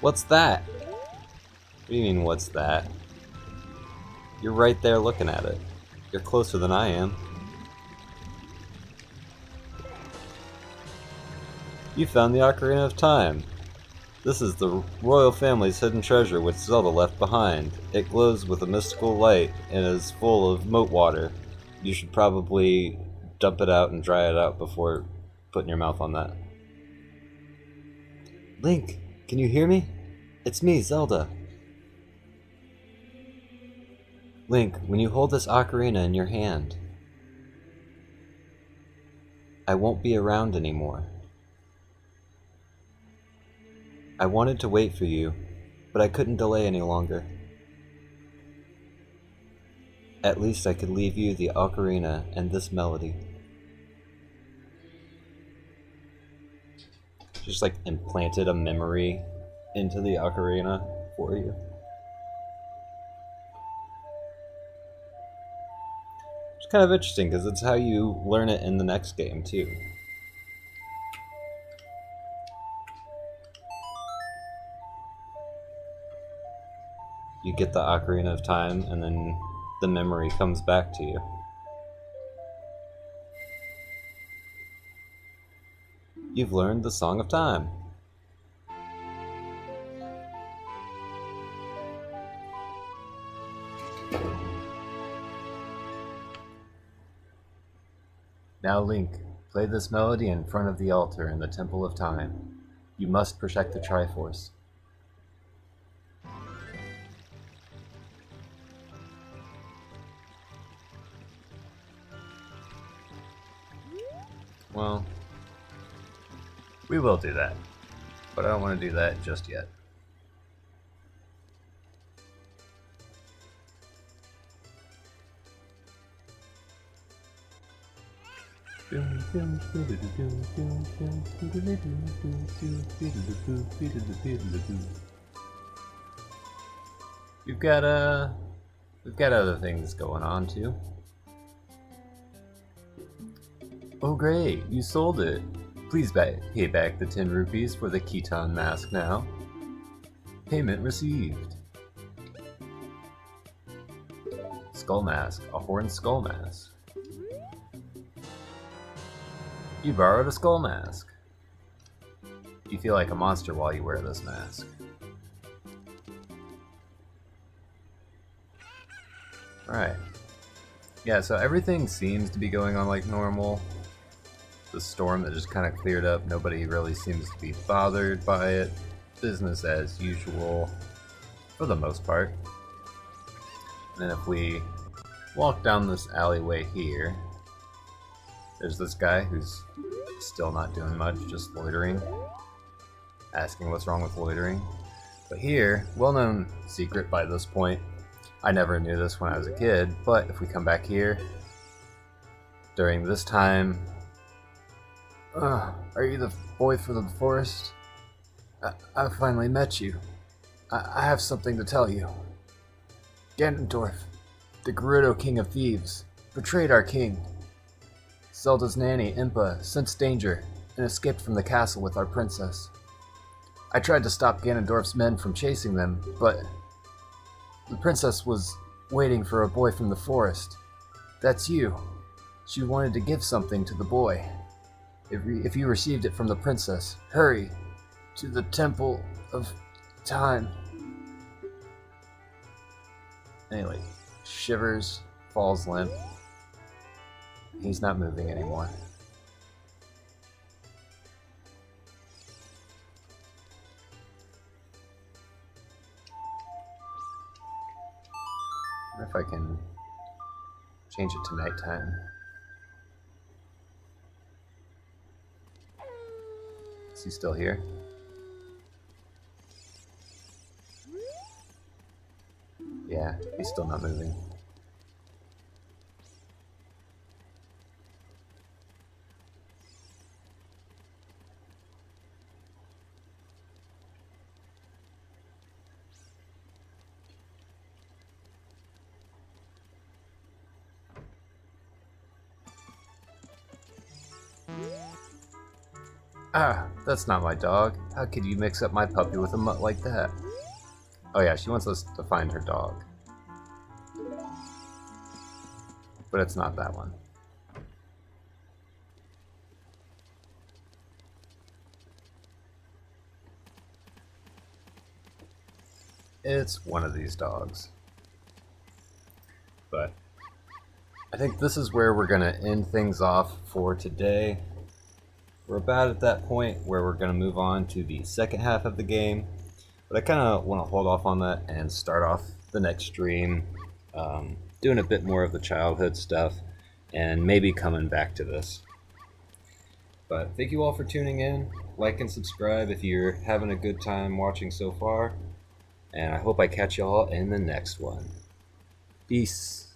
What's that? What do you mean, what's that? You're right there looking at it. You're closer than I am. You found the Ocarina of Time. This is the royal family's hidden treasure which Zelda left behind. It glows with a mystical light and is full of moat water. You should probably dump it out and dry it out before putting your mouth on that. Link, can you hear me? It's me, Zelda. Link, when you hold this ocarina in your hand, I won't be around anymore. I wanted to wait for you, but I couldn't delay any longer. At least I could leave you the ocarina and this melody. Just like implanted a memory into the ocarina for you. It's kind of interesting because it's how you learn it in the next game too. You get the Ocarina of Time, and then the memory comes back to you. You've learned the Song of Time. Now, Link, play this melody in front of the altar in the Temple of Time. You must protect the Triforce. Well, we will do that, but I don't want to do that just yet. We've got other things going on too. Oh great, you sold it. Please pay back the 10 rupees for the Khitan mask now. Payment received. Skull mask, a horned skull mask. You borrowed a skull mask. You feel like a monster while you wear this mask. Right. Yeah, so everything seems to be going on like normal. The storm that just kind of cleared up, nobody really seems to be bothered by it. Business as usual, for the most part. And then if we walk down this alleyway here, there's this guy who's still not doing much, just loitering. Asking what's wrong with loitering. But here, well-known secret by this point, I never knew this when I was a kid, but if we come back here, during this time, are you the boy from the forest? I finally met you. I have something to tell you. Ganondorf, the Gerudo King of Thieves, betrayed our king. Zelda's nanny, Impa, sensed danger and escaped from the castle with our princess. I tried to stop Ganondorf's men from chasing them, but the princess was waiting for a boy from the forest. That's you. She wanted to give something to the boy. If you received it from the princess, hurry to the Temple of Time. Anyway, shivers, falls limp. He's not moving anymore. I wonder if I can change it to nighttime. Is he still here? Yeah, he's still not moving. Ah, that's not my dog. How could you mix up my puppy with a mutt like that? Oh yeah, she wants us to find her dog. But it's not that one. It's one of these dogs. But I think this is where we're going to end things off for today. We're about at that point where we're going to move on to the second half of the game. But I kind of want to hold off on that and start off the next stream doing a bit more of the childhood stuff and maybe coming back to this. But thank you all for tuning in. Like and subscribe if you're having a good time watching so far. And I hope I catch y'all in the next one. Peace.